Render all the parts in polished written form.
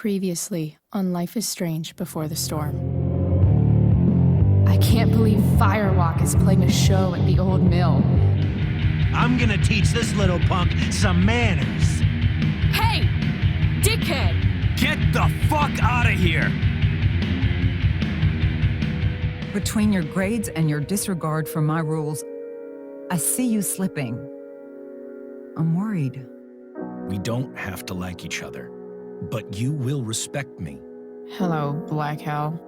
Previously on Life is Strange Before the Storm. I can't believe Firewalk is playing a show at the old mill. I'm gonna teach this little punk some manners. Hey! Dickhead! Get the fuck out of here! Between your grades and your disregard for my rules, I see you slipping. I'm worried. We don't have to like each other, but you will respect me. Hello, Black Hell.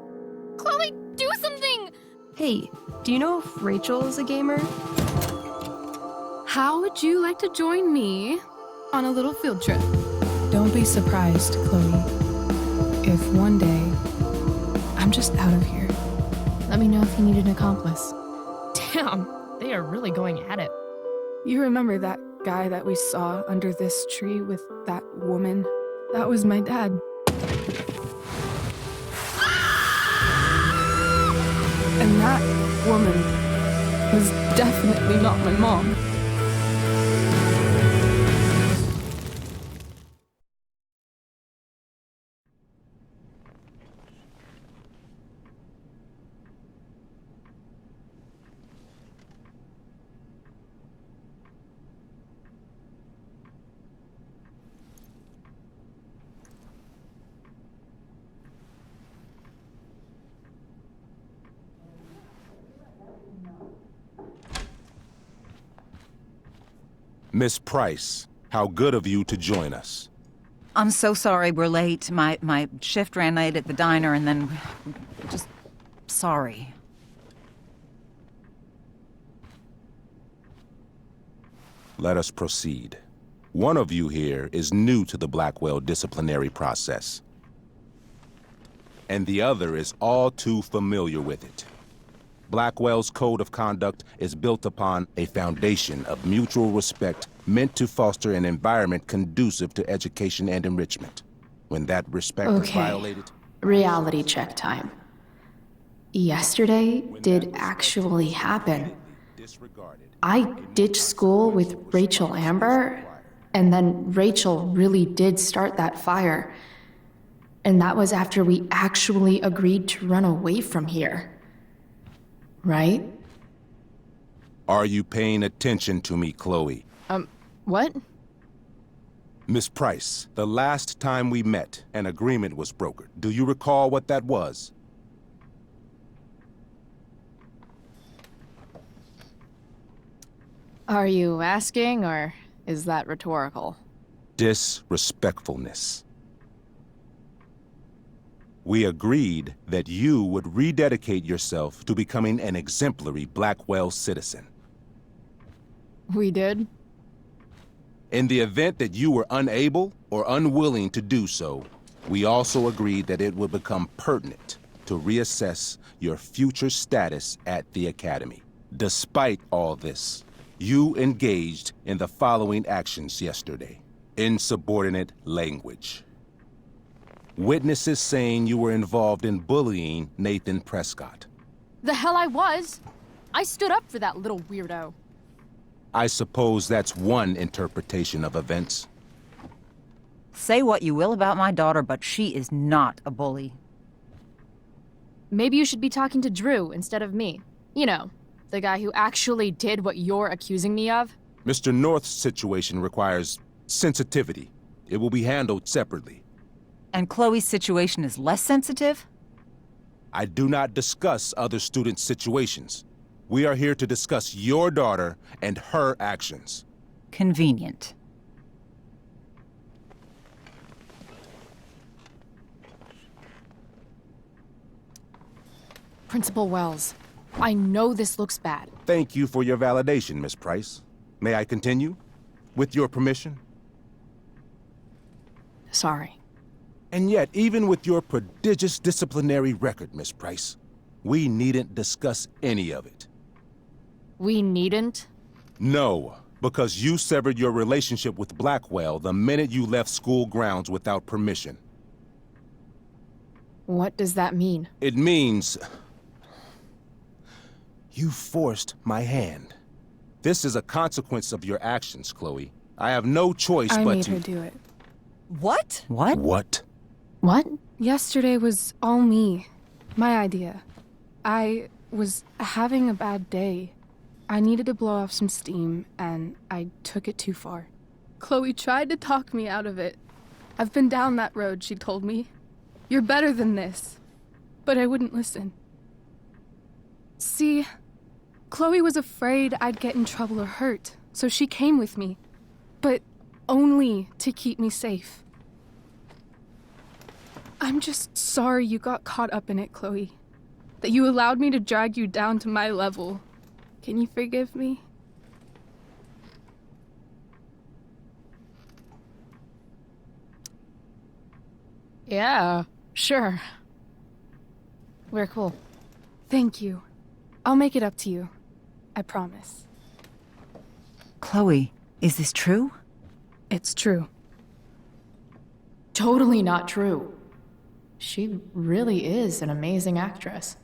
Chloe, do something! Hey, do you know if Rachel is a gamer? How would you like to join me on a little field trip? Don't be surprised, Chloe, if one day I'm just out of here. Let me know if you need an accomplice. Damn, they are really going at it. You remember that guy that we saw under this tree with that woman? That was my dad. And that woman was definitely not my mom. Miss Price, how good of you to join us. I'm so sorry we're late. My shift ran late at the diner and then... just... sorry. Let us proceed. One of you here is new to the Blackwell disciplinary process, and the other is all too familiar with it. Blackwell's code of conduct is built upon a foundation of mutual respect meant to foster an environment conducive to education and enrichment. When that respect is violated... Reality check time. Yesterday did actually happen. I ditched school with Rachel Amber, and then Rachel really did start that fire. And that was after we actually agreed to run away from here. Right? Are you paying attention to me, Chloe? What? Miss Price, the last time we met, an agreement was brokered. Do you recall what that was? Are you asking, or is that rhetorical? Disrespectfulness. We agreed that you would rededicate yourself to becoming an exemplary Blackwell citizen. We did? In the event that you were unable or unwilling to do so, we also agreed that it would become pertinent to reassess your future status at the Academy. Despite all this, you engaged in the following actions yesterday. Insubordinate language. Witnesses saying you were involved in bullying Nathan Prescott. The hell I was! I stood up for that little weirdo. I suppose that's one interpretation of events. Say what you will about my daughter, but she is not a bully. Maybe you should be talking to Drew instead of me. You know, the guy who actually did what you're accusing me of. Mr. North's situation requires sensitivity. It will be handled separately. And Chloe's situation is less sensitive? I do not discuss other students' situations. We are here to discuss your daughter and her actions. Convenient. Principal Wells, I know this looks bad. Thank you for your validation, Miss Price. May I continue? With your permission? Sorry. And yet, even with your prodigious disciplinary record, Miss Price, we needn't discuss any of it. We needn't? No, because you severed your relationship with Blackwell the minute you left school grounds without permission. What does that mean? It means... you forced my hand. This is a consequence of your actions, Chloe. I have no choice but to... I made her do it. What? What? What? What? Yesterday was all me. My idea. I was having a bad day. I needed to blow off some steam, and I took it too far. Chloe tried to talk me out of it. I've been down that road, she told me. You're better than this. But I wouldn't listen. See, Chloe was afraid I'd get in trouble or hurt, so she came with me. But only to keep me safe. I'm just sorry you got caught up in it, Chloe. That you allowed me to drag you down to my level. Can you forgive me? Yeah, sure. We're cool. Thank you. I'll make it up to you. I promise. Chloe, is this true? It's true. Totally not true. She really is an amazing actress.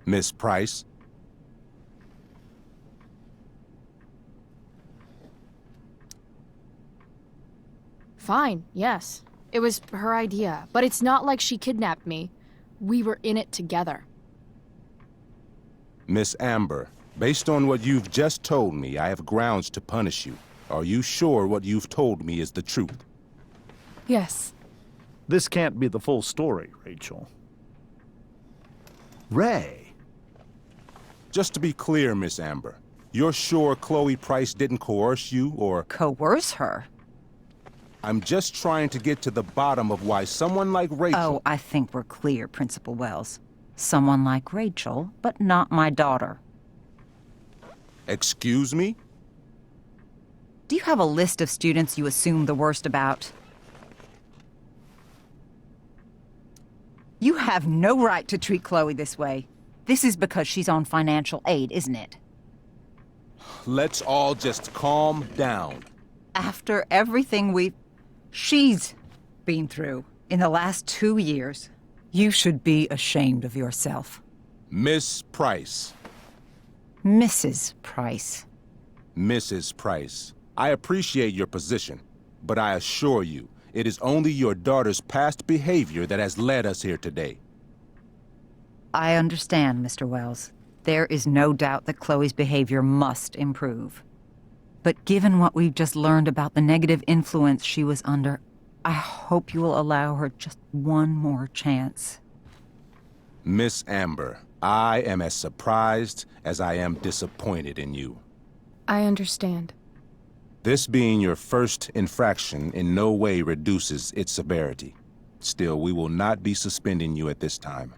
Miss Price? Fine, yes. It was her idea, but it's not like she kidnapped me. We were in it together. Miss Amber, based on what you've just told me, I have grounds to punish you. Are you sure what you've told me is the truth? Yes. This can't be the full story, Rachel. Ray. Just to be clear, Miss Amber, you're sure Chloe Price didn't coerce you, or... Coerce her? I'm just trying to get to the bottom of why someone like Rachel... Oh, I think we're clear, Principal Wells. Someone like Rachel, but not my daughter. Excuse me? Do you have a list of students you assume the worst about? You have no right to treat Chloe this way. This is because she's on financial aid, isn't it? Let's all just calm down. After everything she's been through in the last 2 years, you should be ashamed of yourself. Miss Price. Mrs. Price. Mrs. Price, I appreciate your position, but I assure you, it is only your daughter's past behavior that has led us here today. I understand, Mr. Wells. There is no doubt that Chloe's behavior must improve. But given what we've just learned about the negative influence she was under, I hope you will allow her just one more chance. Miss Amber, I am as surprised as I am disappointed in you. I understand. This being your first infraction in no way reduces its severity. Still, we will not be suspending you at this time.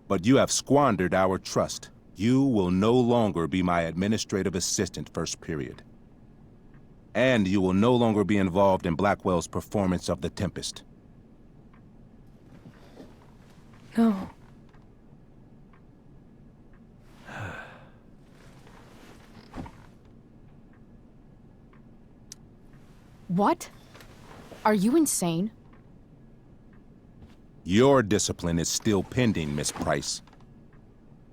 But you have squandered our trust. You will no longer be my administrative assistant first period. And you will no longer be involved in Blackwell's performance of The Tempest. No. What? Are you insane? Your discipline is still pending, Miss Price.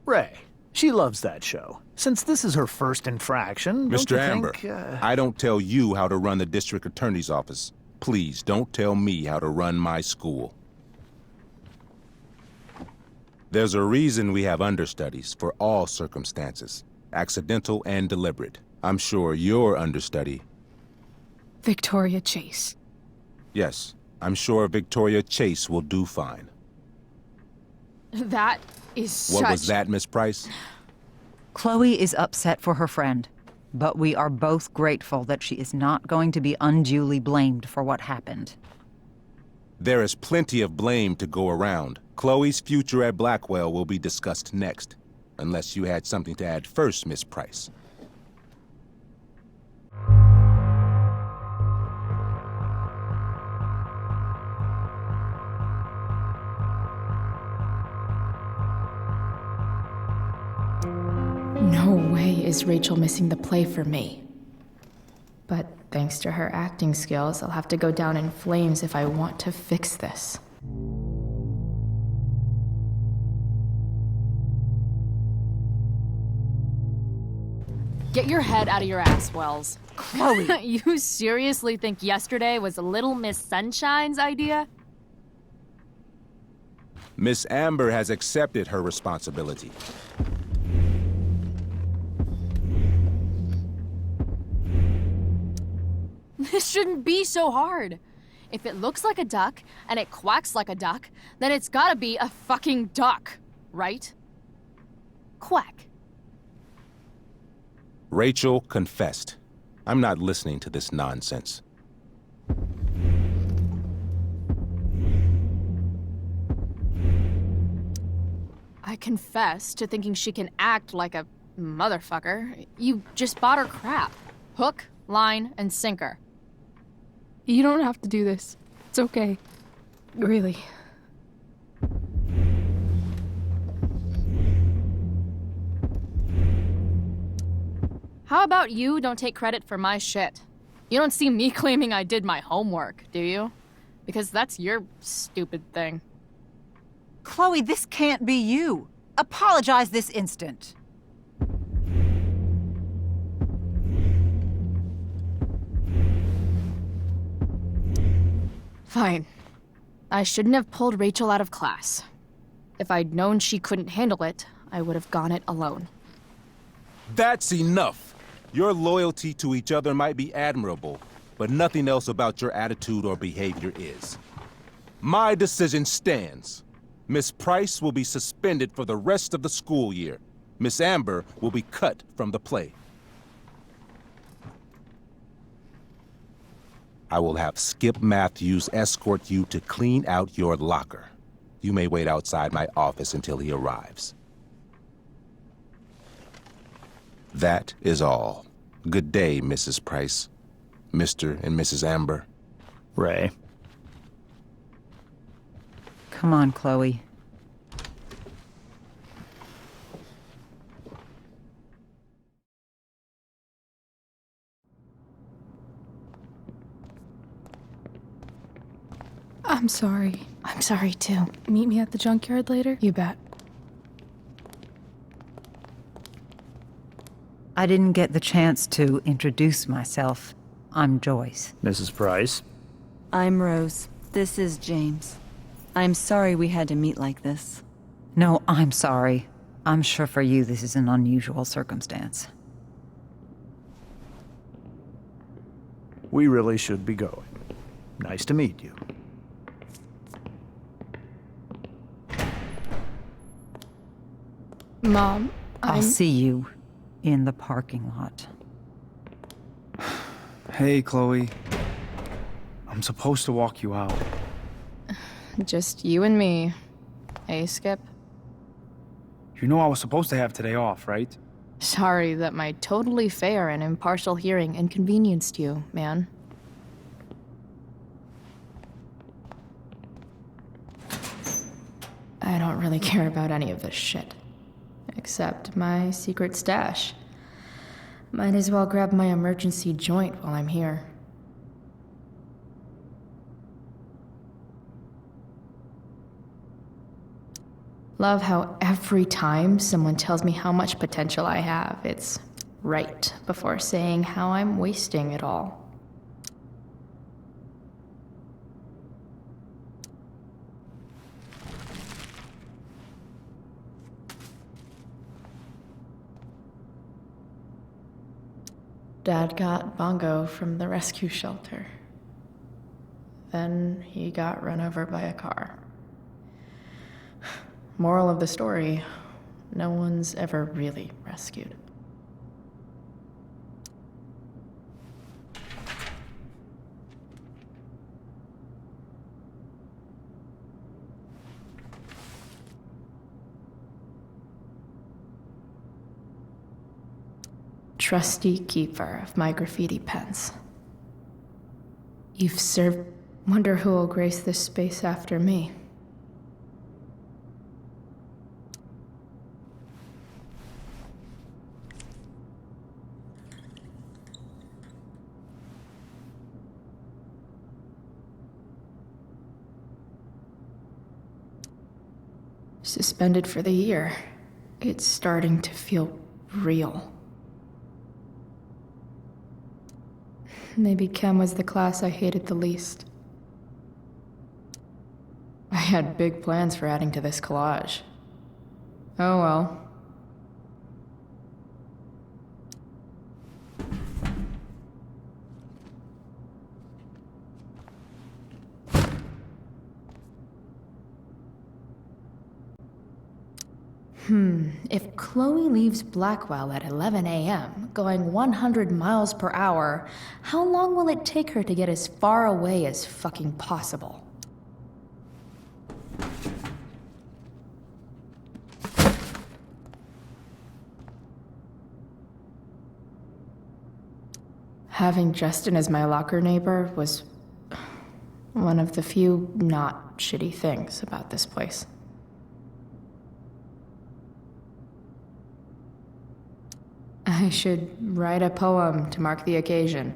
Ray. She loves that show. Since this is her first infraction, don't Mr. you Amber, think, I don't tell you how to run the district attorney's office. Please don't tell me how to run my school. There's a reason we have understudies for all circumstances, accidental and deliberate. I'm sure your understudy... Victoria Chase. Yes, I'm sure Victoria Chase will do fine. That is What was that, Miss Price? Chloe is upset for her friend, but we are both grateful that she is not going to be unduly blamed for what happened. There is plenty of blame to go around. Chloe's future at Blackwell will be discussed next. Unless you had something to add first, Miss Price. No way is Rachel missing the play for me. But thanks to her acting skills, I'll have to go down in flames if I want to fix this. Get your head out of your ass, Wells. Chloe! You seriously think yesterday was Little Miss Sunshine's idea? Miss Amber has accepted her responsibility. This shouldn't be so hard. If it looks like a duck and it quacks like a duck, then it's gotta be a fucking duck, right? Quack. Rachel confessed. I'm not listening to this nonsense. I confess to thinking she can act like a motherfucker. You just bought her crap. Hook, line, and sinker. You don't have to do this. It's okay. Really. How about you don't take credit for my shit? You don't see me claiming I did my homework, do you? Because that's your stupid thing. Chloe, this can't be you. Apologize this instant. Fine. I shouldn't have pulled Rachel out of class. If I'd known she couldn't handle it, I would have gone it alone. That's enough. Your loyalty to each other might be admirable, but nothing else about your attitude or behavior is. My decision stands. Miss Price will be suspended for the rest of the school year. Miss Amber will be cut from the play. I will have Skip Matthews escort you to clean out your locker. You may wait outside my office until he arrives. That is all. Good day, Mrs. Price. Mr. and Mrs. Amber. Ray. Come on, Chloe. I'm sorry. I'm sorry too. Meet me at the junkyard later? You bet. I didn't get the chance to introduce myself. I'm Joyce. Mrs. Price. I'm Rose. This is James. I'm sorry we had to meet like this. No, I'm sorry. I'm sure for you this is an unusual circumstance. We really should be going. Nice to meet you. Mom, I'll see you in the parking lot. Hey, Chloe. I'm supposed to walk you out. Just you and me. Hey, Skip. You know I was supposed to have today off, right? Sorry that my totally fair and impartial hearing inconvenienced you, man. I don't really care about any of this shit. Except my secret stash. Might as well grab my emergency joint while I'm here. Love how every time someone tells me how much potential I have, it's right before saying how I'm wasting it all. Dad got Bongo from the rescue shelter. Then he got run over by a car. Moral of the story, no one's ever really rescued. Trusty keeper of my graffiti pens. You've served. Wonder who will grace this space after me. Suspended for the year. It's starting to feel real. Maybe chem was the class I hated the least. I had big plans for adding to this collage. Oh well. If Chloe leaves Blackwell at 11 a.m., going 100 miles per hour, how long will it take her to get as far away as fucking possible? Having Justin as my locker neighbor was one of the few not shitty things about this place. I should write a poem to mark the occasion.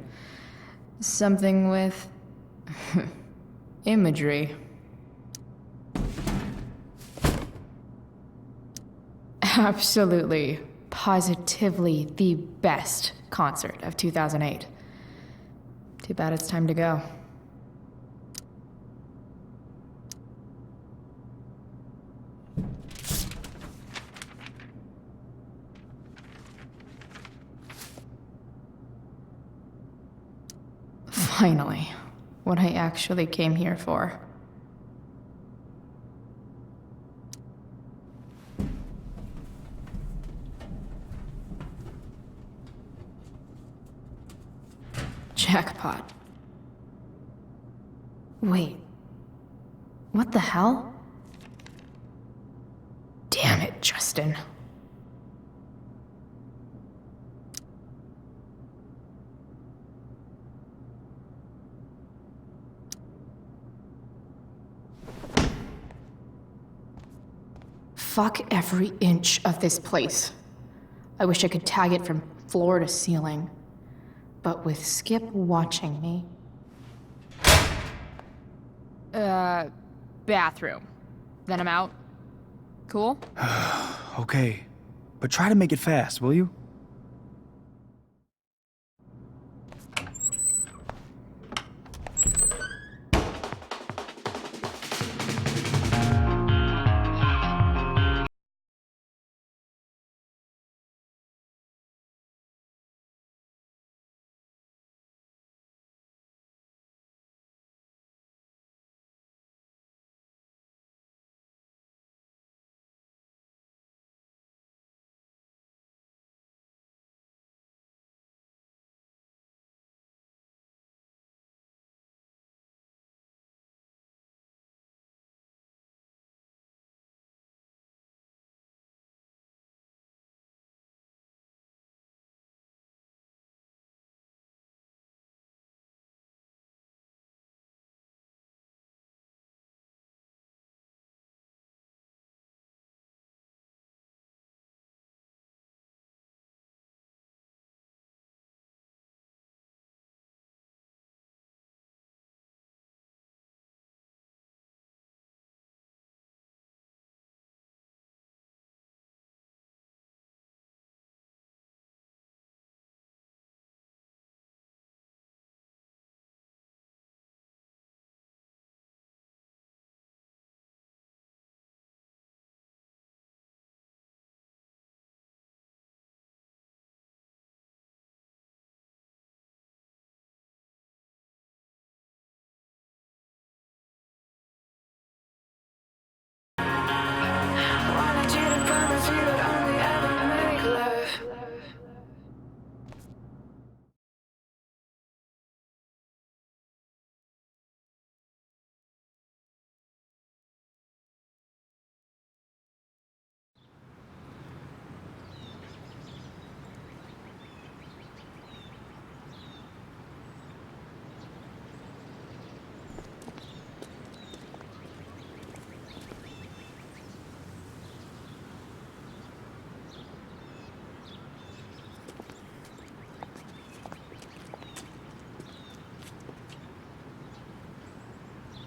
Something with imagery. Absolutely, positively the best concert of 2008. Too bad it's time to go. Finally, what I actually came here for. Jackpot. Wait. What the hell? Damn it, Justin. Fuck every inch of this place. I wish I could tag it from floor to ceiling. But with Skip watching me... Bathroom. Then I'm out. Cool? Okay, but try to make it fast, will you?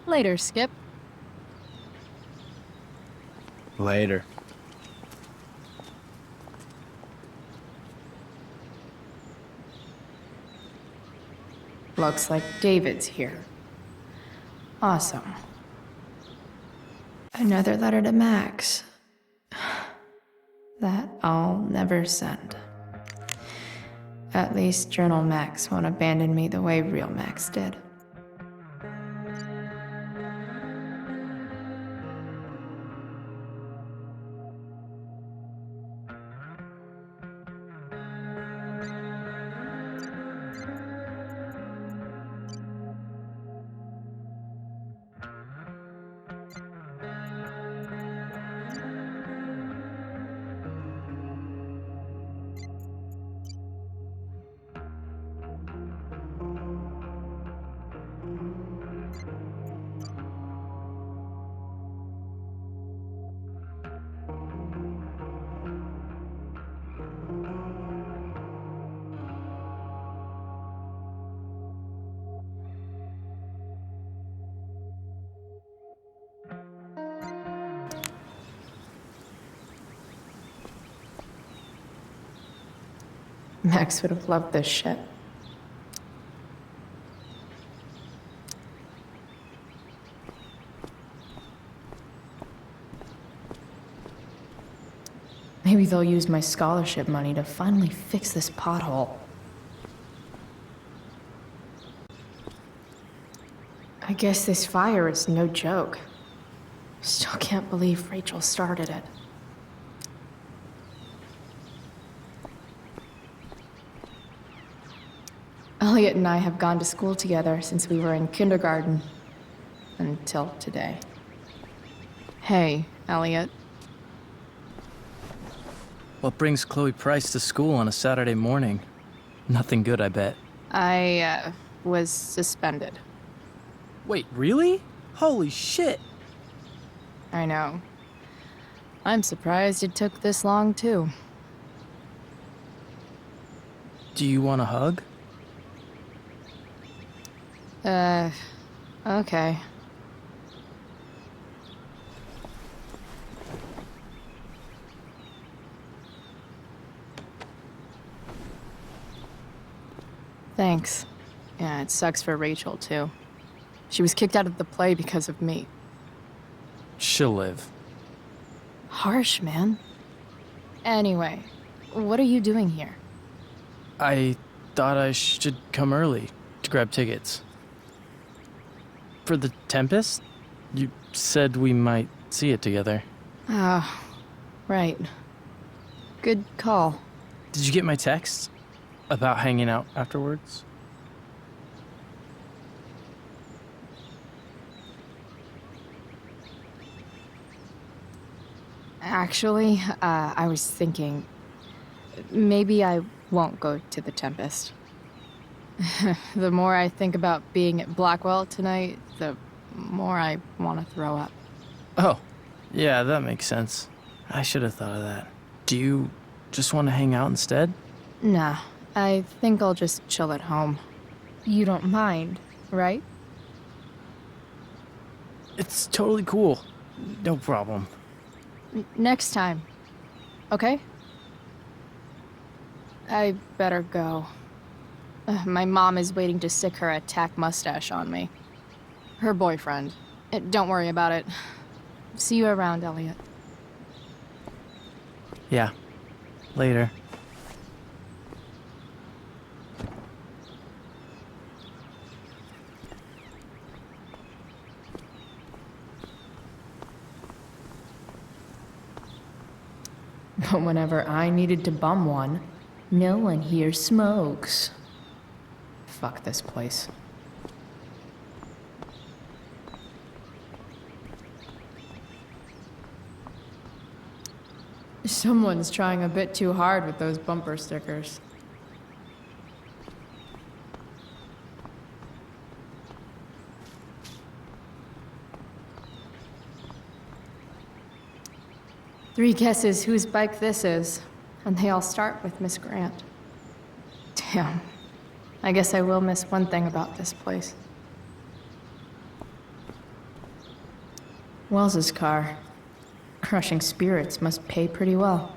Later, Skip. Later. Looks like David's here. Awesome. Another letter to Max. That I'll never send. At least Journal Max won't abandon me the way real Max did. Max would have loved this shit. Maybe they'll use my scholarship money to finally fix this pothole. I guess this fire is no joke. Still can't believe Rachel started it. Elliot and I have gone to school together since we were in kindergarten. Until today. Hey, Elliot. What brings Chloe Price to school on a Saturday morning? Nothing good, I bet. I, was suspended. Wait, really? Holy shit! I know. I'm surprised it took this long, too. Do you want a hug? Okay. Thanks. Yeah, it sucks for Rachel, too. She was kicked out of the play because of me. She'll live. Harsh, man. Anyway, what are you doing here? I thought I should come early to grab tickets. For the Tempest? You said we might see it together. Ah, right. Good call. Did you get my text? About hanging out afterwards? Actually, I was thinking... maybe I won't go to the Tempest. The more I think about being at Blackwell tonight, the more I want to throw up. Oh, yeah, that makes sense. I should have thought of that. Do you just want to hang out instead? Nah, I think I'll just chill at home. You don't mind, right? It's totally cool. No problem. Next time, okay? I better go. My mom is waiting to stick her attack mustache on me. Her boyfriend. Don't worry about it. See you around, Elliot. Yeah. Later. But whenever I needed to bum one, no one here smokes. Fuck this place. Someone's trying a bit too hard with those bumper stickers. Three guesses whose bike this is, and they all start with Miss Grant. Damn. I guess I will miss one thing about this place. Wells's car. Crushing spirits must pay pretty well.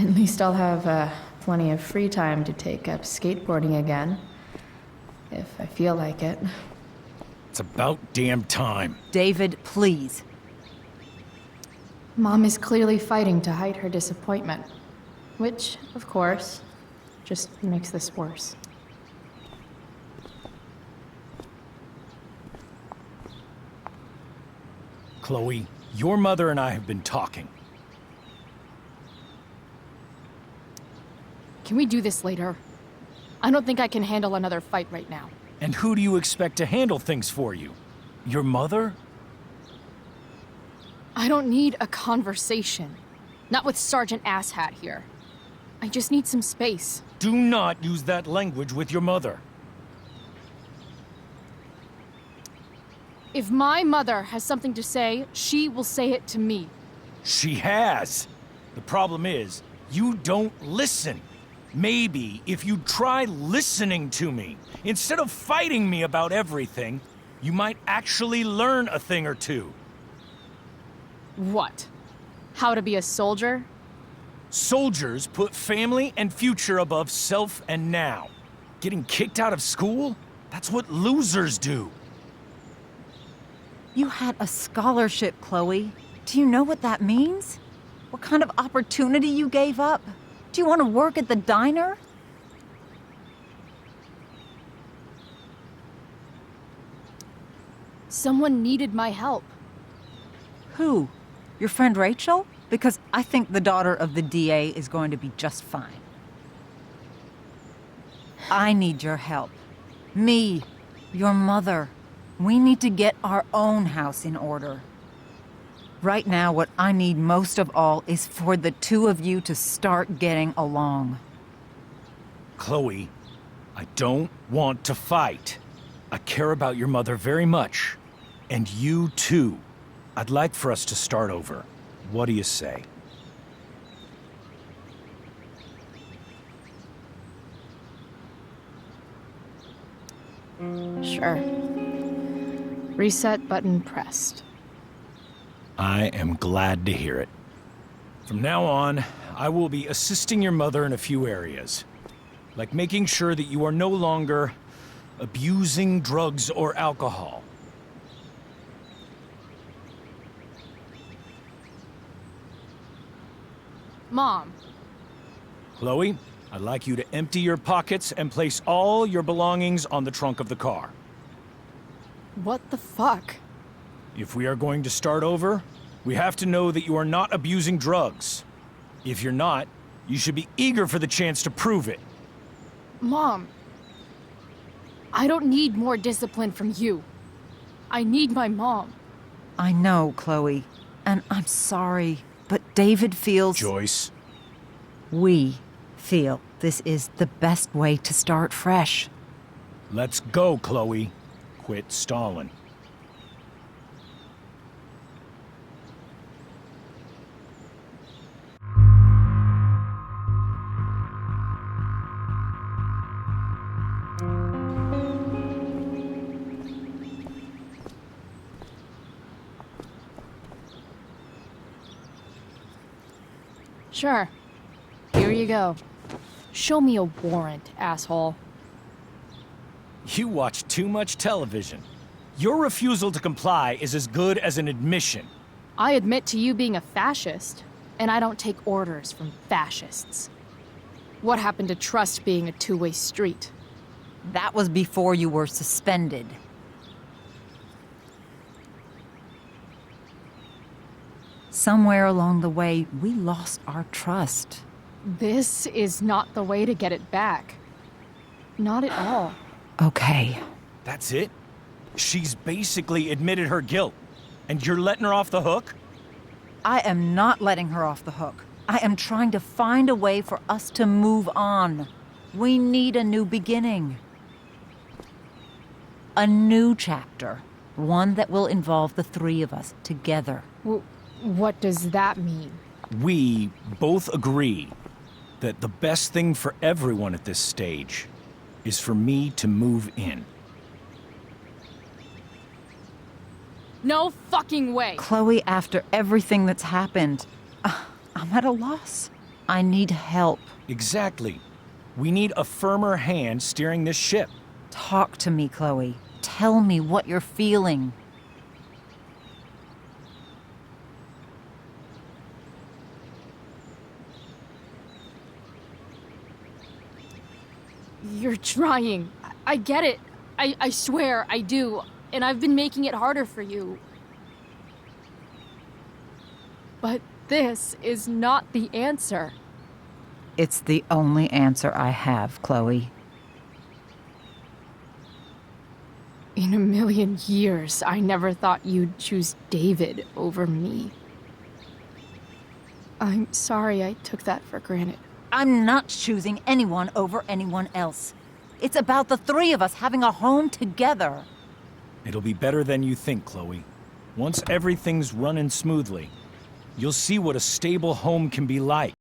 At least I'll have plenty of free time to take up skateboarding again. If I feel like it. It's about damn time. David, please. Mom is clearly fighting to hide her disappointment. Which, of course, just makes this worse. Chloe, your mother and I have been talking. Can we do this later? I don't think I can handle another fight right now. And who do you expect to handle things for you? Your mother? I don't need a conversation. Not with Sergeant Asshat here. I just need some space. Do not use that language with your mother. If my mother has something to say, she will say it to me. She has. The problem is, you don't listen. Maybe if you try listening to me, instead of fighting me about everything, you might actually learn a thing or two. What? How to be a soldier? Soldiers put family and future above self and now. Getting kicked out of school? That's what losers do. You had a scholarship, Chloe. Do you know what that means? What kind of opportunity you gave up? Do you want to work at the diner? Someone needed my help. Who? Your friend Rachel? Because I think the daughter of the DA is going to be just fine. I need your help. Me, your mother. We need to get our own house in order. Right now, what I need most of all is for the two of you to start getting along. Chloe, I don't want to fight. I care about your mother very much. And you too. I'd like for us to start over. What do you say? Sure. Reset button pressed. I am glad to hear it. From now on, I will be assisting your mother in a few areas. Like making sure that you are no longer abusing drugs or alcohol. Mom. Chloe, I'd like you to empty your pockets and place all your belongings on the trunk of the car. What the fuck? If we are going to start over, we have to know that you are not abusing drugs. If you're not, you should be eager for the chance to prove it. Mom. I don't need more discipline from you. I need my mom. I know, Chloe, and I'm sorry, but David feels... Joyce. We feel this is the best way to start fresh. Let's go, Chloe. Quit stalling. Sure. Here you go. Show me a warrant, asshole. You watch too much television. Your refusal to comply is as good as an admission. I admit to you being a fascist, and I don't take orders from fascists. What happened to trust being a two-way street? That was before you were suspended. Somewhere along the way, we lost our trust. This is not the way to get it back. Not at all. Okay. That's it? She's basically admitted her guilt, and you're letting her off the hook? I am not letting her off the hook. I am trying to find a way for us to move on. We need a new beginning. A new chapter. One that will involve the three of us together. What does that mean? We both agree that the best thing for everyone at this stage is for me to move in. No fucking way! Chloe, after everything that's happened, I'm at a loss. I need help. Exactly. We need a firmer hand steering this ship. Talk to me, Chloe. Tell me what you're feeling. You're trying. I get it. I swear, I do. And I've been making it harder for you. But this is not the answer. It's the only answer I have, Chloe. In a million years, I never thought you'd choose David over me. I'm sorry I took that for granted. I'm not choosing anyone over anyone else. It's about the three of us having a home together. It'll be better than you think, Chloe. Once everything's running smoothly, you'll see what a stable home can be like.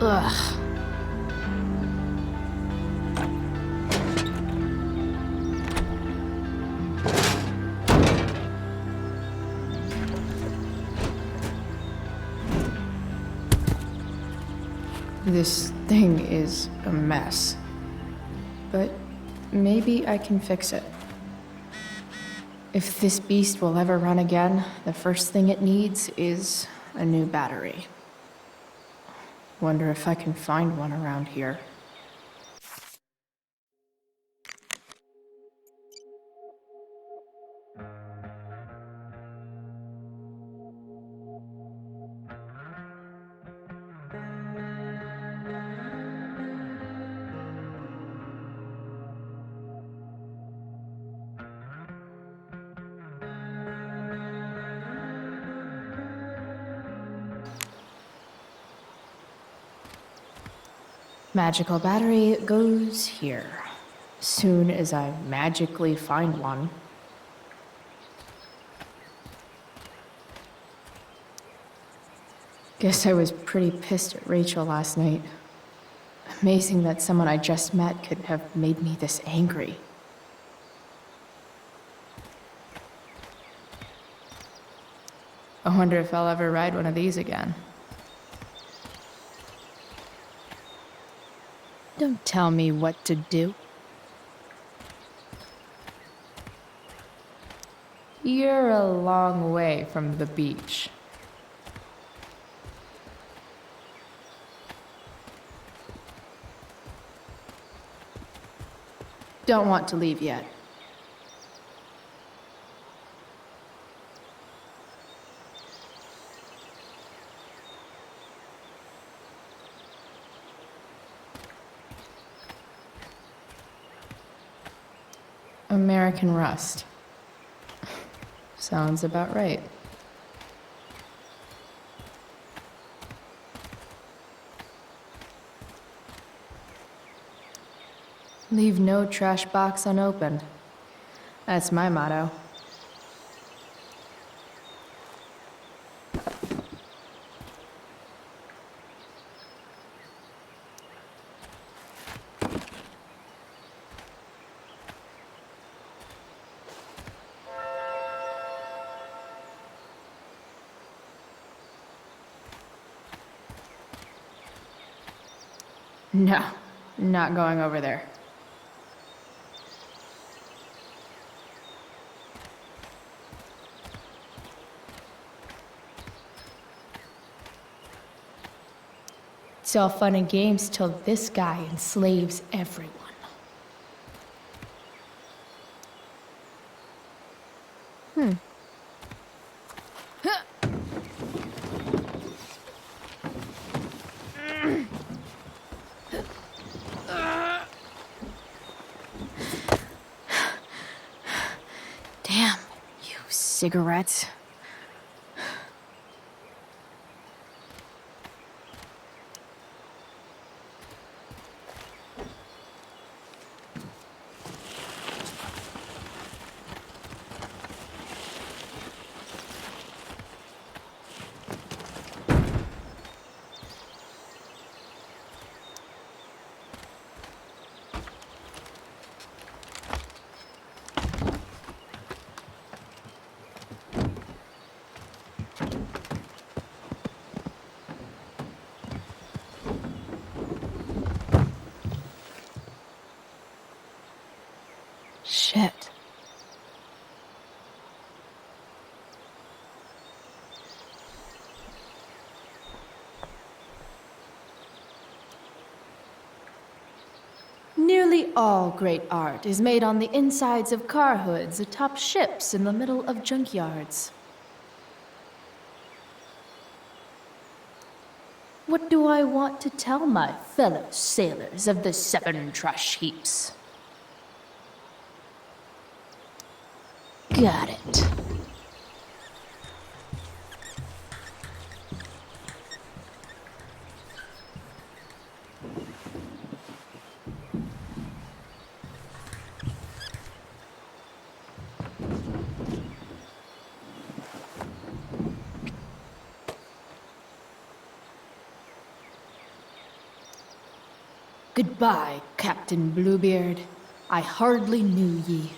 Ugh. This thing is a mess. But maybe I can fix it. If this beast will ever run again, the first thing it needs is a new battery. Wonder if I can find one around here. Magical battery goes here. Soon as I magically find one. Guess I was pretty pissed at Rachel last night. Amazing that someone I just met could have made me this angry. I wonder if I'll ever ride one of these again. Don't tell me what to do. You're a long way from the beach. Don't want to leave yet. American Rust. Sounds about right. Leave no trash box unopened. That's my motto. No, not going over there. It's all fun and games till this guy enslaves everyone. Damn, you cigarettes. Shit. Nearly all great art is made on the insides of car hoods atop ships in the middle of junkyards. What do I want to tell my fellow sailors of the 7 trash heaps? Got it. Goodbye, Captain Bluebeard. I hardly knew ye.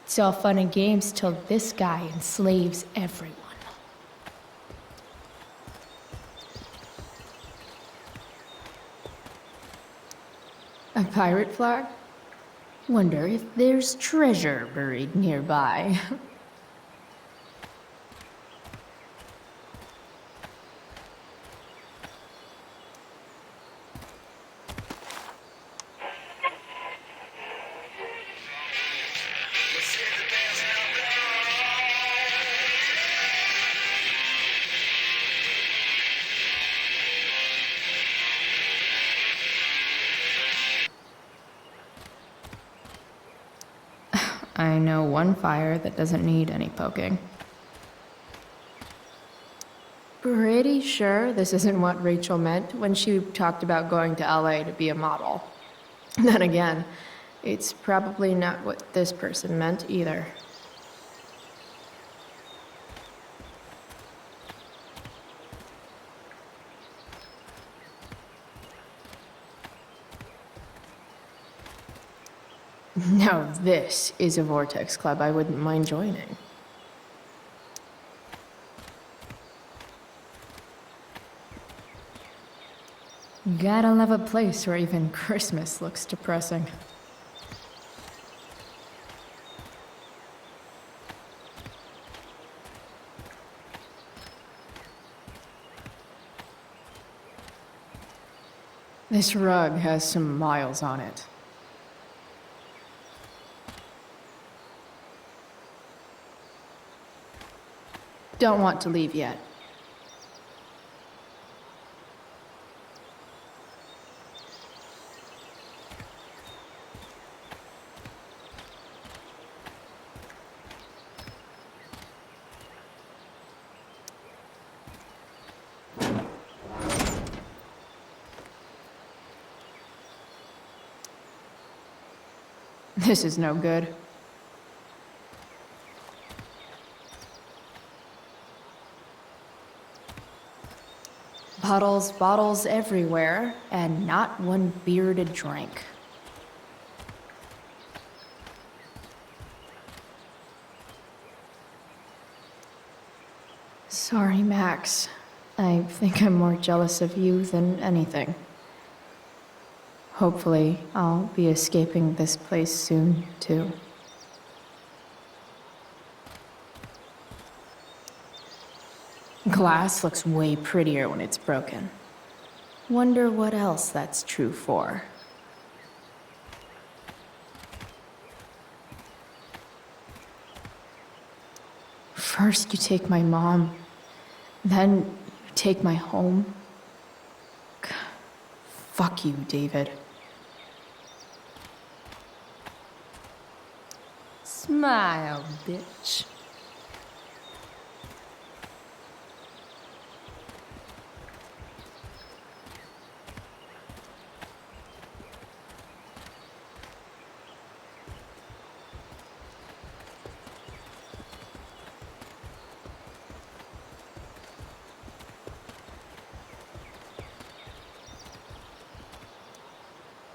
It's all fun and games till this guy enslaves everyone. A pirate flag? Wonder if there's treasure buried nearby. I know one fire that doesn't need any poking. Pretty sure this isn't what Rachel meant when she talked about going to LA to be a model. Then again, it's probably not what this person meant either. Now this is a Vortex Club I wouldn't mind joining. Gotta love a place where even Christmas looks depressing. This rug has some miles on it. Don't want to leave yet. This is no good. Bottles everywhere, and not one beer to drink. Sorry, Max. I think I'm more jealous of you than anything. Hopefully, I'll be escaping this place soon, too. Glass looks way prettier when it's broken. Wonder what else that's true for. First you take my mom, then you take my home. Fuck you, David. Smile, bitch.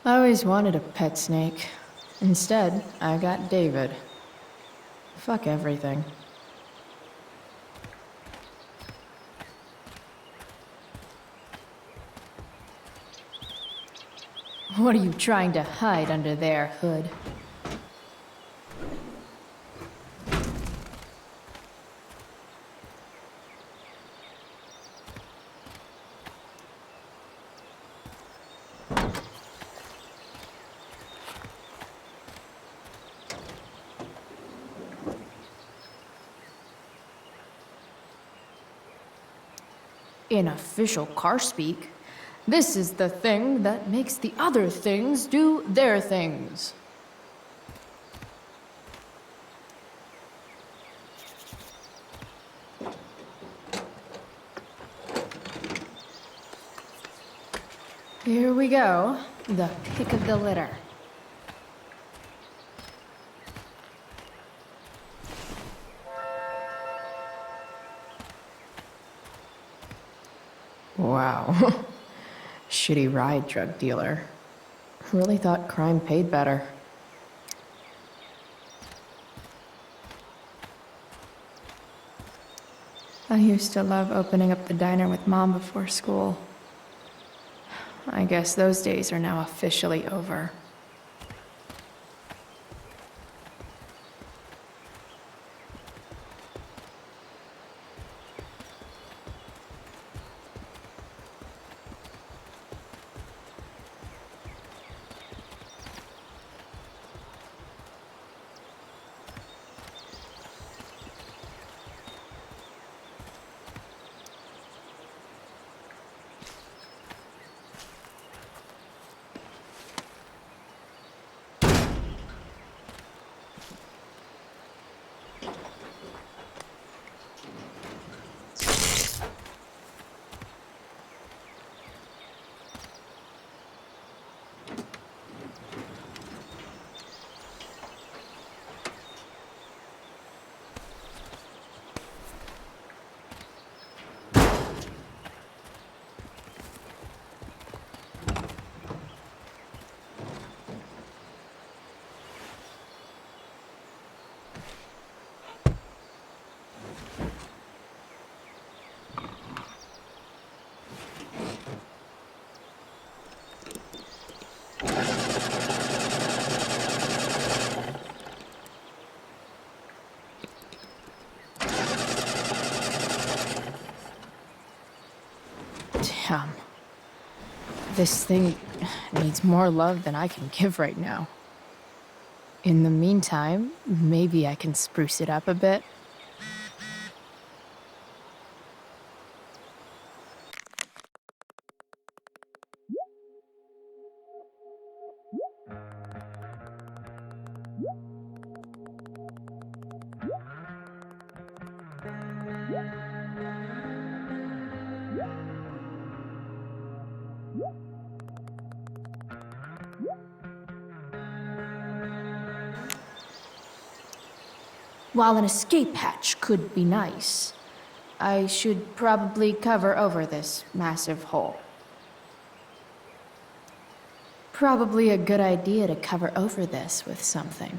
I always wanted a pet snake. Instead, I got David. Fuck everything. What are you trying to hide under there, Hood? In official car speak, this is the thing that makes the other things do their things. Here we go, the pick of the litter. Wow. Shitty ride drug dealer. Really thought crime paid better. I used to love opening up the diner with Mom before school. I guess those days are now officially over. Damn. This thing needs more love than I can give right now. In the meantime, maybe I can spruce it up a bit. While an escape hatch could be nice, I should probably cover over this massive hole. Probably a good idea to cover over this with something.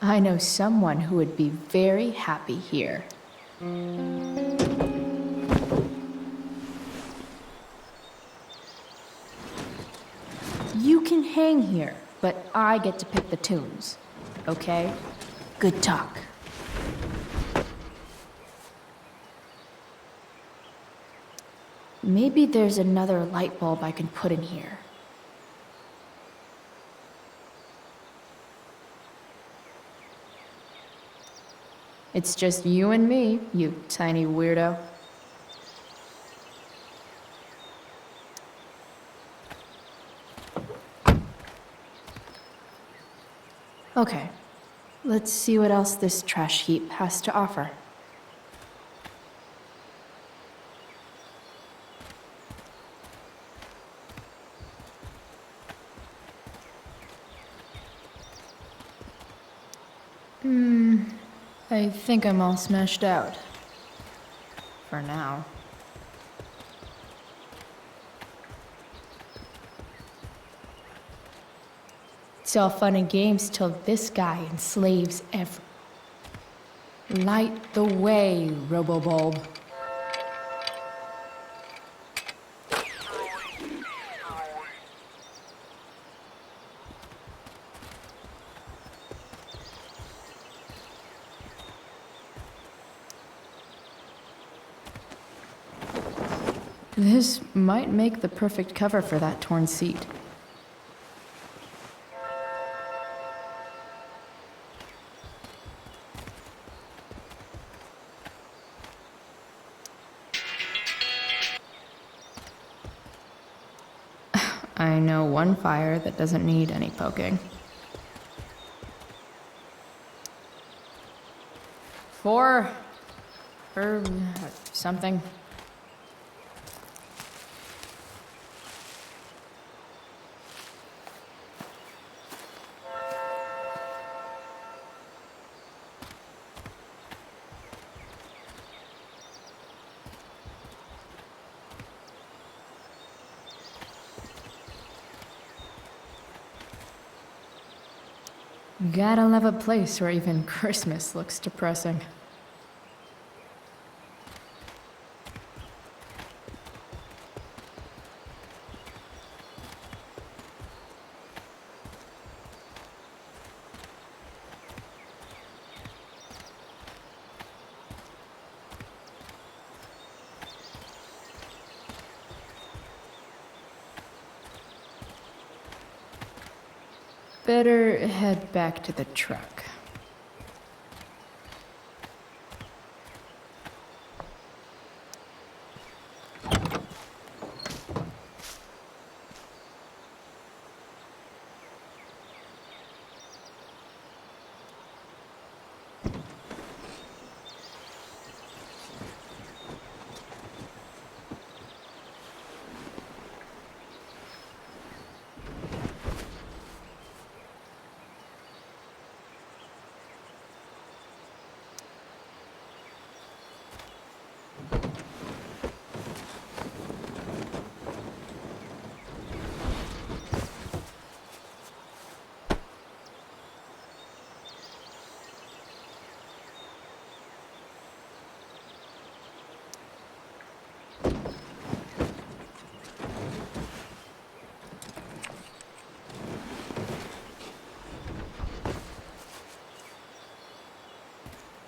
I know someone who would be very happy here. You can hang here, but I get to pick the tunes. Okay? Good talk. Maybe there's another light bulb I can put in here. It's just you and me, you tiny weirdo. Okay, let's see what else this trash heap has to offer. I think I'm all smashed out. For now. It's all fun and games till this guy enslaves every... Light the way, Robobulb. This might make the perfect cover for that torn seat. I know one fire that doesn't need any poking. 4 or something. Gotta love a place where even Christmas looks depressing. Better head back to the truck.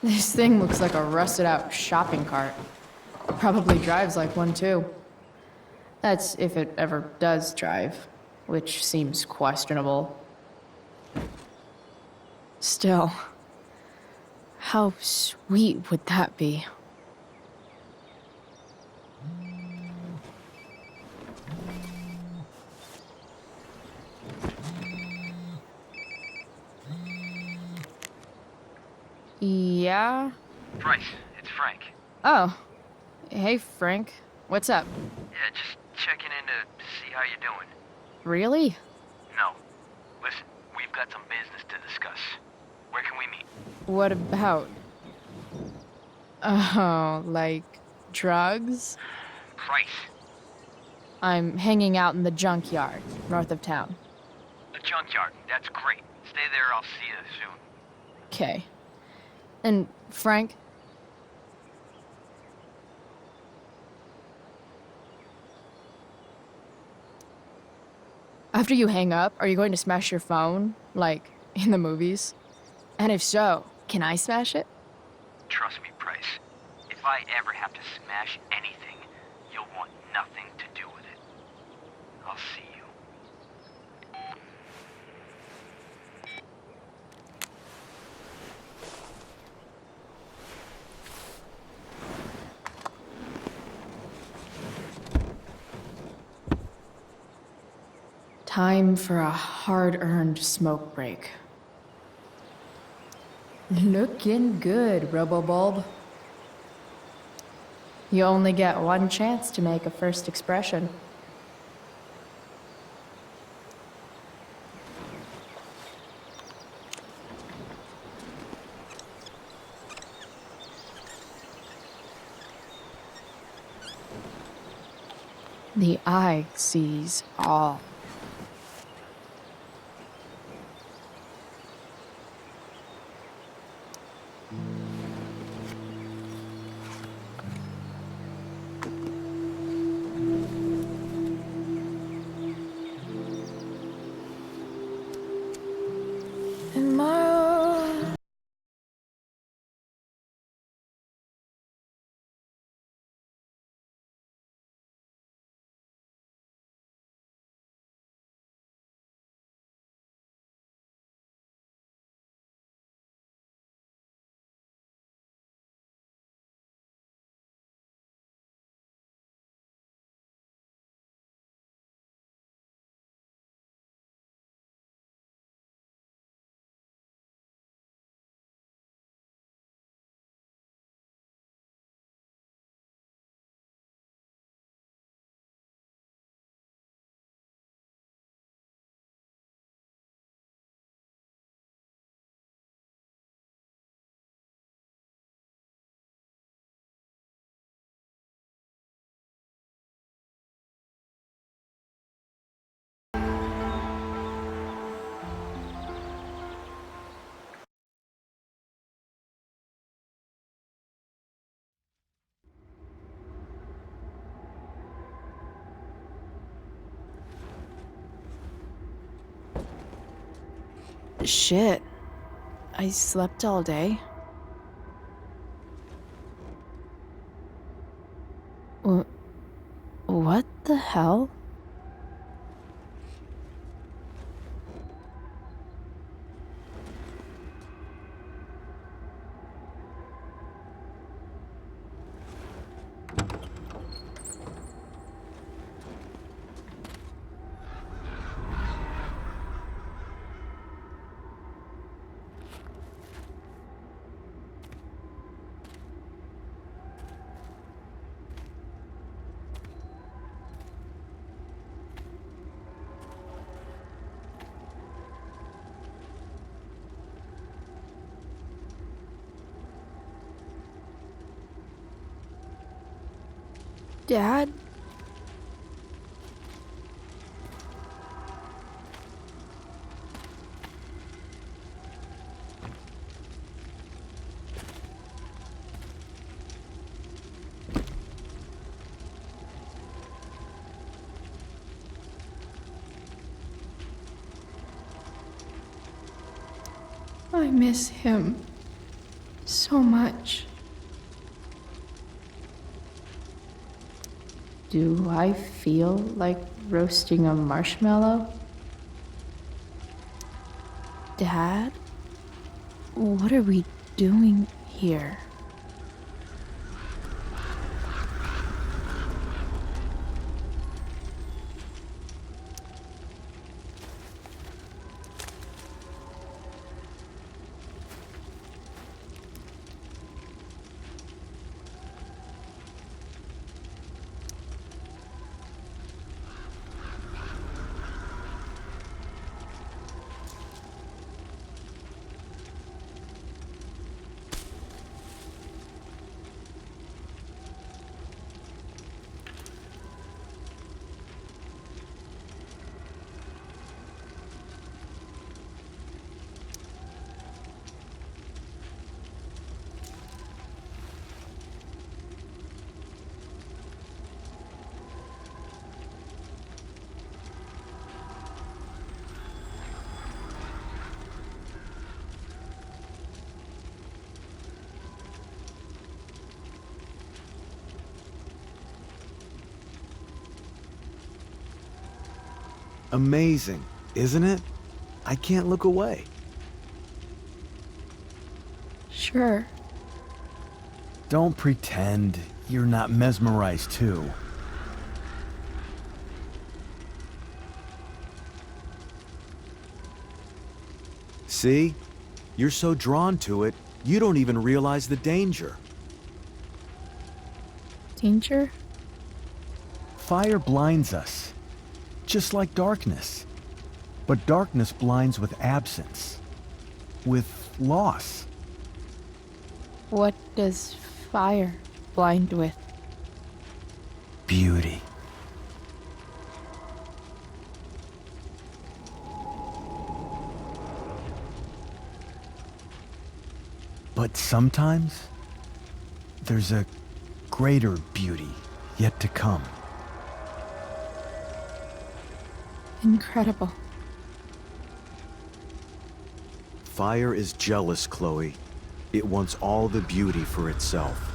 This thing looks like a rusted out shopping cart. Probably drives like one too. That's if it ever does drive, which seems questionable. Still, how sweet would that be? Yeah? Bryce, it's Frank. Oh. Hey, Frank. What's up? Yeah, just checking in to see how you're doing. Really? No. Listen, we've got some business to discuss. Where can we meet? What about? Oh, like drugs? Price. I'm hanging out in the junkyard, north of town. The junkyard. That's great. Stay there, I'll see you soon. Okay. And Frank? After you hang up, are you going to smash your phone? Like, in the movies? And if so, can I smash it? Trust me, Price. If I ever have to smash anything, you'll want nothing to do with it. I'll see you. Time for a hard-earned smoke break. Looking good, Robobulb. You only get one chance to make a first expression. The eye sees all. Shit. I slept all day. What the hell? Dad? I miss him so much. Do I feel like roasting a marshmallow? Dad? What are we doing here? Amazing, isn't it? I can't look away. Sure. Don't pretend you're not mesmerized too. See? You're so drawn to it, you don't even realize the danger. Danger? Fire blinds us, just like darkness. But darkness blinds with absence, with loss. What does fire blind with? Beauty. But sometimes, there's a greater beauty yet to come. Incredible. Fire is jealous, Chloe. It wants all the beauty for itself.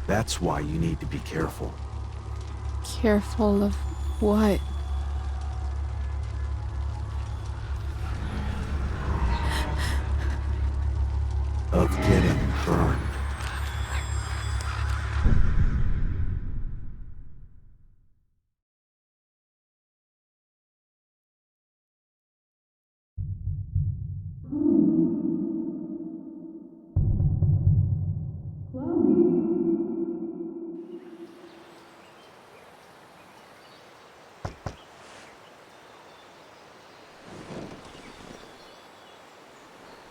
That's why you need to be careful. Careful of what? Of getting burned.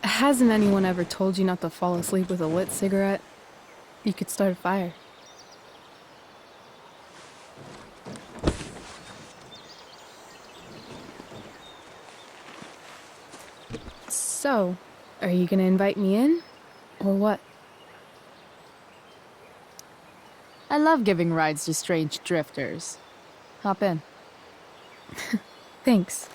Hasn't anyone ever told you not to fall asleep with a lit cigarette? You could start a fire. So, are you gonna invite me in? Or what? I love giving rides to strange drifters. Hop in. Thanks.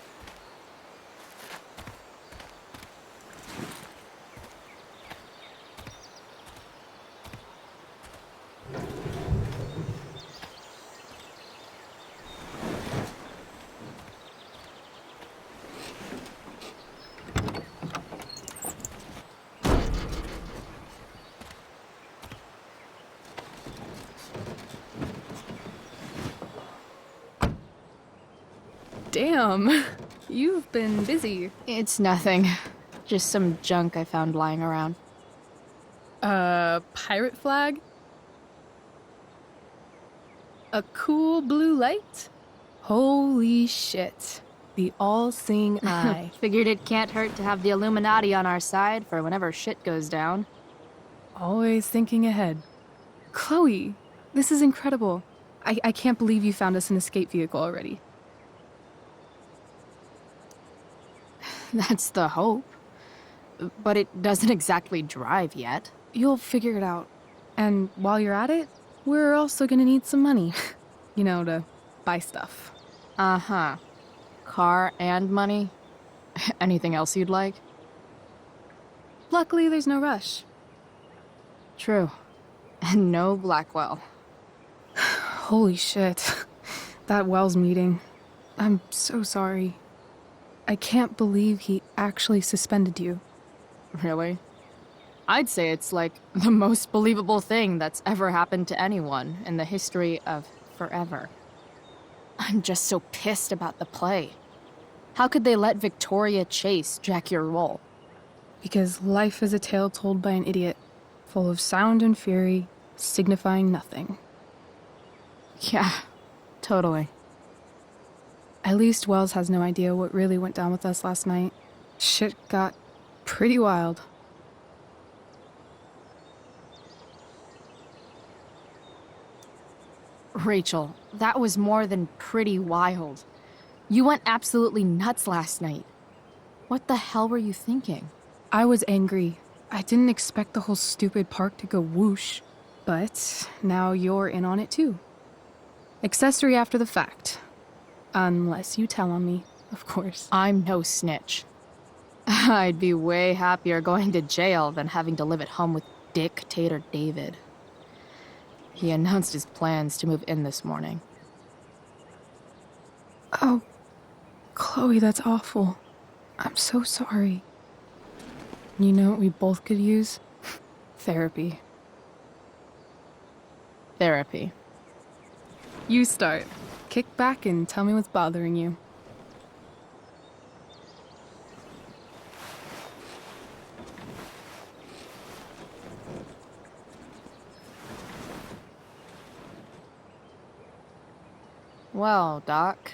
Damn. You've been busy. It's nothing. Just some junk I found lying around. Pirate flag? A cool blue light? Holy shit. The all-seeing eye. Figured it can't hurt to have the Illuminati on our side for whenever shit goes down. Always thinking ahead. Chloe, this is incredible. I can't believe you found us an escape vehicle already. That's the hope. But it doesn't exactly drive yet. You'll figure it out. And while you're at it, we're also gonna need some money. You know, to buy stuff. Uh-huh. Car and money? Anything else you'd like? Luckily, there's no rush. True. And no Blackwell. Holy shit. That Wells meeting. I'm so sorry. I can't believe he actually suspended you. Really? I'd say it's like the most believable thing that's ever happened to anyone in the history of forever. I'm just so pissed about the play. How could they let Victoria Chase jack your role? Because life is a tale told by an idiot, full of sound and fury, signifying nothing. Yeah, totally. At least Wells has no idea what really went down with us last night. Shit got pretty wild. Rachel, that was more than pretty wild. You went absolutely nuts last night. What the hell were you thinking? I was angry. I didn't expect the whole stupid park to go whoosh. But now you're in on it too. Accessory after the fact. Unless you tell on me, of course. I'm no snitch. I'd be way happier going to jail than having to live at home with Dictator David. He announced his plans to move in this morning. Oh, Chloe, that's awful. I'm so sorry. You know what we both could use? Therapy. Therapy. You start. Kick back and tell me what's bothering you. Well, Doc.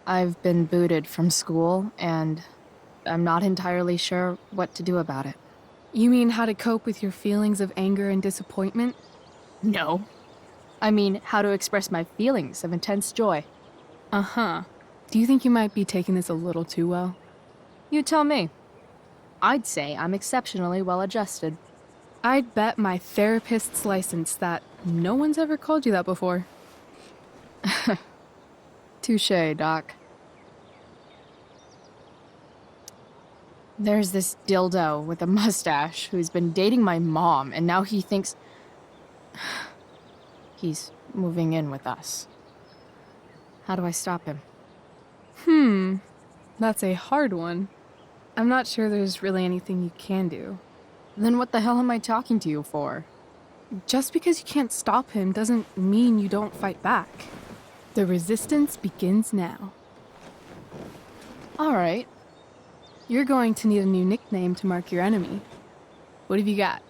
I've been booted from school, and I'm not entirely sure what to do about it. You mean how to cope with your feelings of anger and disappointment? No. I mean, how to express my feelings of intense joy. Uh-huh. Do you think you might be taking this a little too well? You tell me. I'd say I'm exceptionally well adjusted. I'd bet my therapist's license that no one's ever called you that before. Touché, Doc. There's this dildo with a mustache who's been dating my mom, and now he thinks he's moving in with us. How do I stop him? That's a hard one. I'm not sure there's really anything you can do. Then what the hell am I talking to you for? Just because you can't stop him doesn't mean you don't fight back. The resistance begins now. All right. You're going to need a new nickname to mark your enemy. What have you got?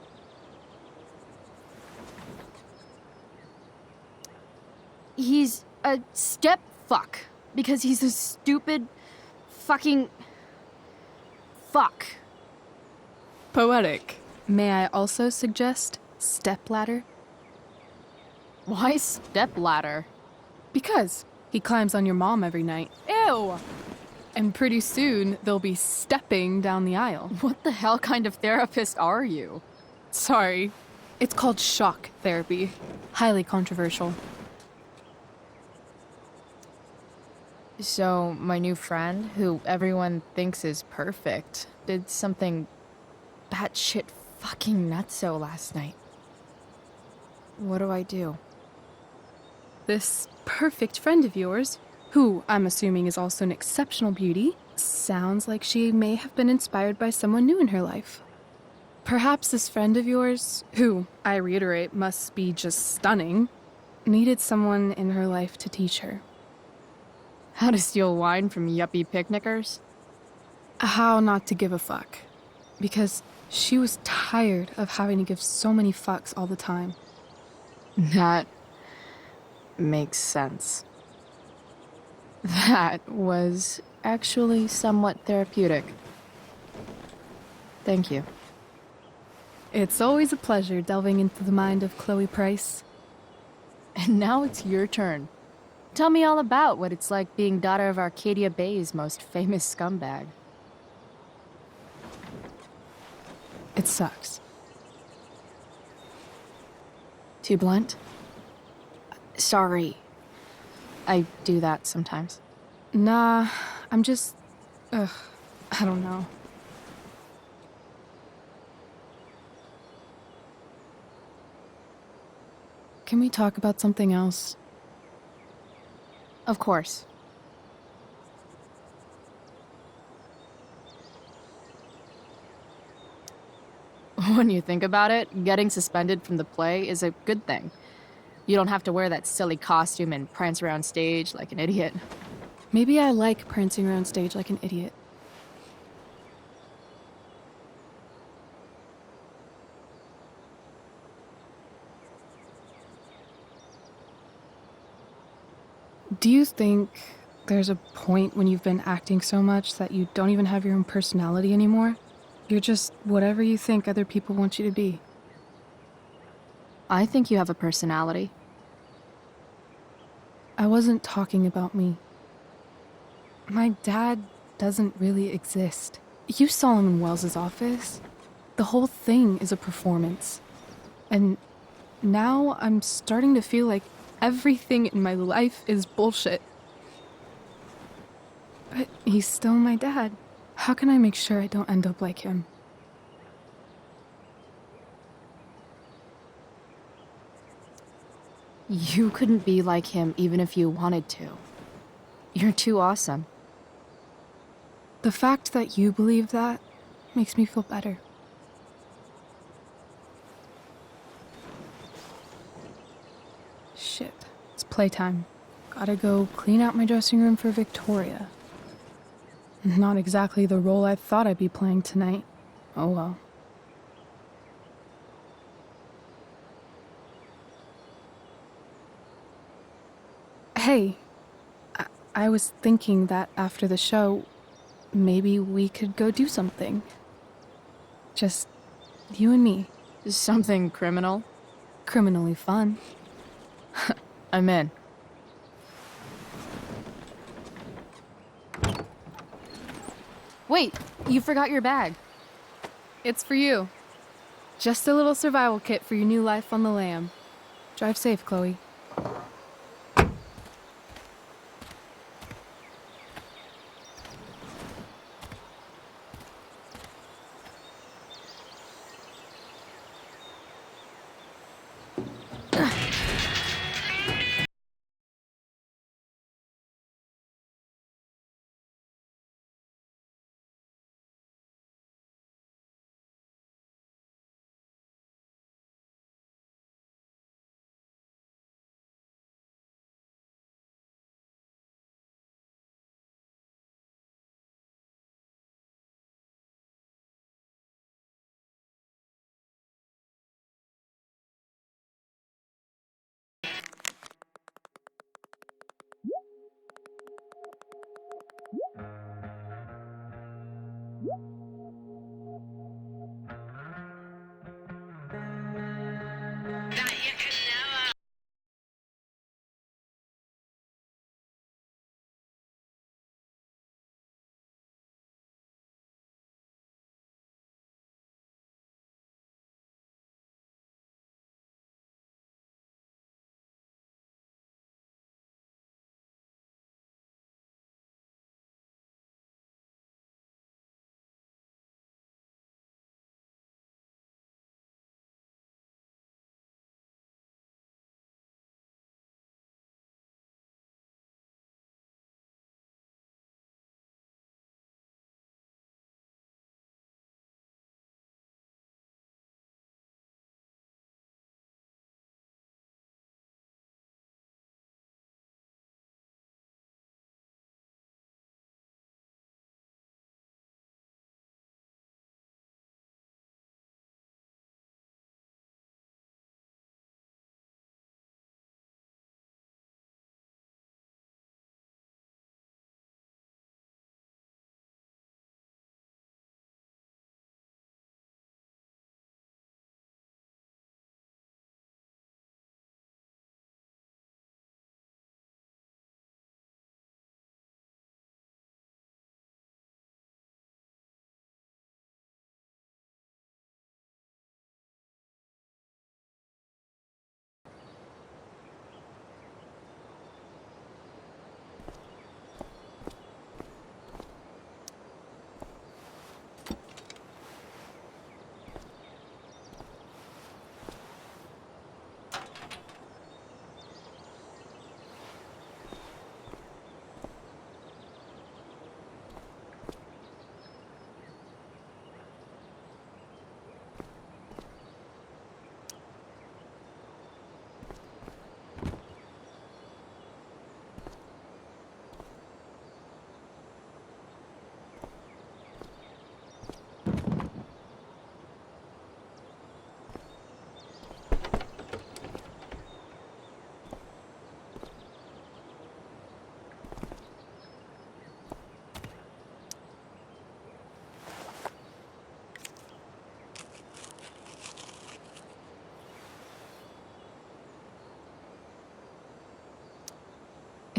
He's a step fuck. Because he's a stupid fucking fuck. Poetic. May I also suggest stepladder? Why stepladder? Because he climbs on your mom every night. Ew! And pretty soon, they'll be stepping down the aisle. What the hell kind of therapist are you? Sorry. It's called shock therapy. Highly controversial. So, my new friend, who everyone thinks is perfect, did something batshit fucking nutso last night. What do I do? This perfect friend of yours, who I'm assuming is also an exceptional beauty, sounds like she may have been inspired by someone new in her life. Perhaps this friend of yours, who, I reiterate, must be just stunning, needed someone in her life to teach her. How to steal wine from yuppie picnickers? How not to give a fuck. Because she was tired of having to give so many fucks all the time. That makes sense. That was actually somewhat therapeutic. Thank you. It's always a pleasure delving into the mind of Chloe Price. And now it's your turn. Tell me all about what it's like being daughter of Arcadia Bay's most famous scumbag. It sucks. Too blunt? Sorry. I do that sometimes. Nah, I'm just... I don't know. Can we talk about something else? Of course. When you think about it, getting suspended from the play is a good thing. You don't have to wear that silly costume and prance around stage like an idiot. Maybe I like prancing around stage like an idiot. Do you think there's a point when you've been acting so much that you don't even have your own personality anymore? You're just whatever you think other people want you to be. I think you have a personality. I wasn't talking about me. My dad doesn't really exist. You saw him in Wells's office. The whole thing is a performance. And now I'm starting to feel like everything in my life is bullshit. But he's still my dad. How can I make sure I don't end up like him? You couldn't be like him even if you wanted to. You're too awesome. The fact that you believe that makes me feel better. Shit, it's playtime. Gotta go clean out my dressing room for Victoria. Not exactly the role I thought I'd be playing tonight. Oh well. Hey, I was thinking that after the show, maybe we could go do something. Just you and me. Something criminal? Criminally fun. I'm in. Wait, you forgot your bag. It's for you. Just a little survival kit for your new life on the lam. Drive safe, Chloe.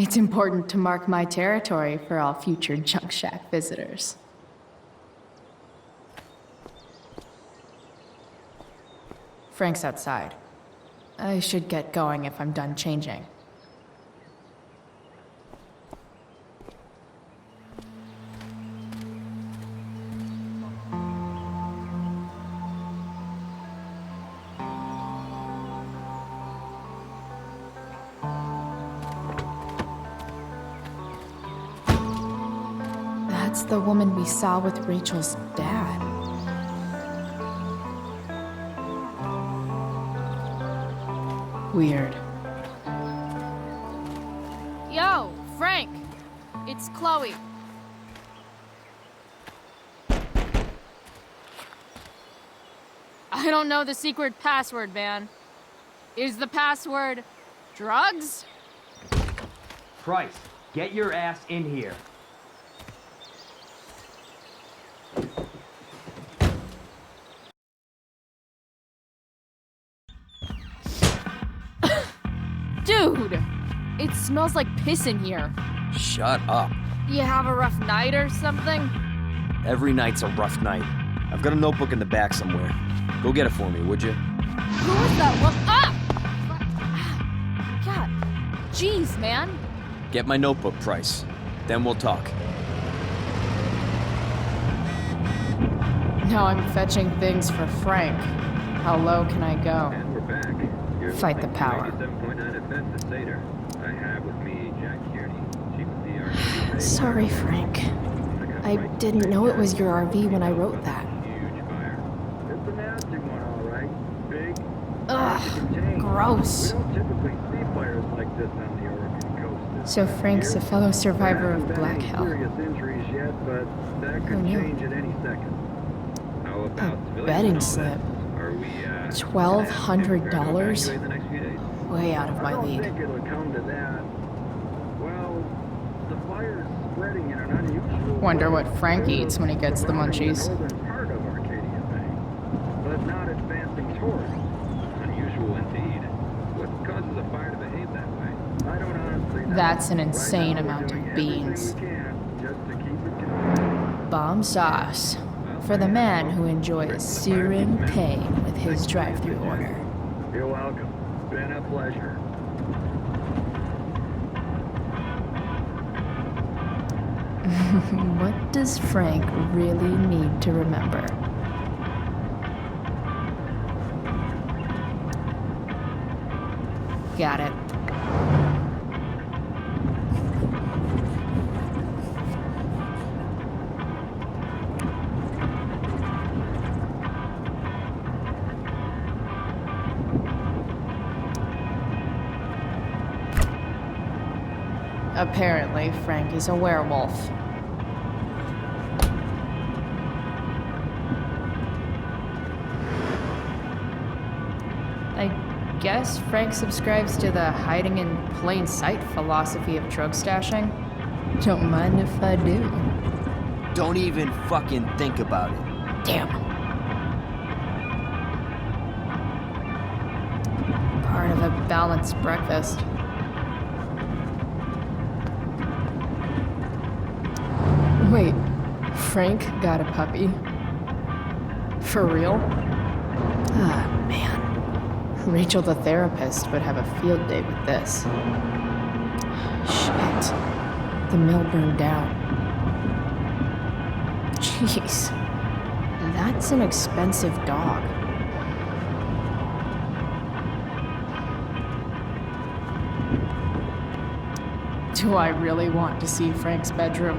It's important to mark my territory for all future junk shack visitors. Frank's outside. I should get going if I'm done changing. That's the woman we saw with Rachel's dad. Weird. Yo, Frank! It's Chloe. I don't know the secret password, man. Is the password drugs? Price, get your ass in here. Dude! It smells like piss in here. Shut up. You have a rough night or something? Every night's a rough night. I've got a notebook in the back somewhere. Go get it for me, would you? Who is that one? Ah! God. Jeez, man. Get my notebook, Price. Then we'll talk. Now I'm fetching things for Frank. How low can I go? And we're back. You're Fight the power. 97.9 FM to Seder. I have with me Jack Kearney, Chief of the RV. Sorry, Frank. I didn't know it was your RV when I wrote that. Huge fire. It's a nasty one, all right. Big. Ugh, gross. We don't typically see fires like this on the Oregon coast. So Frank's a fellow survivor of Black Hell. Serious injuries yet, but that could change at any second. How about A betting slip. Are we, $1,200? the next few days? Way out of my I don't league. think it'll come to that. Well, the fire's spreading in an unusual Wonder way. what Frank eats when he gets the Surrounding munchies. the northern part of Arcadia Bay, but not advancing toward. Unusual indeed. What causes a fire to behave that way? I don't honestly know. That's an insane Right now, amount we're of doing beans. everything we can just to keep it going. Bomb sauce. For the man who enjoys searing pain with his drive-thru order. You're welcome. Been a pleasure. What does Frank really need to remember? Got it. Apparently, Frank is a werewolf. I guess Frank subscribes to the hiding in plain sight philosophy of drug stashing. Don't mind if I do. Don't even fucking think about it. Damn. Part of a balanced breakfast. Wait, Frank got a puppy? For real? Ah, man. Rachel the therapist would have a field day with this. Shit. The mill burned down. Jeez. That's an expensive dog. Do I really want to see Frank's bedroom?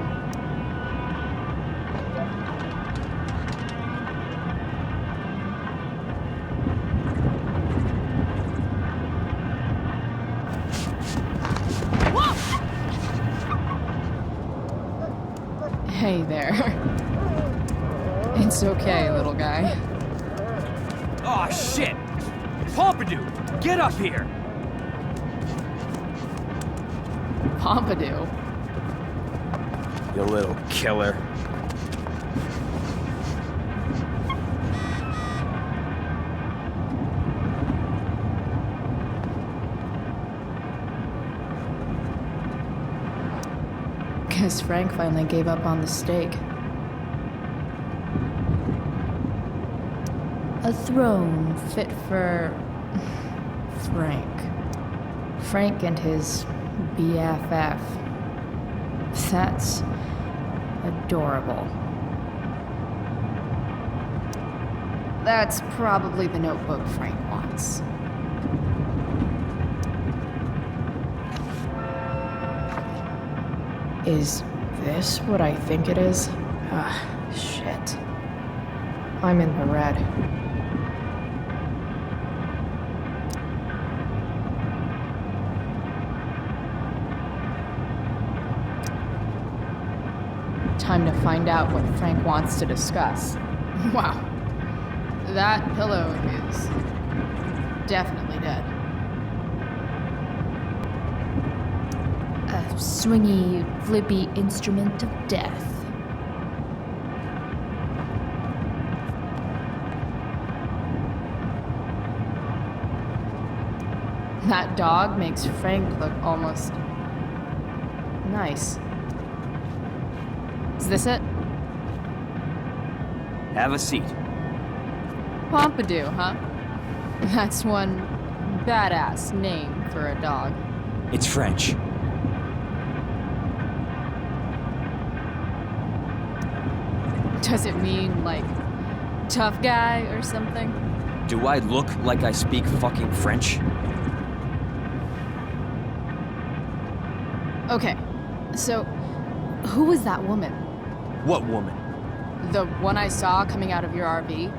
Hey there. It's okay, little guy. Aw, shit! Pompidou, get up here! Pompidou? You little killer. Guess Frank finally gave up on the steak. A throne fit for Frank. Frank and his BFF. That's adorable. That's probably the notebook Frank wants. Is this what I think it is? Ah, shit. I'm in the red. Time to find out what Frank wants to discuss. Wow. That pillow is definitely dead. A swingy, flippy instrument of death. That dog makes Frank look almost nice. Is this it? Have a seat. Pompidou, huh? That's one badass name for a dog. It's French. Does it mean, like, tough guy or something? Do I look like I speak fucking French? Okay, so who was that woman? What woman? The one I saw coming out of your RV?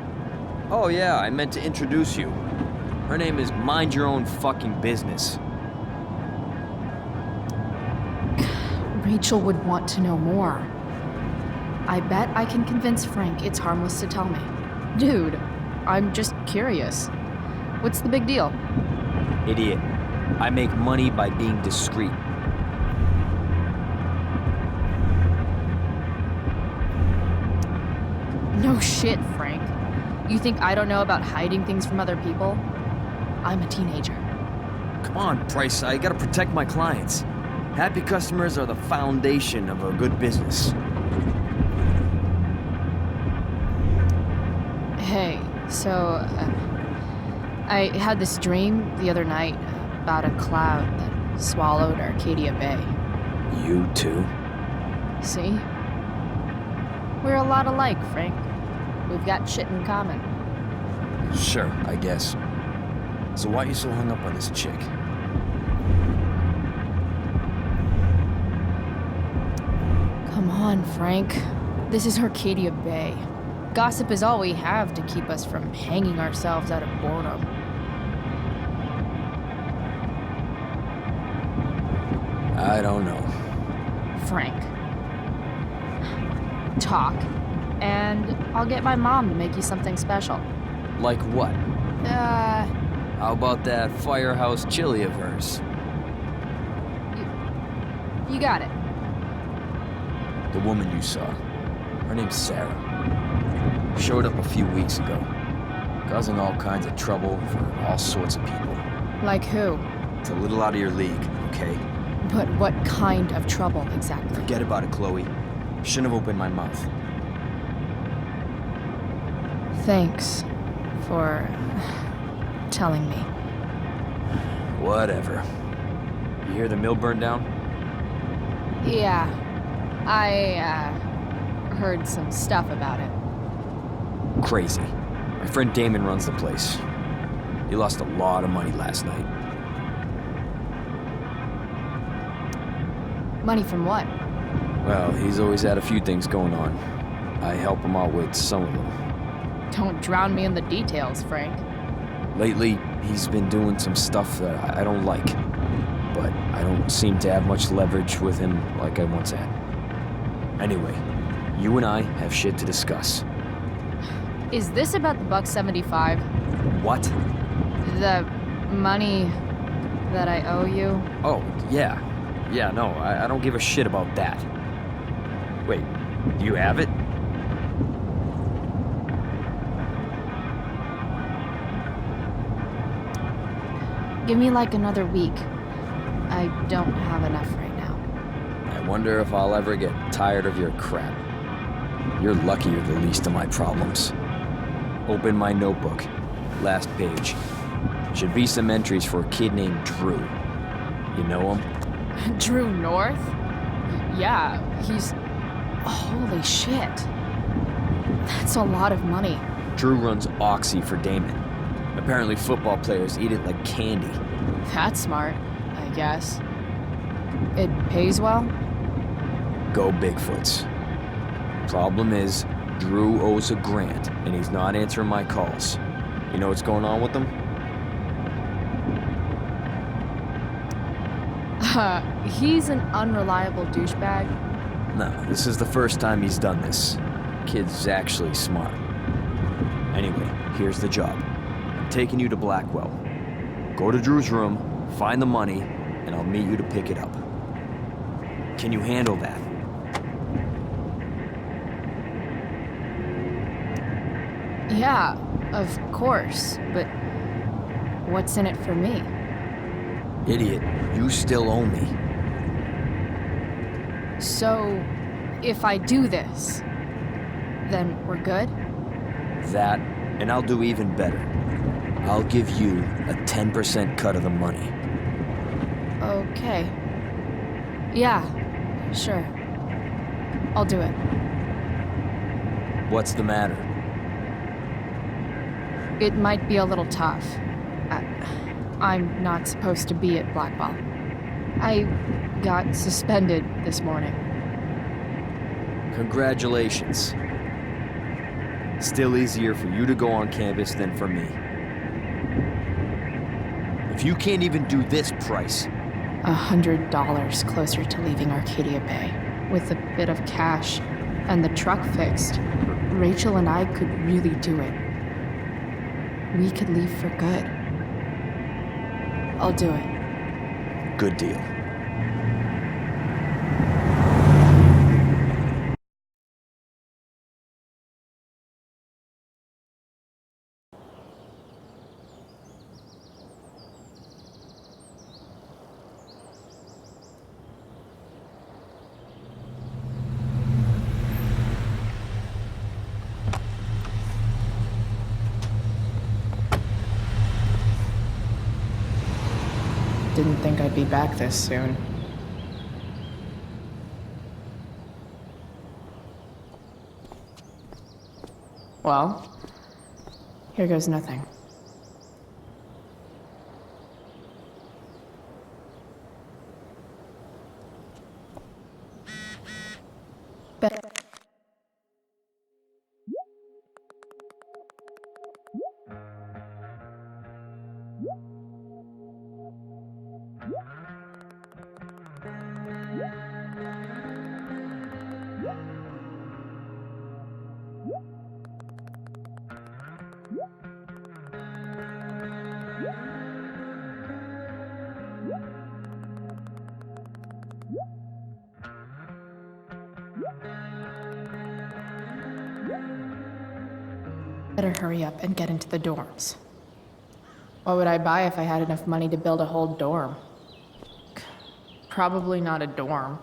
Oh yeah, I meant to introduce you. Her name is Mind Your Own Fucking Business. Rachel would want to know more. I bet I can convince Frank it's harmless to tell me. Dude, I'm just curious. What's the big deal? Idiot. I make money by being discreet. No shit, Frank. You think I don't know about hiding things from other people? I'm a teenager. Come on, Price, I gotta protect my clients. Happy customers are the foundation of a good business. Hey, so, I had this dream the other night about a cloud that swallowed Arcadia Bay. You too? See? We're a lot alike, Frank. We've got shit in common. Sure, I guess. So why are you so hung up on this chick? Come on, Frank. This is Arcadia Bay. Gossip is all we have to keep us from hanging ourselves out of boredom. I don't know. Frank. Talk, and I'll get my mom to make you something special. Like what? How about that firehouse chili of hers? You got it. The woman you saw. Her name's Sarah. Showed up a few weeks ago. Causing all kinds of trouble for all sorts of people. Like who? It's a little out of your league, okay? But what kind of trouble exactly? Forget about it, Chloe. Shouldn't have opened my mouth. Thanks for telling me. Whatever. You hear the mill burned down? Yeah. I, heard some stuff about it. Crazy. My friend Damon runs the place. He lost a lot of money last night. Money from what? Well, he's always had a few things going on. I help him out with some of them. Don't drown me in the details, Frank. Lately, he's been doing some stuff that I don't like. But I don't seem to have much leverage with him like I once had. Anyway, you and I have shit to discuss. Is this about the $1.75? What? The money that I owe you? Oh, yeah. Yeah, no, I don't give a shit about that. Wait, do you have it? Give me like another week. I don't have enough right now. wonder if I'll ever get tired of your crap. You're lucky you're the least of my problems. Open my notebook. Last page. Should be some entries for a kid named Drew. You know him? Drew North? Yeah, he's. Holy shit. That's a lot of money. Drew runs Oxy for Damon. Apparently football players eat it like candy. That's smart, I guess. It pays well? Go Bigfoots. Problem is, Drew owes a grant, and he's not answering my calls. You know what's going on with him? He's an unreliable douchebag. No, this is the first time he's done this. Kid's actually smart. Anyway, here's the job. I'm taking you to Blackwell. Go to Drew's room, find the money, and I'll meet you to pick it up. Can you handle that? Yeah, of course, but what's in it for me? Idiot, you still owe me. So, if I do this, then we're good? That, and I'll do even better. I'll give you a 10% cut of the money. Okay. Yeah, sure. I'll do it. What's the matter? It might be a little tough. I'm not supposed to be at Blackwell. I got suspended this morning. Congratulations. Still easier for you to go on campus than for me. If you can't even do this price... $100 closer to leaving Arcadia Bay. With a bit of cash and the truck fixed, Rachel and I could really do it. We could leave for good. I'll do it. Good deal. Didn't think I'd be back this soon. Well, here goes nothing. Better hurry up and get into the dorms. What would I buy if I had enough money to build a whole dorm? Probably not a dorm.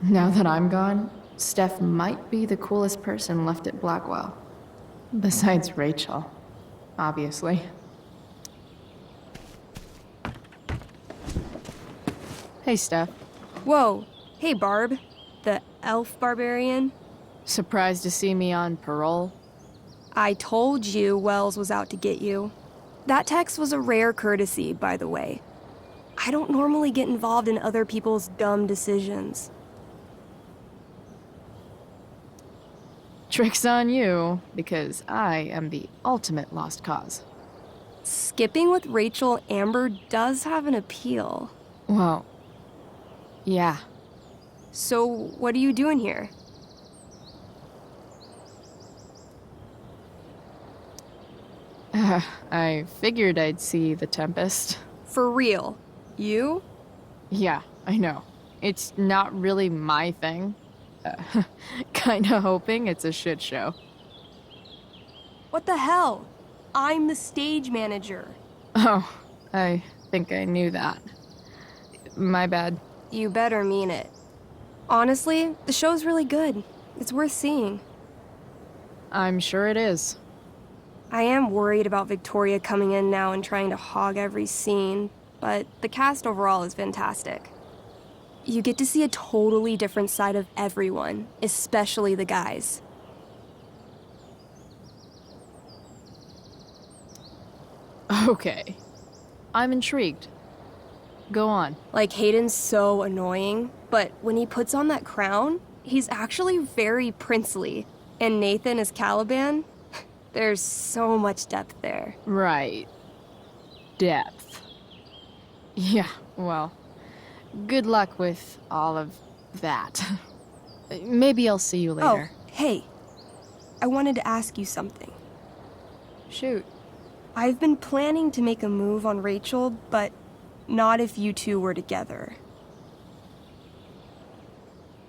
Now that I'm gone, Steph might be the coolest person left at Blackwell. Besides Rachel, obviously. Hey, Steph. Whoa. Hey, Barb. The elf barbarian. Surprised to see me on parole? I told you Wells was out to get you. That text was a rare courtesy, by the way. I don't normally get involved in other people's dumb decisions. Trick's on you, because I am the ultimate lost cause. Skipping with Rachel Amber does have an appeal. Well, yeah. So, what are you doing here? I figured I'd see the Tempest. For real? You? Yeah, I know. It's not really my thing. Kinda hoping it's a shit show. What the hell? I'm the stage manager. Oh, I think I knew that. My bad. You better mean it. Honestly, the show's really good. It's worth seeing. I'm sure it is. I am worried about Victoria coming in now and trying to hog every scene, but the cast overall is fantastic. You get to see a totally different side of everyone, especially the guys. Okay. I'm intrigued. Go on. Like, Hayden's so annoying, but when he puts on that crown, he's actually very princely. And Nathan as Caliban, there's so much depth there. Right. Depth. Yeah, well, good luck with all of that. Maybe I'll see you later. Oh, hey. I wanted to ask you something. Shoot. I've been planning to make a move on Rachel, but not if you two were together.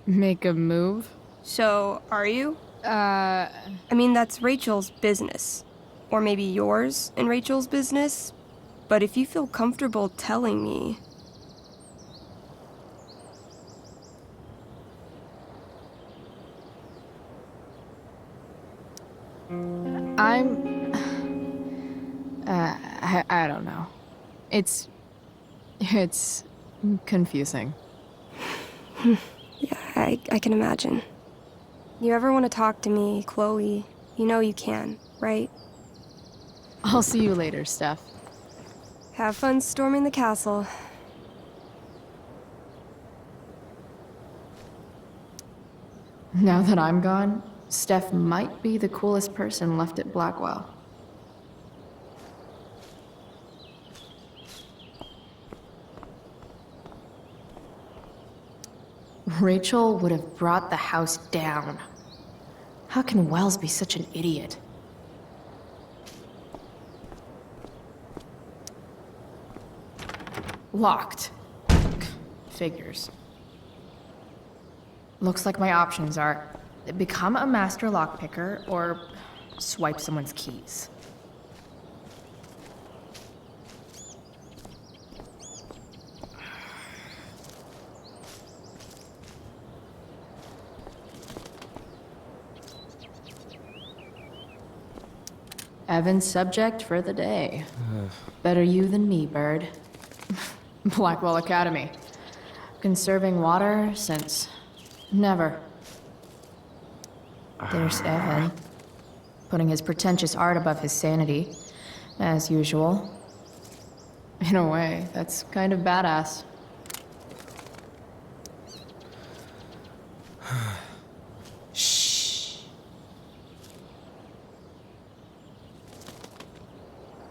Make a move? So, are you? I mean, that's Rachel's business. Or maybe yours and Rachel's business. But if you feel comfortable telling me... I don't know. It's confusing. Yeah, I can imagine. You ever want to talk to me, Chloe, you know you can, right? I'll see you later, Steph. Have fun storming the castle. Now that I'm gone, Steph might be the coolest person left at Blackwell. Rachel would have brought the house down. How can Wells be such an idiot? Locked. Figures. Looks like my options are become a master lockpicker or swipe someone's keys. Evan's subject for the day. Better you than me, Bird. Blackwell Academy. Conserving water since never. There's Evan, putting his pretentious art above his sanity, as usual. In a way, that's kind of badass.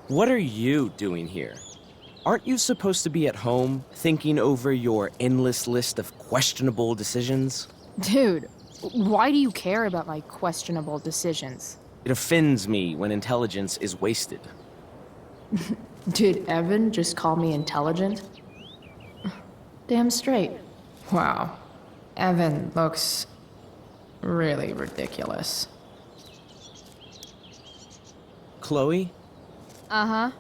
What are you doing here? Aren't you supposed to be at home, thinking over your endless list of questionable decisions? Dude, why do you care about my questionable decisions? It offends me when intelligence is wasted. Did Evan just call me intelligent? Damn straight. Wow. Evan looks really ridiculous. Chloe? Uh-huh.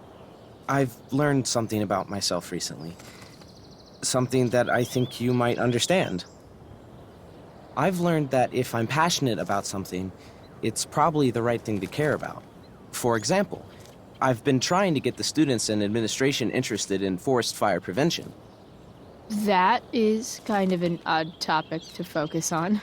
I've learned something about myself recently. Something that I think you might understand. I've learned that if I'm passionate about something, it's probably the right thing to care about. For example, I've been trying to get the students and administration interested in forest fire prevention. That is kind of an odd topic to focus on.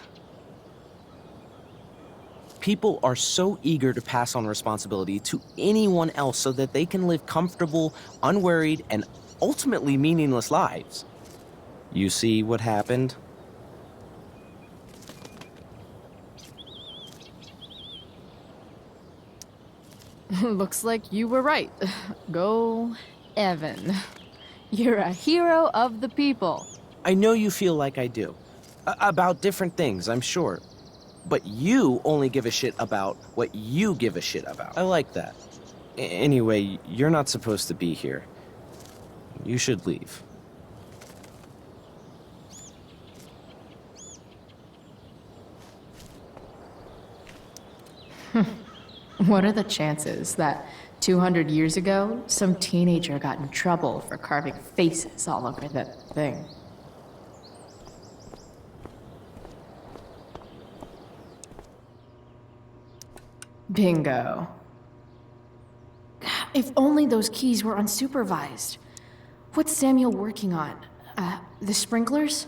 People are so eager to pass on responsibility to anyone else so that they can live comfortable, unworried, and ultimately meaningless lives. You see what happened? Looks like you were right. Go, Evan. You're a hero of the people. I know you feel like I do. About different things, I'm sure. But you only give a shit about what you give a shit about. I like that. Anyway, you're not supposed to be here. You should leave. What are the chances that 200 years ago, some teenager got in trouble for carving faces all over that thing. Bingo. If only those keys were unsupervised. What's Samuel working on? The sprinklers?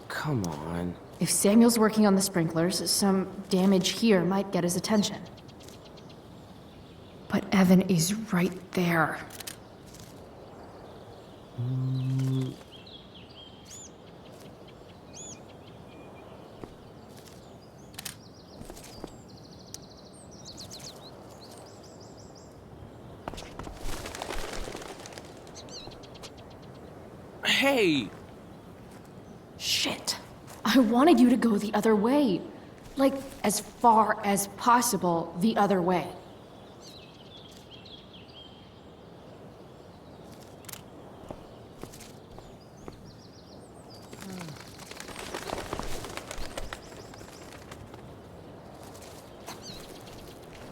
Come on. If Samuel's working on the sprinklers, some damage here might get his attention. But Evan is right there. Hey! Shit. I wanted you to go the other way. Like, as far as possible the other way.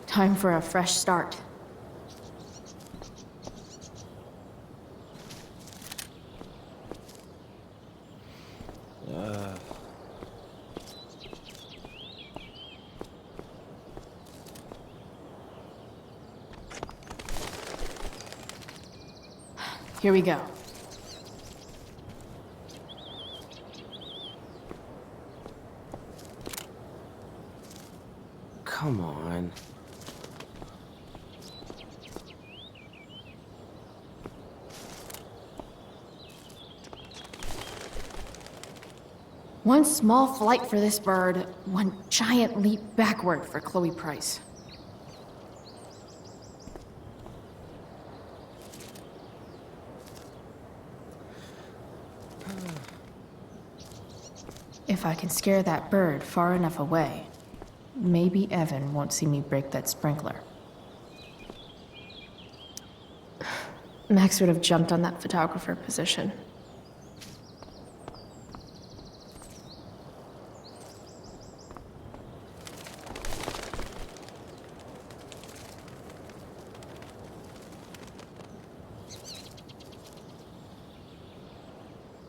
Time for a fresh start. Here we go. Come on. One small flight for this bird, one giant leap backward for Chloe Price. If I can scare that bird far enough away, maybe Evan won't see me break that sprinkler. Max would have jumped on that photographer position.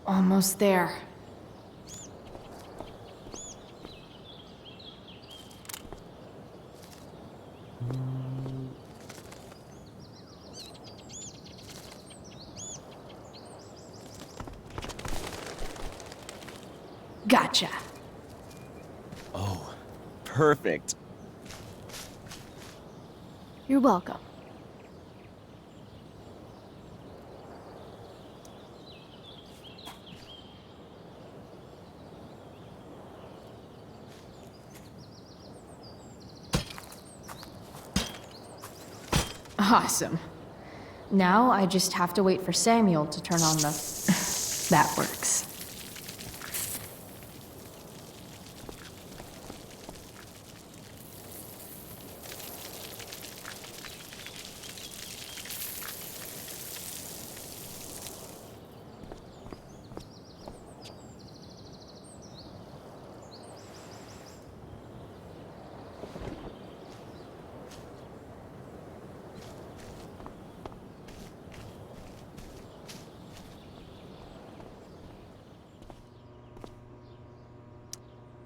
Almost there. Gotcha. Oh, perfect. You're welcome. Awesome. Now I just have to wait for Samuel to turn on the... That works.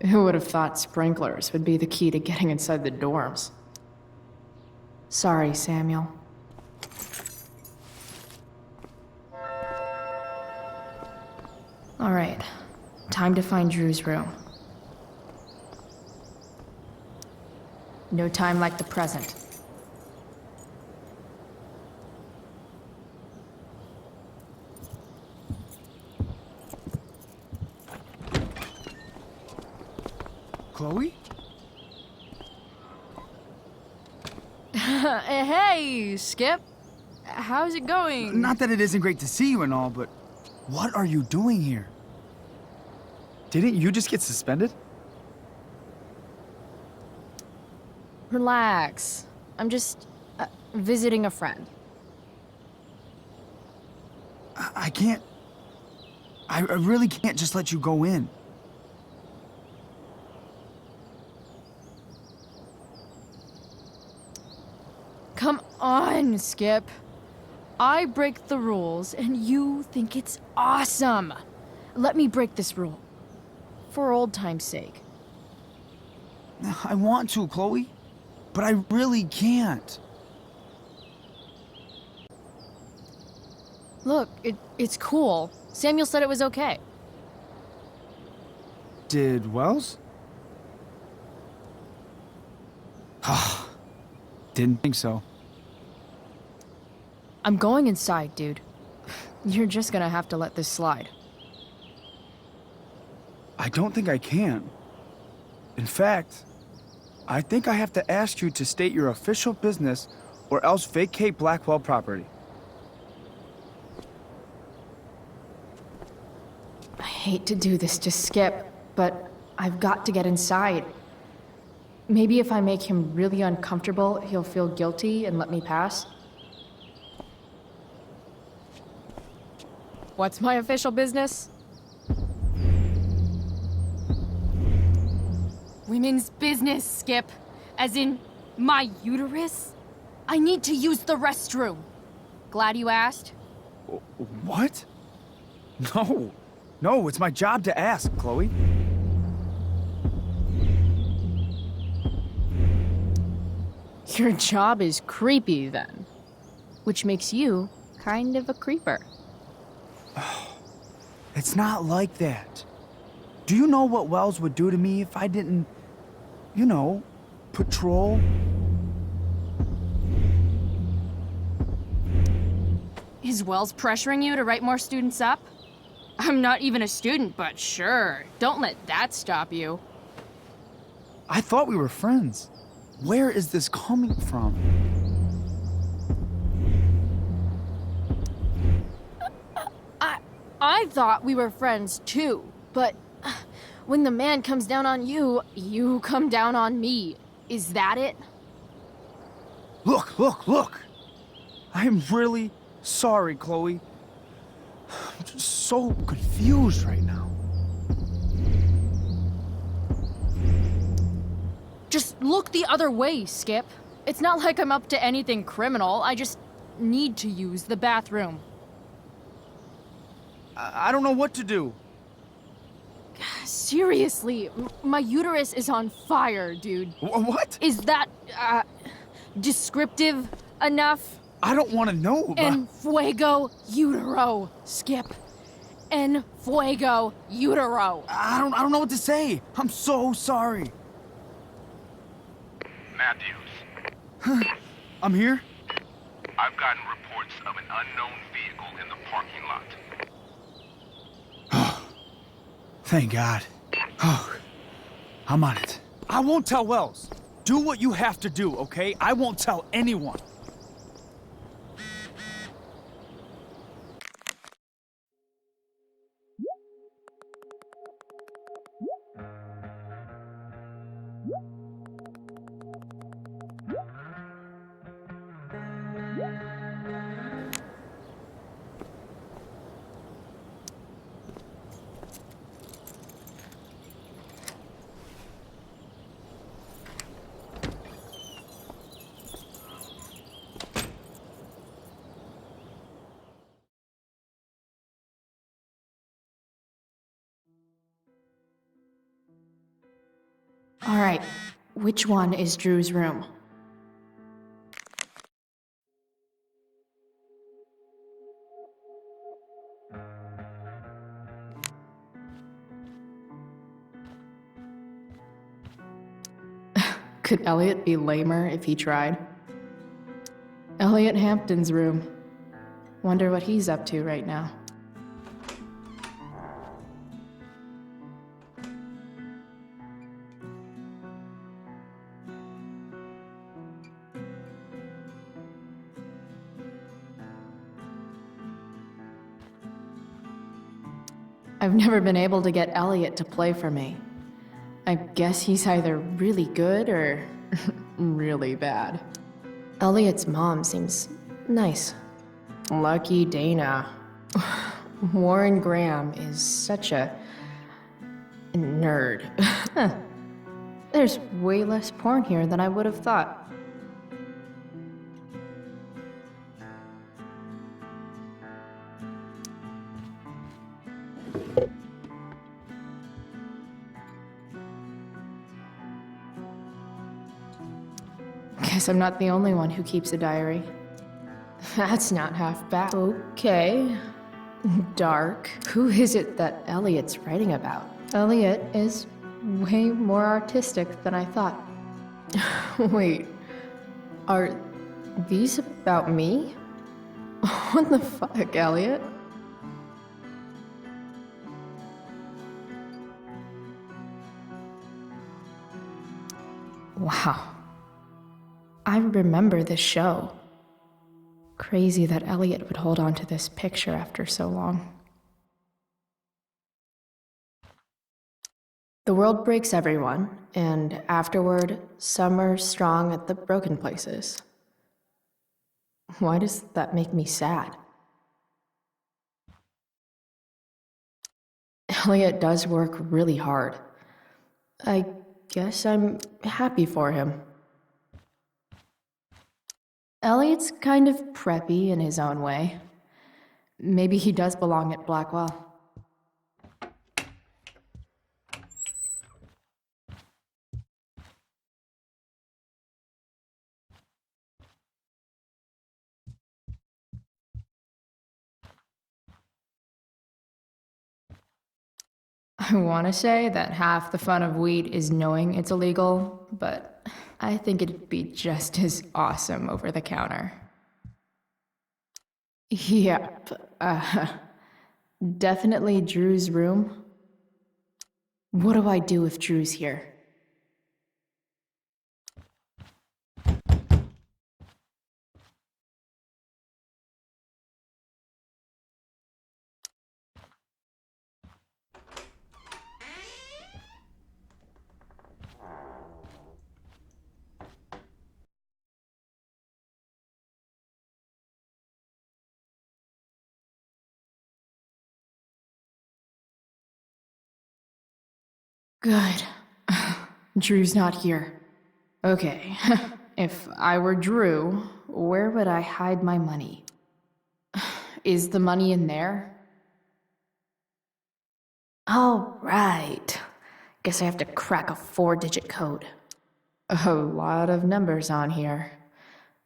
Who would have thought sprinklers would be the key to getting inside the dorms? Sorry, Samuel. All right, time to find Drew's room. No time like the present. Chloe? Hey, Skip. How's it going? Not that it isn't great to see you and all, but what are you doing here? Didn't you just get suspended? Relax. I'm just visiting a friend. I can't... I really can't just let you go in. Come on, Skip. I break the rules, and you think it's awesome. Let me break this rule. For old time's sake. I want to, Chloe, but I really can't. Look, it's cool. Samuel said it was okay. Did Wells? Didn't think so. I'm going inside, dude. You're just gonna have to let this slide. I don't think I can. In fact, I think I have to ask you to state your official business or else vacate Blackwell property. I hate to do this to Skip, but I've got to get inside. Maybe if I make him really uncomfortable, he'll feel guilty and let me pass. What's my official business? Women's business, Skip. As in, my uterus? I need to use the restroom. Glad you asked? What? No. No, it's my job to ask, Chloe. Your job is creepy, then. Which makes you kind of a creeper. It's not like that. Do you know what Wells would do to me if I didn't, you know, patrol? Is Wells pressuring you to write more students up? I'm not even a student, but sure. Don't let that stop you. I thought we were friends. Where is this coming from? I thought we were friends too, but when the man comes down on you, you come down on me. Is that it? Look, look, look! I am really sorry, Chloe. I'm just so confused right now. Just look the other way, Skip. It's not like I'm up to anything criminal. I just need to use the bathroom. I don't know what to do. Seriously, my uterus is on fire, dude. What? Is that, descriptive enough? I don't want to know, but... En fuego utero, Skip. En fuego utero. I don't know what to say. I'm so sorry. Matthews. I'm here? I've gotten reports of an unknown vehicle in the parking lot. Thank God. Oh, I'm on it. I won't tell Wells. Do what you have to do, okay? I won't tell anyone. All right, which one is Drew's room? Could Elliot be lamer if he tried? Elliot Hampton's room. Wonder what he's up to right now. I've never been able to get Elliot to play for me. I guess he's either really good or really bad. Elliot's mom seems nice. Lucky Dana. Warren Graham is such a nerd. There's way less porn here than I would have thought. Guess I'm not the only one who keeps a diary. That's not half bad. Okay. Dark. Who is it that Elliot's writing about? Elliot is way more artistic than I thought. Wait, are these about me? What the fuck, Elliot? Wow. I remember this show. Crazy that Elliot would hold on to this picture after so long. The world breaks everyone, and afterward, some are strong at the broken places. Why does that make me sad? Elliot does work really hard. I guess I'm happy for him. Elliot's kind of preppy in his own way. Maybe he does belong at Blackwell. I want to say that half the fun of weed is knowing it's illegal, but I think it'd be just as awesome over the counter. Yep, definitely Drew's room. What do I do if Drew's here? Good. Drew's not here. Okay, if I were Drew, where would I hide my money? Is the money in there? Oh, right. Guess I have to crack a 4-digit code. A lot of numbers on here.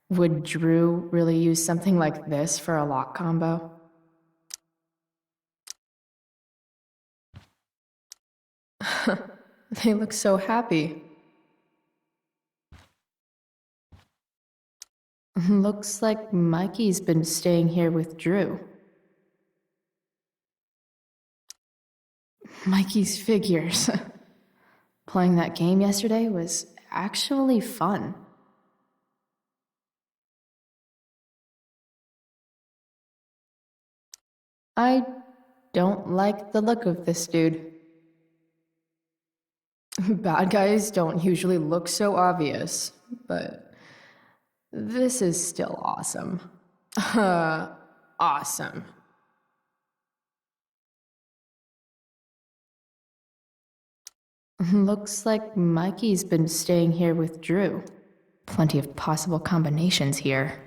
Would Drew really use something like this for a lock combo? They look so happy. Looks like Mikey's been staying here with Drew. Mikey's figures. Playing that game yesterday was actually fun. I don't like the look of this dude. Bad guys don't usually look so obvious, but this is still awesome. Awesome. Looks like Mikey's been staying here with Drew. Plenty of possible combinations here.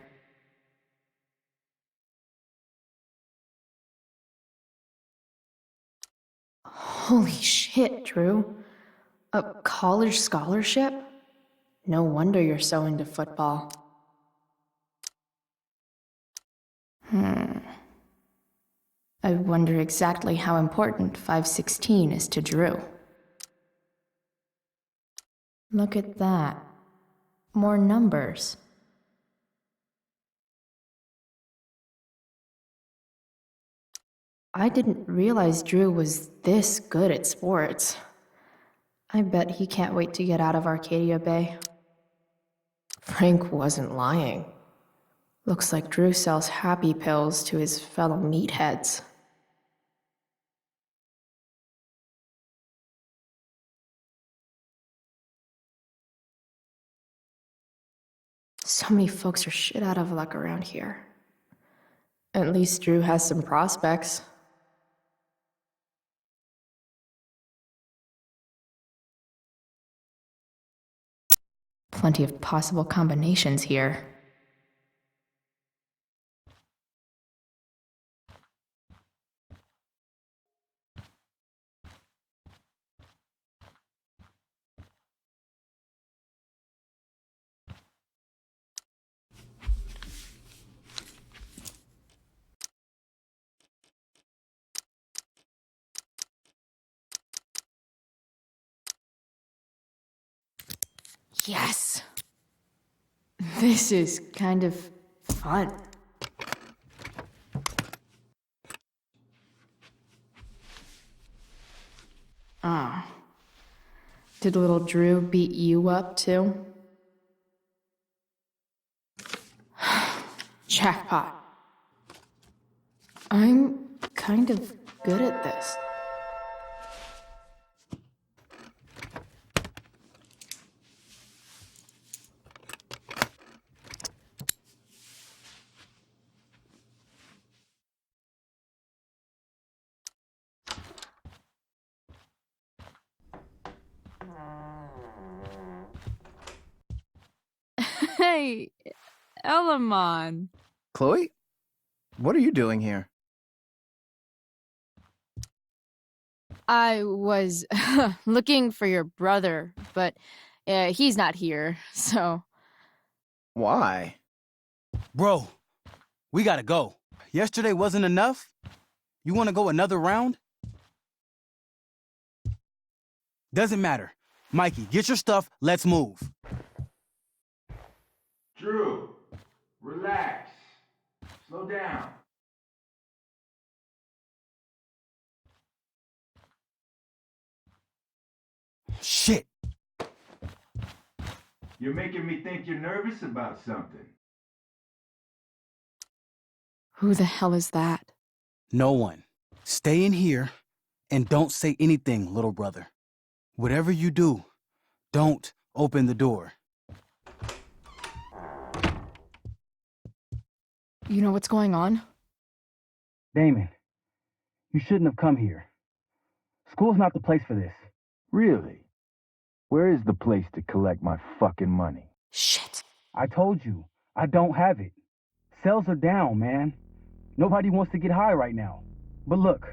Holy shit, Drew. A college scholarship? No wonder you're so into football. I wonder exactly how important 516 is to Drew. Look at that. More numbers. I didn't realize Drew was this good at sports. I bet he can't wait to get out of Arcadia Bay. Frank wasn't lying. Looks like Drew sells happy pills to his fellow meatheads. So many folks are shit out of luck around here. At least Drew has some prospects. plenty of possible combinations here. Yes! This is kind of fun. Ah. Did little Drew beat you up too? Jackpot. I'm kind of good at this. Hey, Elamon. Chloe? What are you doing here? I was looking for your brother, but he's not here, so... Why? Bro, we gotta go. Yesterday wasn't enough? You wanna go another round? Doesn't matter. Mikey, get your stuff, let's move. Drew, relax. Slow down. Shit. You're making me think you're nervous about something. Who the hell is that? No one. Stay in here and don't say anything, little brother. Whatever you do, don't open the door. You know what's going on? Damon, you shouldn't have come here. School's not the place for this. Really? Where is the place to collect my fucking money? Shit. I told you, I don't have it. Sales are down, man. Nobody wants to get high right now. But look,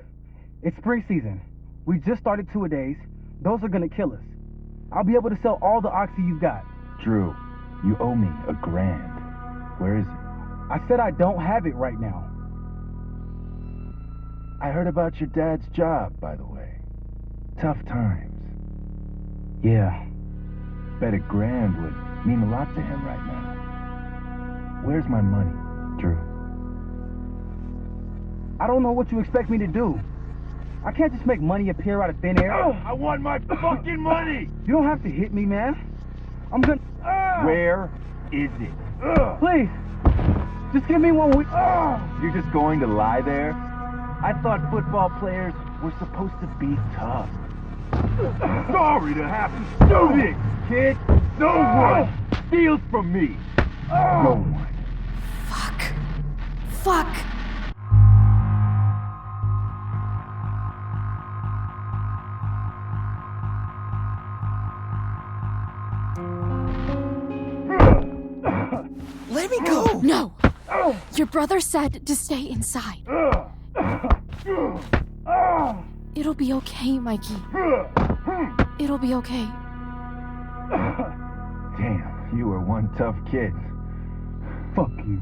it's spring season. We just started two-a-days. Those are gonna kill us. I'll be able to sell all the oxy you've got. Drew, you owe me $1,000. Where is it? I said I don't have it right now. I heard about your dad's job, by the way. Tough times. Yeah. Bet $1,000 would mean a lot to him right now. Where's my money, Drew? I don't know what you expect me to do. I can't just make money appear out of thin air. I want my fucking money! You don't have to hit me, man. I'm gonna... Where is it? Please, just give me 1 week. You're just going to lie there? I thought football players were supposed to be tough. Sorry to have to do this, kid. No one steals from me. No one. Fuck. Fuck. Let me go! No! Your brother said to stay inside. It'll be okay, Mikey. It'll be okay. Damn, you were one tough kid. Fuck you.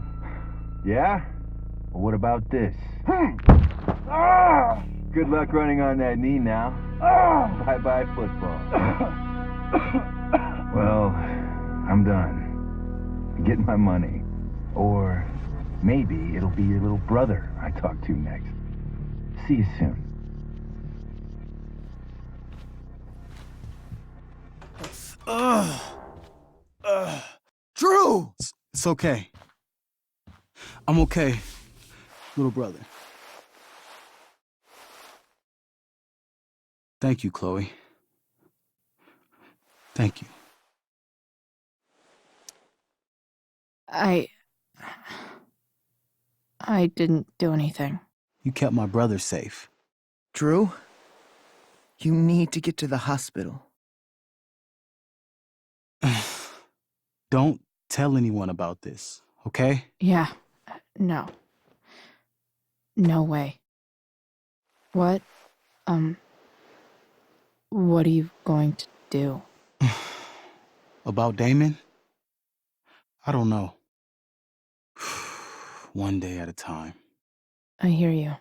Yeah? Well, what about this? Good luck running on that knee now. Bye-bye football. Well, I'm done. Get my money. Or maybe it'll be your little brother I talk to next. See you soon. Drew! It's okay. I'm okay, little brother. Thank you, Chloe. Thank you. I didn't do anything. You kept my brother safe. Drew, you need to get to the hospital. tell anyone about this, okay? Yeah. No. No way. What? What are you going to do? About Damon? I don't know. One day at a time. I hear you.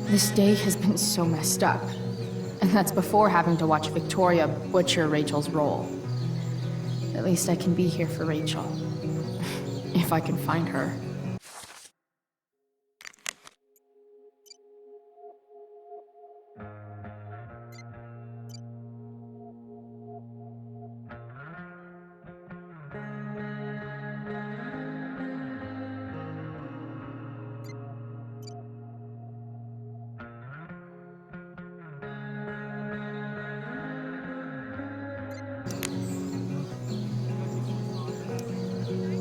This day has been so messed up. And that's before having to watch Victoria butcher Rachel's role. At least I can be here for Rachel. If I can find her.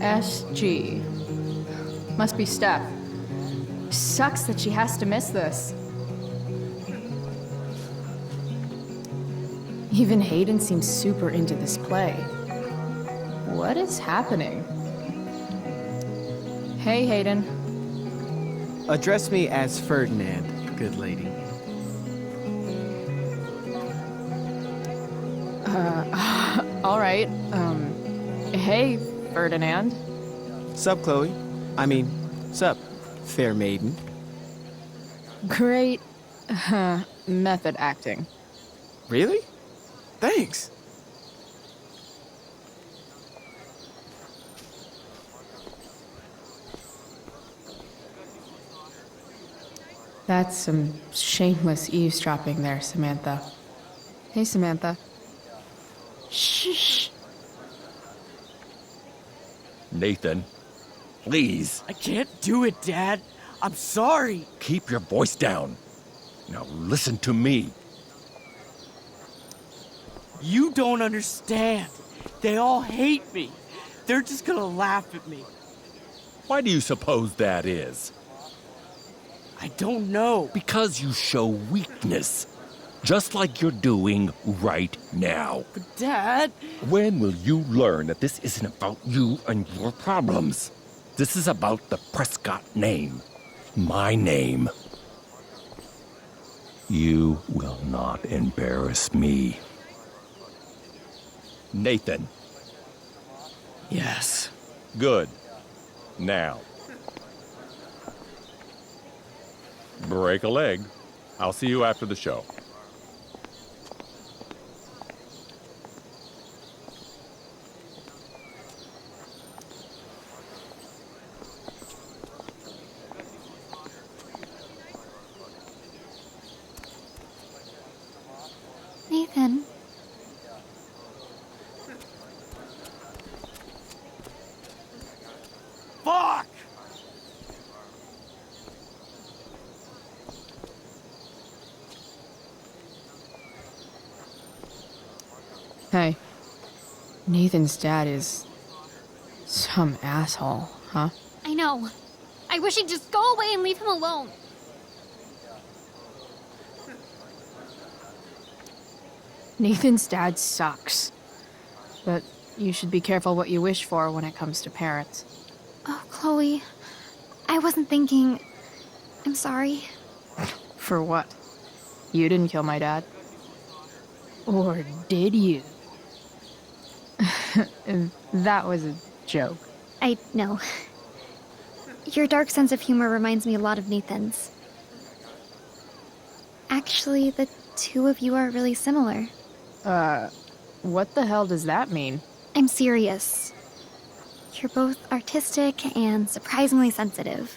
SG. Must be Steph. Sucks that she has to miss this. Even Hayden seems super into this play. What is happening? Hey, Hayden. Address me as Ferdinand, good lady. All right. Hey, Ferdinand. Sup, Chloe? I mean, sup, fair maiden. Great method acting. Really? Thanks. That's some shameless eavesdropping there, Samantha. Hey, Samantha. Shh. Nathan, please. I can't do it, Dad. I'm sorry. Keep your voice down. Now listen to me. You don't understand. They all hate me. They're just gonna laugh at me. Why do you suppose that is? I don't know. Because you show weakness. Just like you're doing right now. But Dad... When will you learn that this isn't about you and your problems? This is about the Prescott name. My name. You will not embarrass me. Nathan. Yes. Good. Now. Break a leg. I'll see you after the show. Nathan. Fuck! Hey. Nathan's dad is some asshole, huh? I know. I wish he'd just go away and leave him alone. Nathan's dad sucks. But you should be careful what you wish for when it comes to parents. Oh, Chloe. I wasn't thinking. I'm sorry. For what? You didn't kill my dad. Or did you? That was a joke. I know. Your dark sense of humor reminds me a lot of Nathan's. Actually, the two of you are really similar. What the hell does that mean? I'm serious. You're both artistic and surprisingly sensitive.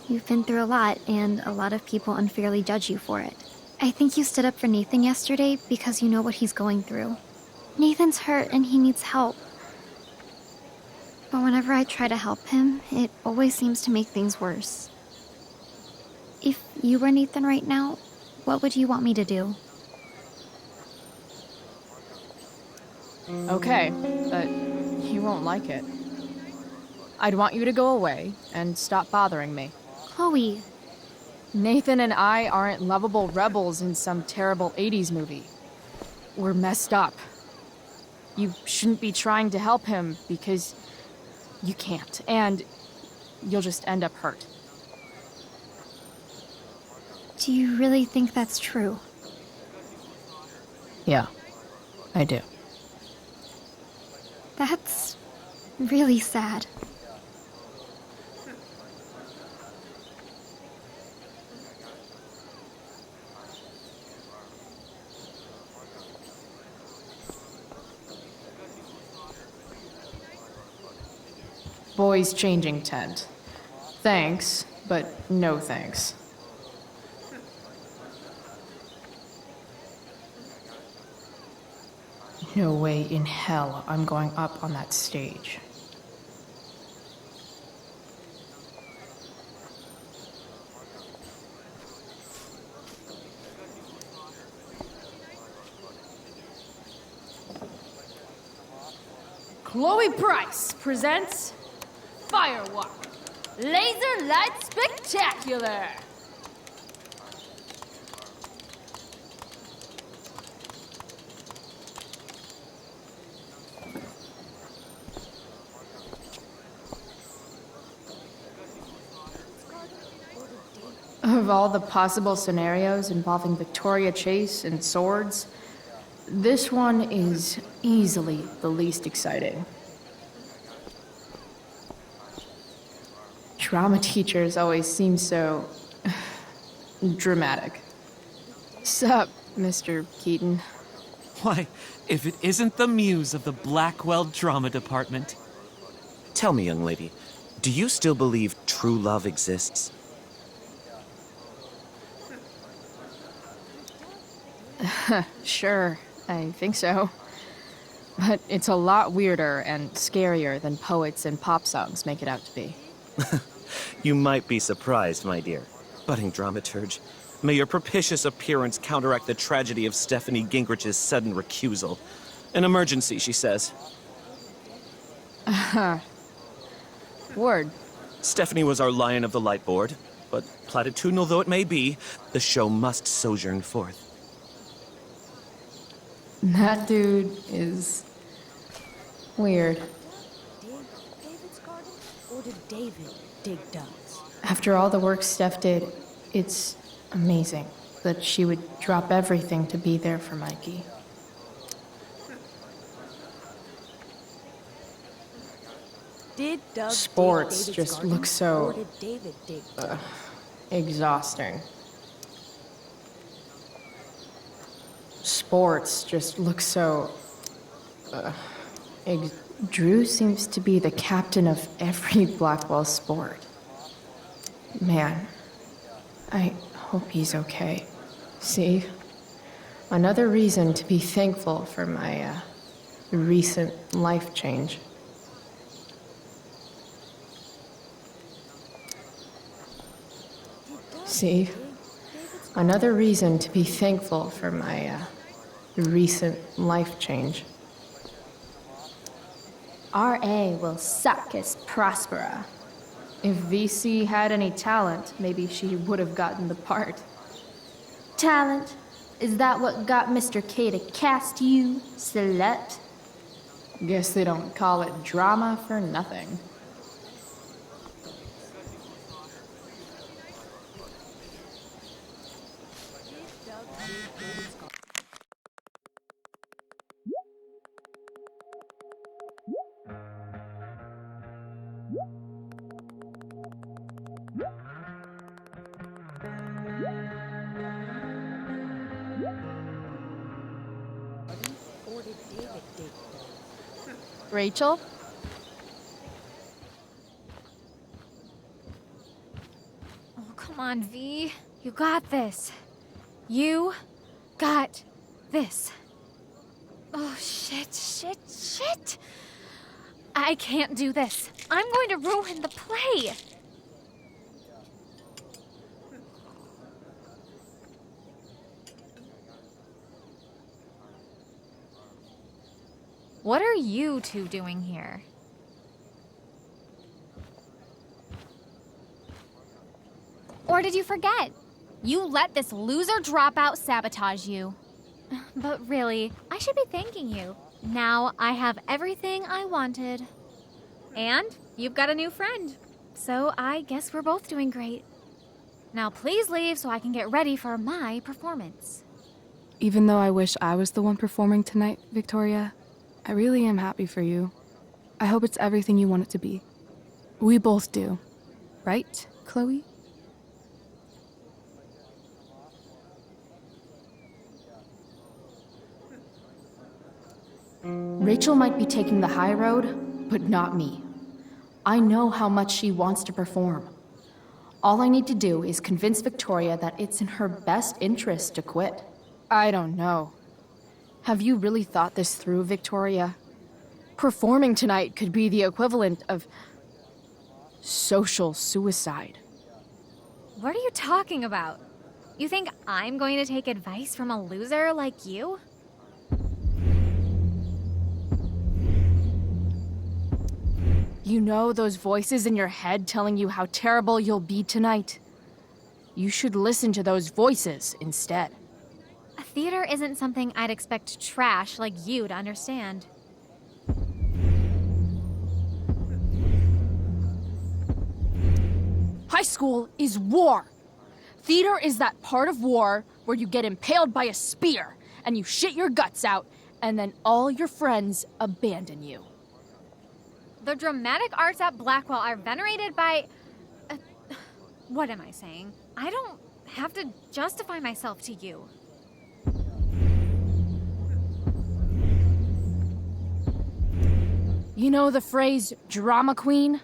You've been through a lot, and a lot of people unfairly judge you for it. I think you stood up for Nathan yesterday because you know what he's going through. Nathan's hurt and he needs help. But whenever I try to help him, it always seems to make things worse. If you were Nathan right now, what would you want me to do? Okay, but you won't like it. I'd want you to go away and stop bothering me. Chloe. Nathan and I aren't lovable rebels in some terrible 80s movie. We're messed up. You shouldn't be trying to help him because you can't, and you'll just end up hurt. Do you really think that's true? Yeah, I do. That's really sad. Boys changing tent. Thanks, but no thanks. No way in hell I'm going up on that stage. Chloe Price presents Firewalk Laser Light Spectacular. Of all the possible scenarios involving Victoria Chase and swords, this one is easily the least exciting. Drama teachers always seem so dramatic. Sup, Mr. Keaton? Why, if it isn't the muse of the Blackwell Drama Department. Tell me, young lady, do you still believe true love exists? Sure, I think so. But it's a lot weirder and scarier than poets and pop songs make it out to be. You might be surprised, my dear. Budding dramaturge, may your propitious appearance counteract the tragedy of Stephanie Gingrich's sudden recusal. An emergency, she says. Word. Stephanie was our lion of the light board, but platitudinal though it may be, the show must sojourn forth. That dude is weird. David's garden, or did David dig ducks? After all the work Steph did, it's amazing that she would drop everything to be there for Mikey. Did Doug Sports dig David's just garden, look so or did David dig ducks? exhausting. Sports just look so Drew seems to be the captain of every Blackwell sport. Man, I hope he's okay. See? Another reason to be thankful for my recent life change. See? Another reason to be thankful for my recent life change. R.A. will suck as Prospera. If VC had any talent, maybe she would have gotten the part. Talent? Is that what got Mr. K to cast you, slut? Guess they don't call it drama for nothing. Rachel? Oh, come on, V. You got this. You got this. Oh, shit. I can't do this. I'm going to ruin the play. What are you two doing here? Or did you forget? You let this loser dropout sabotage you. But really, I should be thanking you. Now I have everything I wanted. And you've got a new friend. So I guess we're both doing great. Now please leave so I can get ready for my performance. Even though I wish I was the one performing tonight, Victoria, I really am happy for you. I hope it's everything you want it to be. We both do. Right, Chloe? Rachel might be taking the high road, but not me. I know how much she wants to perform. All I need to do is convince Victoria that it's in her best interest to quit. I don't know. Have you really thought this through, Victoria? Performing tonight could be the equivalent of social suicide. What are you talking about? You think I'm going to take advice from a loser like you? You know those voices in your head telling you how terrible you'll be tonight? You should listen to those voices instead. Theater isn't something I'd expect trash like you to understand. High school is war. Theater is that part of war where you get impaled by a spear and you shit your guts out and then all your friends abandon you. The dramatic arts at Blackwell are venerated by... what am I saying? I don't have to justify myself to you. You know the phrase, drama queen?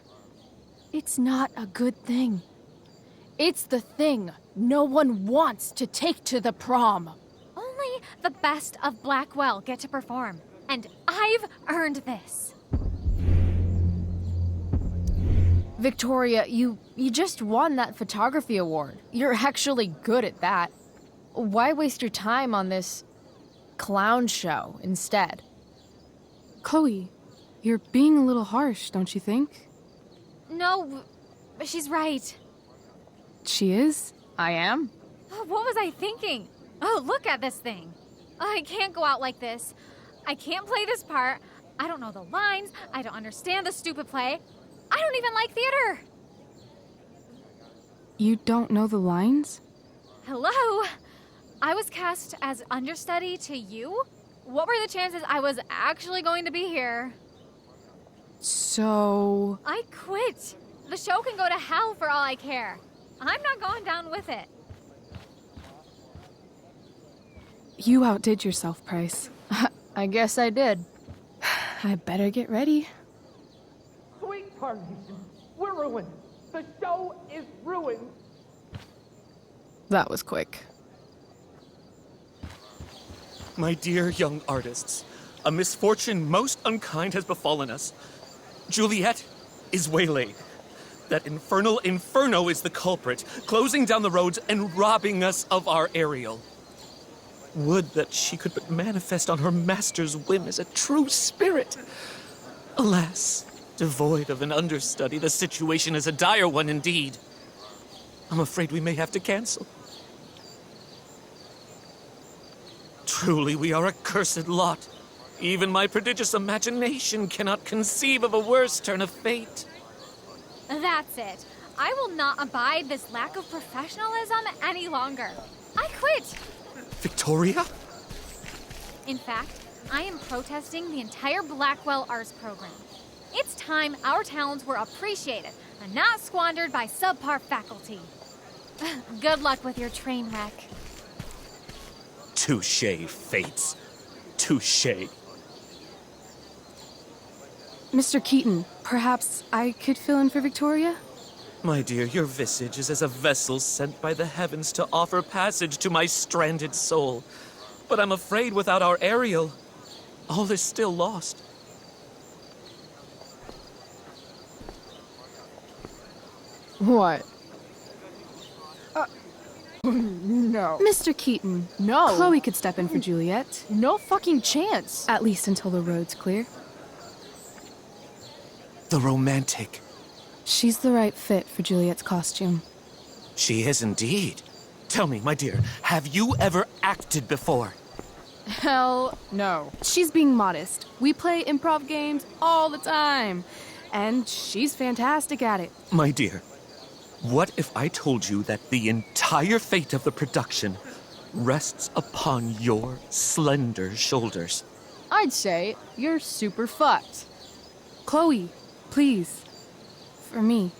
It's not a good thing. It's the thing no one wants to take to the prom. Only the best of Blackwell get to perform, and I've earned this. Victoria, you just won that photography award. You're actually good at that. Why waste your time on this clown show instead? Chloe, you're being a little harsh, don't you think? No, she's right. She is? I am? What was I thinking? Oh, look at this thing. I can't go out like this. I can't play this part. I don't know the lines. I don't understand the stupid play. I don't even like theater. You don't know the lines? Hello? I was cast as understudy to you? What were the chances I was actually going to be here? So... I quit. The show can go to hell for all I care. I'm not going down with it. You outdid yourself, Price. I guess I did. I better get ready. Sweet Carnation, we're ruined. The show is ruined. That was quick. My dear young artists, a misfortune most unkind has befallen us. Juliet is waylaid. That infernal Inferno is the culprit, closing down the roads and robbing us of our Ariel. Would that she could but manifest on her master's whim as a true spirit. Alas, devoid of an understudy, the situation is a dire one indeed. I'm afraid we may have to cancel. Truly, we are a cursed lot. Even my prodigious imagination cannot conceive of a worse turn of fate. That's it. I will not abide this lack of professionalism any longer. I quit! Victoria? In fact, I am protesting the entire Blackwell Arts program. It's time our talents were appreciated and not squandered by subpar faculty. Good luck with your train wreck. Touché, Fates. Touché. Mr. Keaton, perhaps I could fill in for Victoria? My dear, your visage is as a vessel sent by the heavens to offer passage to my stranded soul. But I'm afraid without our Ariel, all is still lost. What? No. Mr. Keaton. No. Chloe could step in for Juliet. No fucking chance. At least until the road's clear. The romantic. She's the right fit for Juliet's costume. She is indeed. Tell me, my dear, have you ever acted before? Hell no. She's being modest. We play improv games all the time. And she's fantastic at it. My dear, what if I told you that the entire fate of the production rests upon your slender shoulders? I'd say you're super fucked. Chloe, please. For me.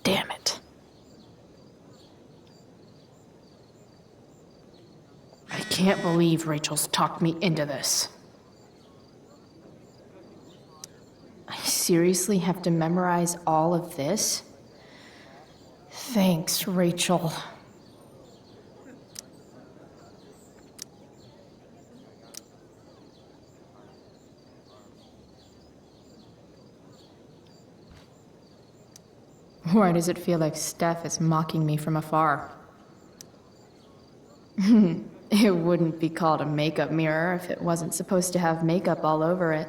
Damn it. I can't believe Rachel's talked me into this. I seriously have to memorize all of this? Thanks, Rachel. Why does it feel like Steph is mocking me from afar? It wouldn't be called a makeup mirror if it wasn't supposed to have makeup all over it.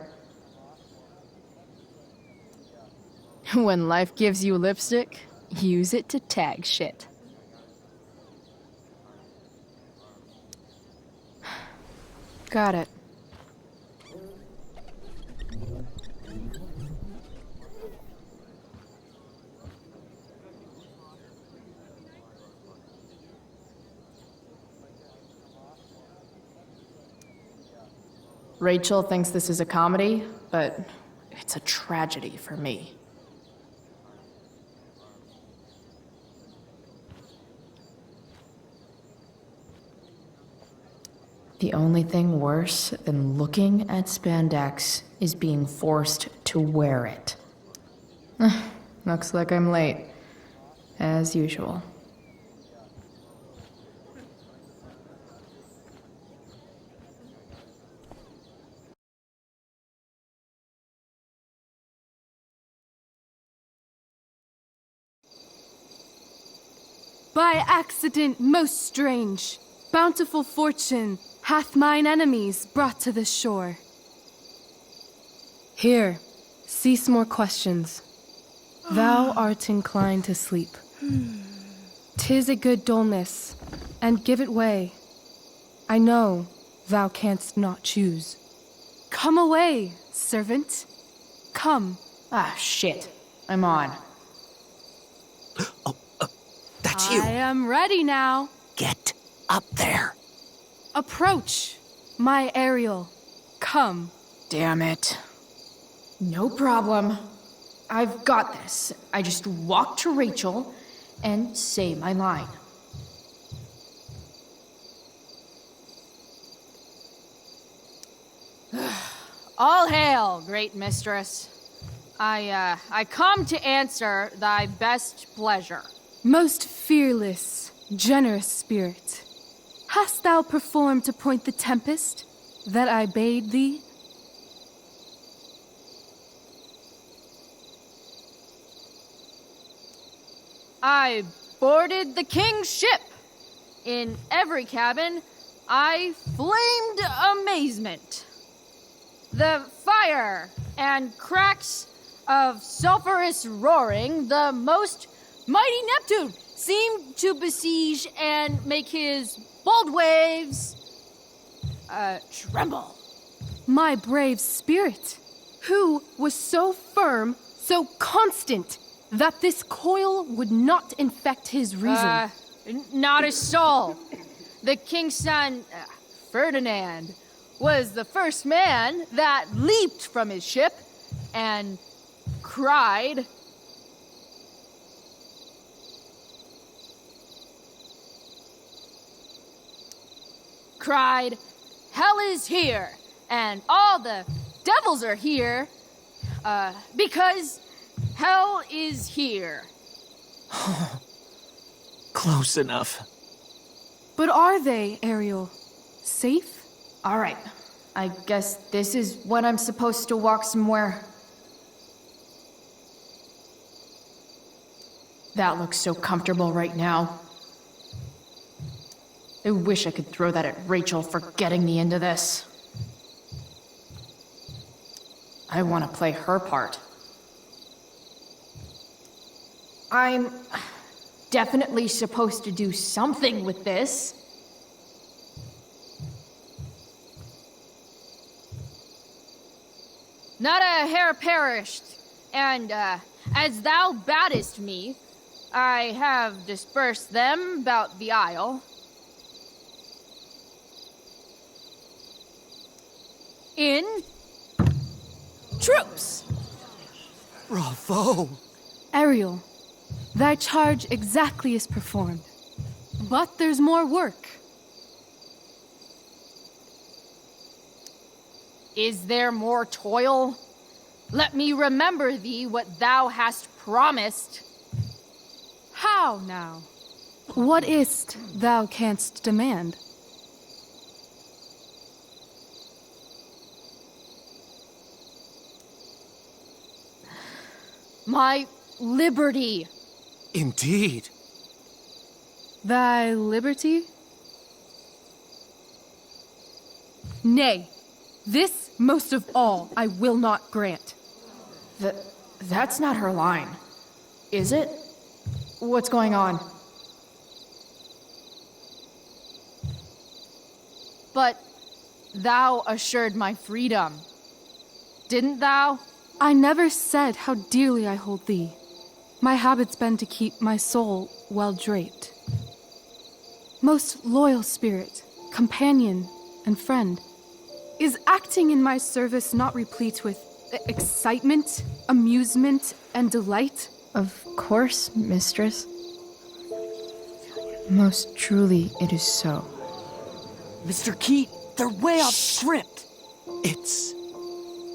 When life gives you lipstick, use it to tag shit. Got it. Rachel thinks this is a comedy, but it's a tragedy for me. The only thing worse than looking at spandex is being forced to wear it. Looks like I'm late, as usual. By accident most strange, bountiful fortune hath mine enemies brought to this shore. Here, cease more questions. Thou art inclined to sleep. 'Tis a good dullness, and give it way. I know thou canst not choose. Come away, servant. Come. Ah, shit. I'm on. That's you. I am ready now. Get up there. Approach, my Ariel. Come. Damn it. No problem. I've got this. I just walk to Rachel and say my line. All hail, great mistress. I come to answer thy best pleasure. Most fearless, generous spirit, hast thou performed to point the tempest that I bade thee? I boarded the king's ship In every cabin, I flamed amazement. The fire and cracks of sulphurous roaring, the most mighty Neptune seemed to besiege and make his bold waves tremble. My brave spirit, who was so firm, so constant, that this coil would not infect his reason. Not a soul. The king's son, Ferdinand, was the first man that leaped from his ship and cried, "Hell is here, and all the devils are here, because hell is here." Close enough. But are they, Ariel? Safe? All right. I guess this is when I'm supposed to walk somewhere. That looks so comfortable right now. I wish I could throw that at Rachel for getting me into this. I want to play her part. I'm definitely supposed to do something with this. Not a hair perished, and as thou badest me, I have dispersed them about the isle. In troops. Bravo! Ariel, thy charge exactly is performed. But there's more work. Is there more toil? Let me remember thee what thou hast promised. How now? What is't thou canst demand? My liberty. Indeed. Thy liberty? Nay, this most of all I will not grant. That's not her line, is it? What's going on? But thou assured my freedom, didn't thou? I never said how dearly I hold thee. My habit's been to keep my soul well draped. Most loyal spirit, companion, and friend, is acting in my service not replete with excitement, amusement, and delight? Of course, mistress. Most truly it is so. Mr. Keat, they're way off script. It's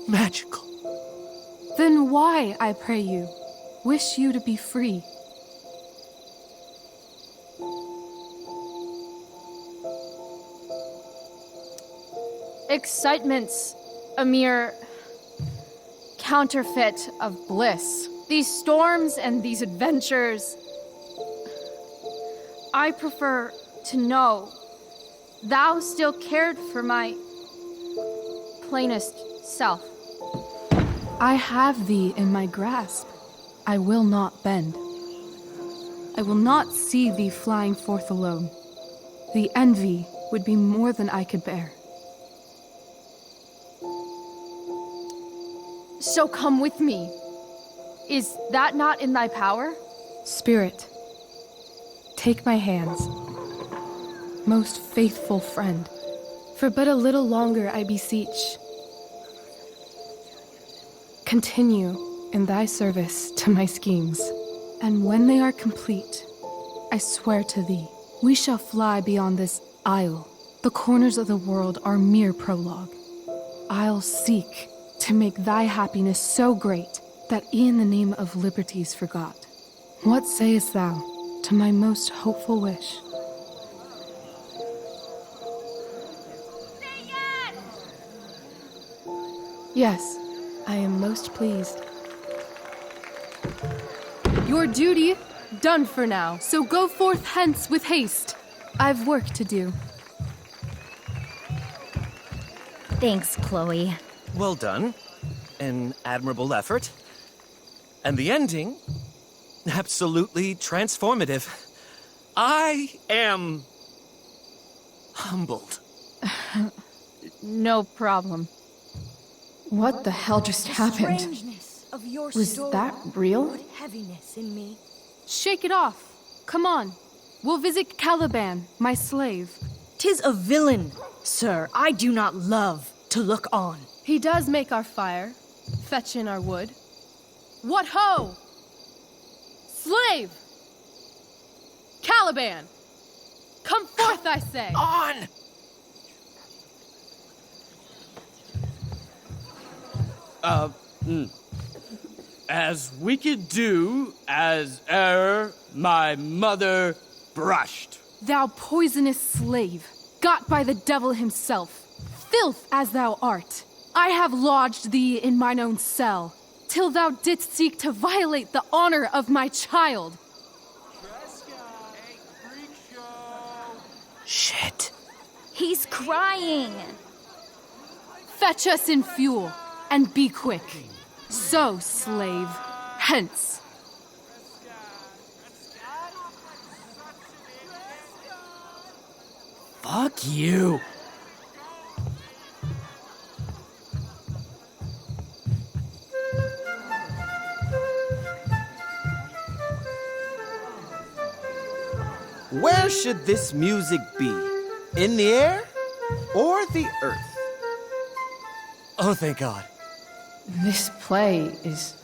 magical. Then why, I pray you, wish you to be free? Excitement's a mere counterfeit of bliss. These storms and these adventures, I prefer to know thou still cared for my plainest self. I have thee in my grasp. I will not bend. I will not see thee flying forth alone. The envy would be more than I could bear. So come with me. Is that not in thy power? Spirit, take my hands. Most faithful friend, for but a little longer I beseech. Continue in thy service to my schemes, and when they are complete, I swear to thee, we shall fly beyond this isle. The corners of the world are mere prologue. I'll seek to make thy happiness so great that e'en the name of liberty's forgot. What sayest thou to my most hopeful wish? Yes, I am most pleased. Your duty done for now, so go forth hence with haste. I've work to do. Thanks, Chloe. Well done. An admirable effort. And the ending, absolutely transformative. I am humbled. No problem. What the hell just happened? Strangeness of your Was story that real? put heaviness in me. Shake it off. Come on. We'll visit Caliban, my slave. 'Tis a villain, sir, I do not love to look on. He does make our fire, fetch in our wood. What ho! Slave! Caliban! Come forth, I say! On! As we could do as e'er my mother brushed. Thou poisonous slave, got by the devil himself, filth as thou art, I have lodged thee in mine own cell, till thou didst seek to violate the honor of my child. Shit. He's crying. Fetch us in fuel, and be quick. So, slave, hence. Fuck you. Where should this music be? In the air or the earth? Oh, thank God. This play is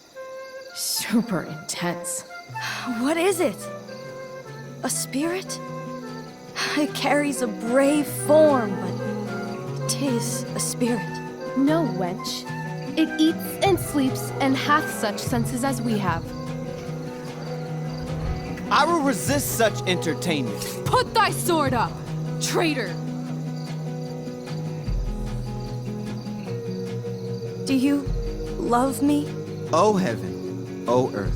super intense. What is it? A spirit? It carries a brave form, but 'tis a spirit. No, wench. It eats and sleeps and hath such senses as we have. I will resist such entertainment. Put thy sword up, traitor! Do you love me? O heaven, O earth,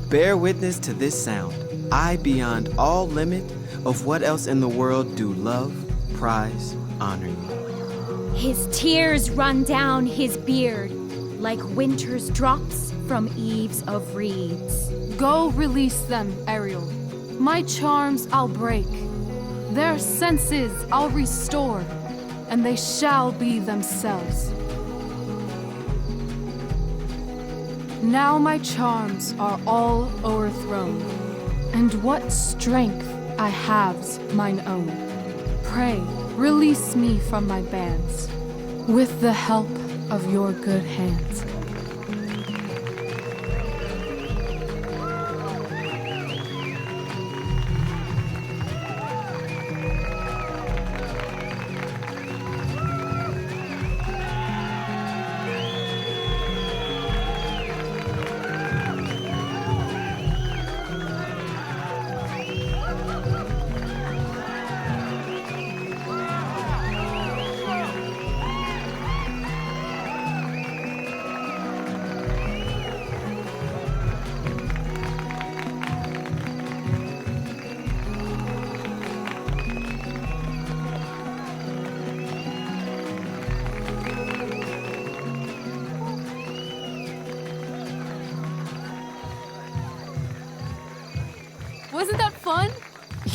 bear witness to this sound. I, beyond all limit of what else in the world, do love, prize, honor you. His tears run down his beard like winter's drops from eaves of reeds. Go release them, Ariel. My charms I'll break. Their senses I'll restore, and they shall be themselves. Now my charms are all o'erthrown, and what strength I have's mine own. Pray, release me from my bands, with the help of your good hands. Wasn't that fun?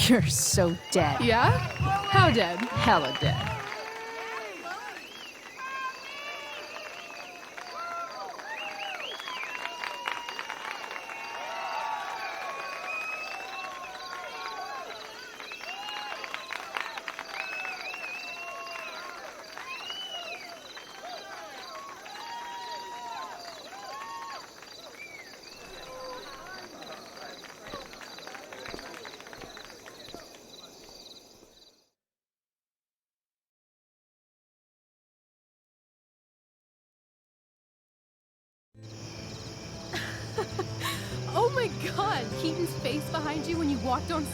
You're so dead. Yeah? How dead? Hella dead. Oh my god, Keaton's face behind you when you walked on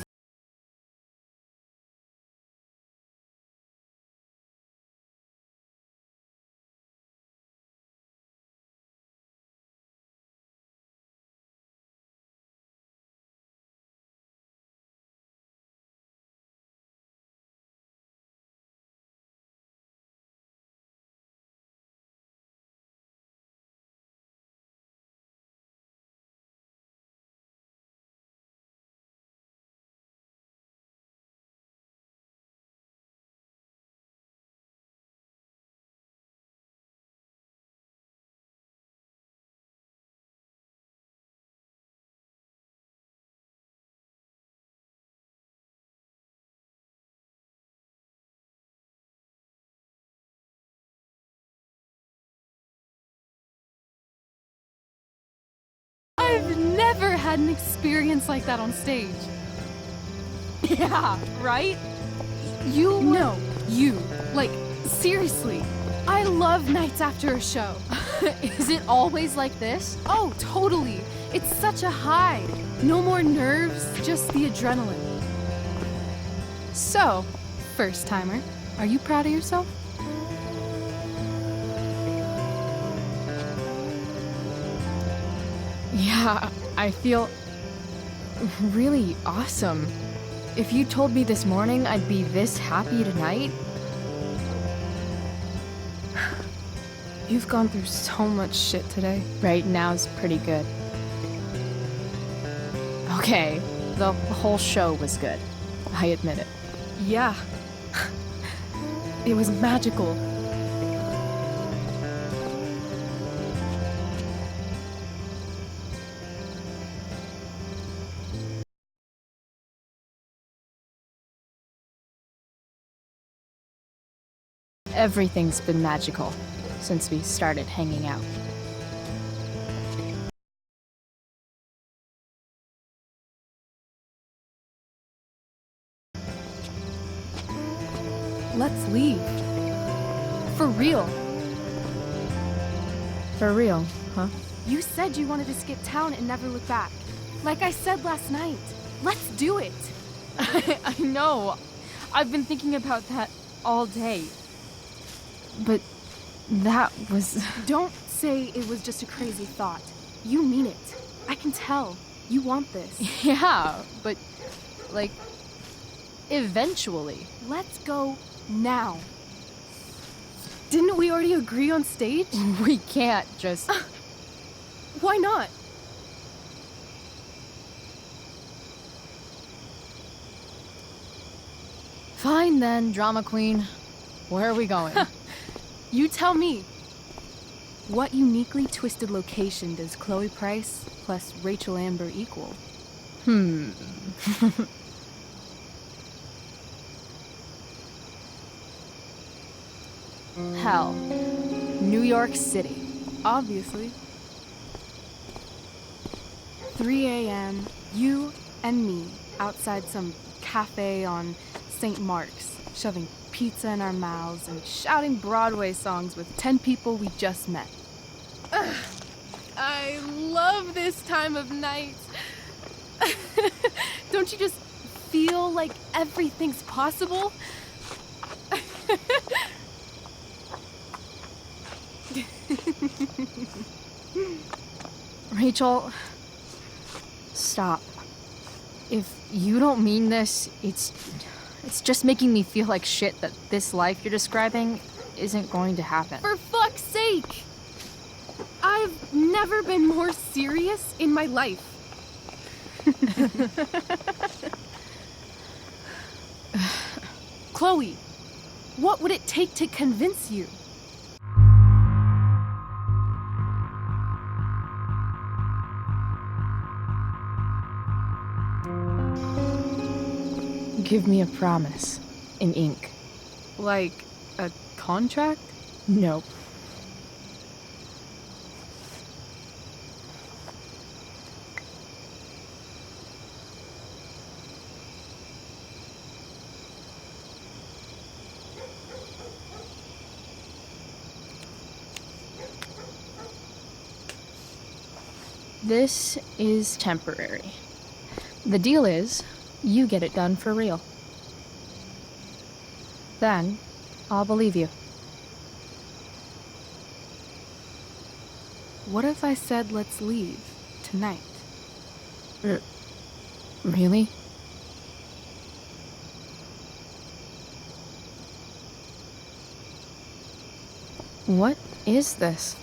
had an experience like that on stage. Yeah, right? You. No, you. Like, seriously. I love nights after a show. Is it always like this? Oh, totally. It's such a high. No more nerves, just the adrenaline. So, first timer, are you proud of yourself? Yeah, I feel really awesome. If you told me this morning I'd be this happy tonight. You've gone through so much shit today. Right now's pretty good. Okay, the whole show was good. I admit it. Yeah. It was magical. Everything's been magical since we started hanging out. Let's leave. For real. For real, huh? You said you wanted to skip town and never look back. Like I said last night. Let's do it. I know. I've been thinking about that all day. But that was... Don't say it was just a crazy thought. You mean it. I can tell. You want this. Yeah, but, like, eventually. Let's go now. Didn't we already agree on stage? We can't just... Why not? Fine then, drama queen. Where are we going? You tell me. What uniquely twisted location does Chloe Price plus Rachel Amber equal? Hell. New York City. Obviously. 3 a.m., you and me outside some cafe on St. Mark's, shoving pizza in our mouths and shouting Broadway songs with 10 people we just met. Ugh, I love this time of night. Don't you just feel like everything's possible? Rachel, stop. If you don't mean this, it's just making me feel like shit that this life you're describing isn't going to happen. For fuck's sake! I've never been more serious in my life. Chloe, what would it take to convince you? Give me a promise. In ink. Like a contract? Nope. This is temporary. The deal is, you get it done for real. Then, I'll believe you. What if I said let's leave tonight? Really? What is this?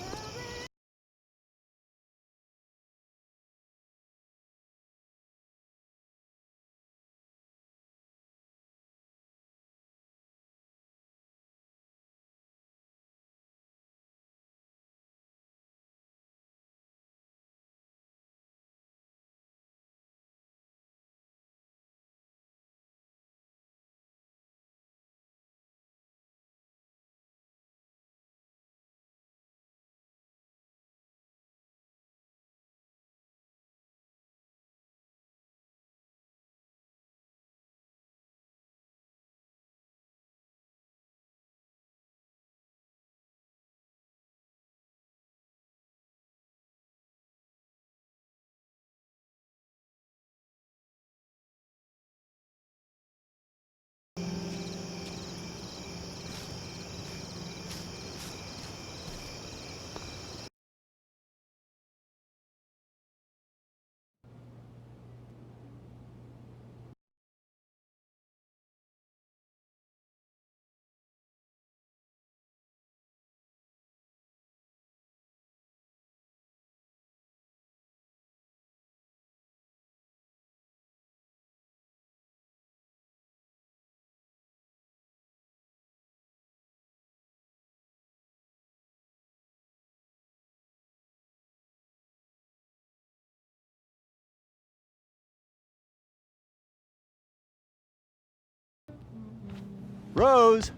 Rose,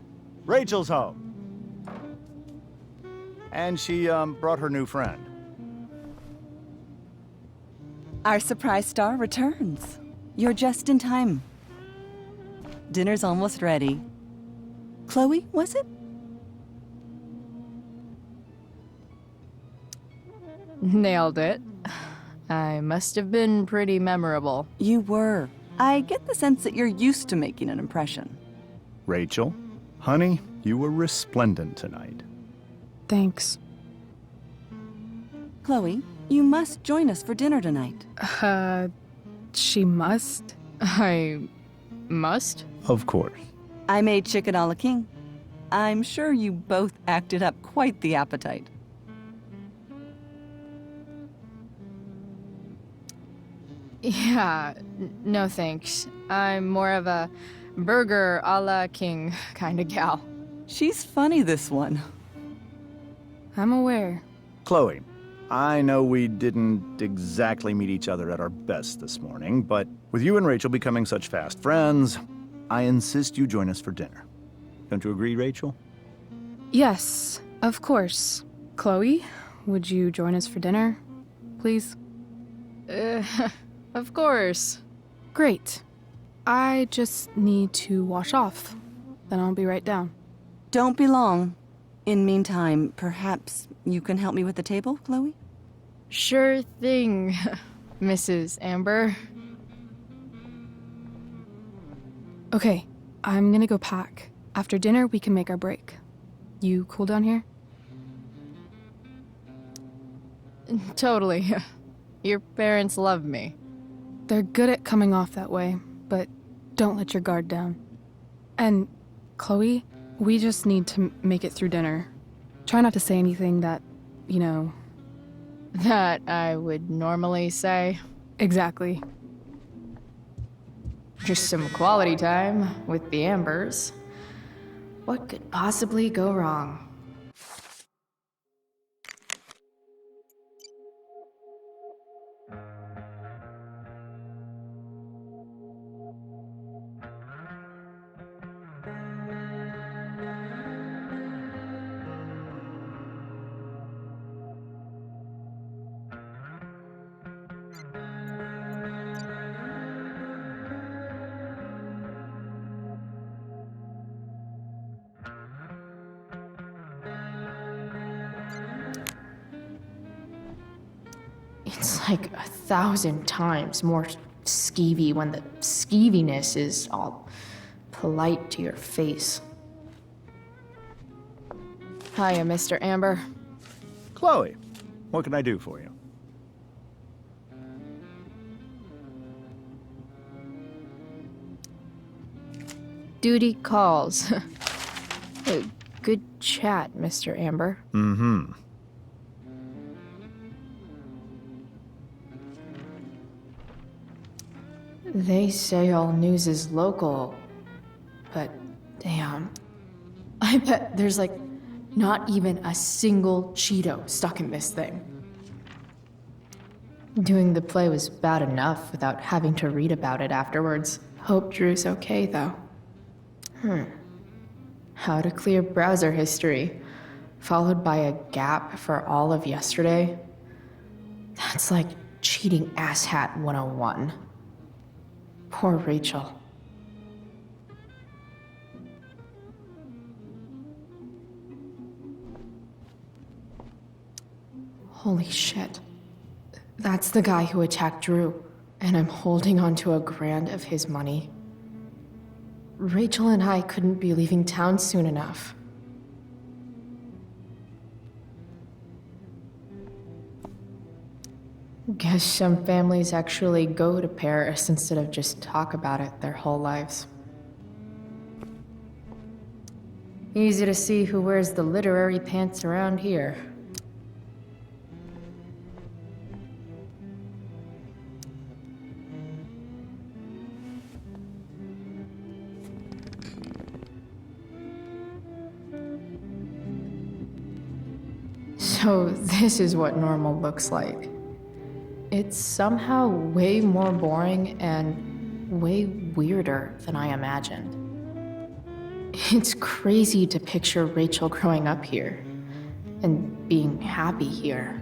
Rachel's home. And she, brought her new friend. Our surprise star returns. You're just in time. Dinner's almost ready. Chloe, was it? Nailed it. I must have been pretty memorable. You were. I get the sense that you're used to making an impression. Rachel, honey, you were resplendent tonight. Thanks. Chloe, you must join us for dinner tonight. She must? I must? Of course. I made chicken a la king. I'm sure you both acted up quite the appetite. Yeah, no thanks. I'm more of a burger a la king kind of gal. She's funny, this one. I'm aware. Chloe, I know we didn't exactly meet each other at our best this morning, but with you and Rachel becoming such fast friends, I insist you join us for dinner. Don't you agree, Rachel? Yes, of course. Chloe, would you join us for dinner, please? Of course. Great. I just need to wash off. Then I'll be right down. Don't be long. In meantime, perhaps you can help me with the table, Chloe? Sure thing, Mrs. Amber. Okay, I'm gonna go pack. After dinner, we can make our break. You cool down here? Totally. Your parents love me. They're good at coming off that way, but don't let your guard down. And, Chloe, we just need to make it through dinner. Try not to say anything that, you know... That I would normally say. Exactly. Just some quality time with the Ambers. What could possibly go wrong? It's like 1,000 times more skeevy when the skeeviness is all polite to your face. Hiya, Mr. Amber. Chloe, what can I do for you? Duty calls. Good chat, Mr. Amber. Mm-hmm. They say all news is local, but damn. I bet there's like not even a single Cheeto stuck in this thing. Doing the play was bad enough without having to read about it afterwards. Hope Drew's okay, though. How to clear browser history, followed by a gap for all of yesterday? That's like cheating asshat 101. Poor Rachel. Holy shit. That's the guy who attacked Drew, and I'm holding on to $1,000 of his money. Rachel and I couldn't be leaving town soon enough. Guess some families actually go to Paris instead of just talk about it their whole lives. Easy to see who wears the literary pants around here. So this is what normal looks like. It's somehow way more boring and way weirder than I imagined. It's crazy to picture Rachel growing up here and being happy here.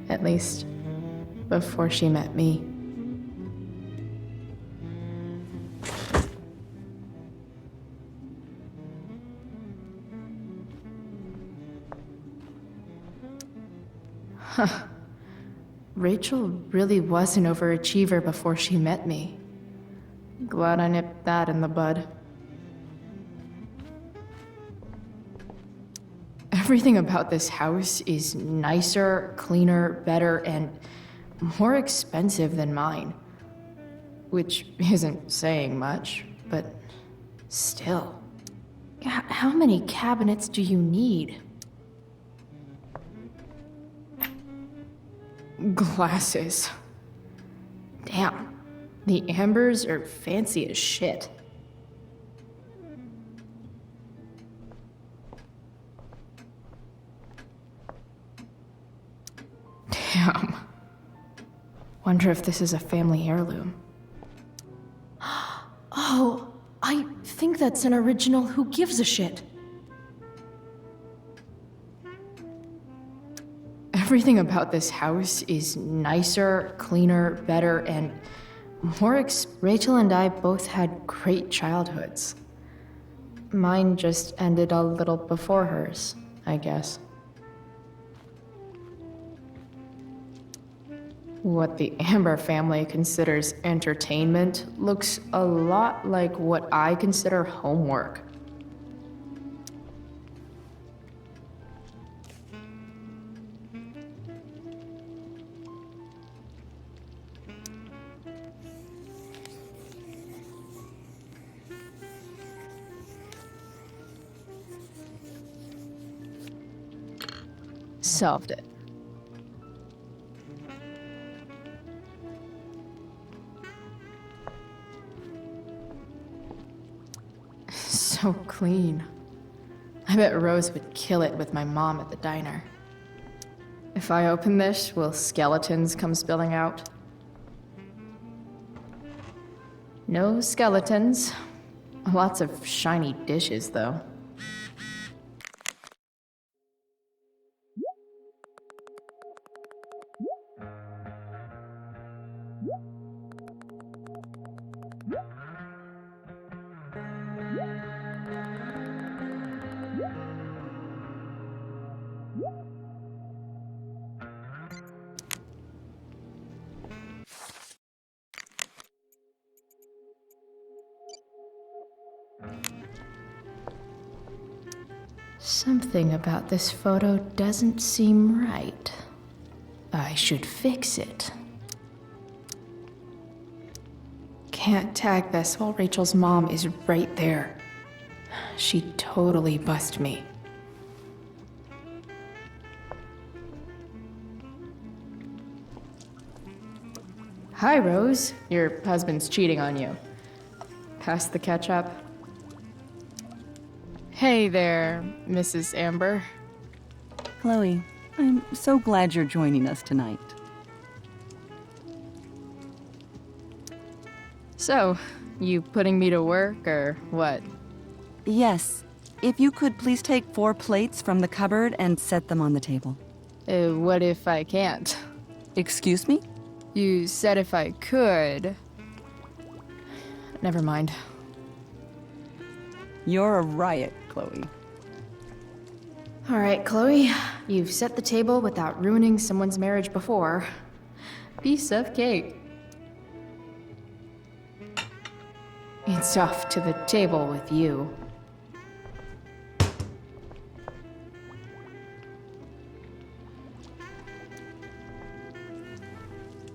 At least, before she met me. Huh. Rachel really was an overachiever before she met me. Glad I nipped that in the bud. Everything about this house is nicer, cleaner, better, and more expensive than mine. Which isn't saying much, but still. How many cabinets do you need? Glasses. Damn, the ambers are fancy as shit. Damn. Wonder if this is a family heirloom. Oh, I think that's an original Who Gives a Shit. Everything about this house is nicer, cleaner, better, and more Rachel and I both had great childhoods. Mine just ended a little before hers, I guess. What the Amber family considers entertainment looks a lot like what I consider homework. Solved it. So clean. I bet Rose would kill it with my mom at the diner. If I open this, will skeletons come spilling out? No skeletons. Lots of shiny dishes, though. Something about this photo doesn't seem right. I should fix it. Can't tag this while Rachel's mom is right there. She'd totally bust me. Hi, Rose. Your husband's cheating on you. Pass the ketchup. Hey there, Mrs. Amber. Chloe, I'm so glad you're joining us tonight. So, you putting me to work, or what? Yes. If you could please take 4 plates from the cupboard and set them on the table. What if I can't? Excuse me? You said if I could. Never mind. You're a riot, Chloe. All right, Chloe. You've set the table without ruining someone's marriage before. Piece of cake. It's off to the table with you.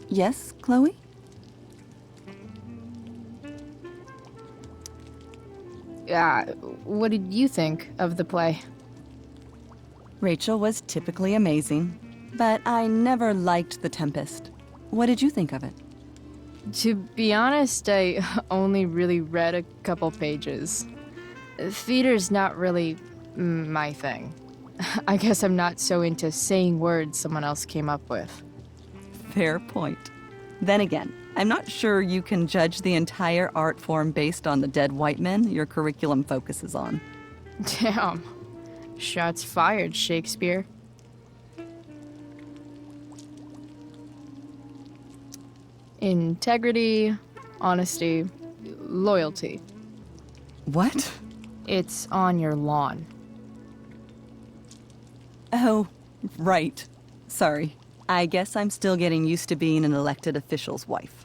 Yes, Chloe? What did you think of the play? Rachel was typically amazing, but I never liked The Tempest. What did you think of it? To be honest, I only really read a couple pages. Theater's not really my thing. I guess I'm not so into saying words someone else came up with. Fair point. Then again, I'm not sure you can judge the entire art form based on the dead white men your curriculum focuses on. Damn. Shots fired, Shakespeare. Integrity, honesty, loyalty. What? It's on your lawn. Oh, right. Sorry. I guess I'm still getting used to being an elected official's wife.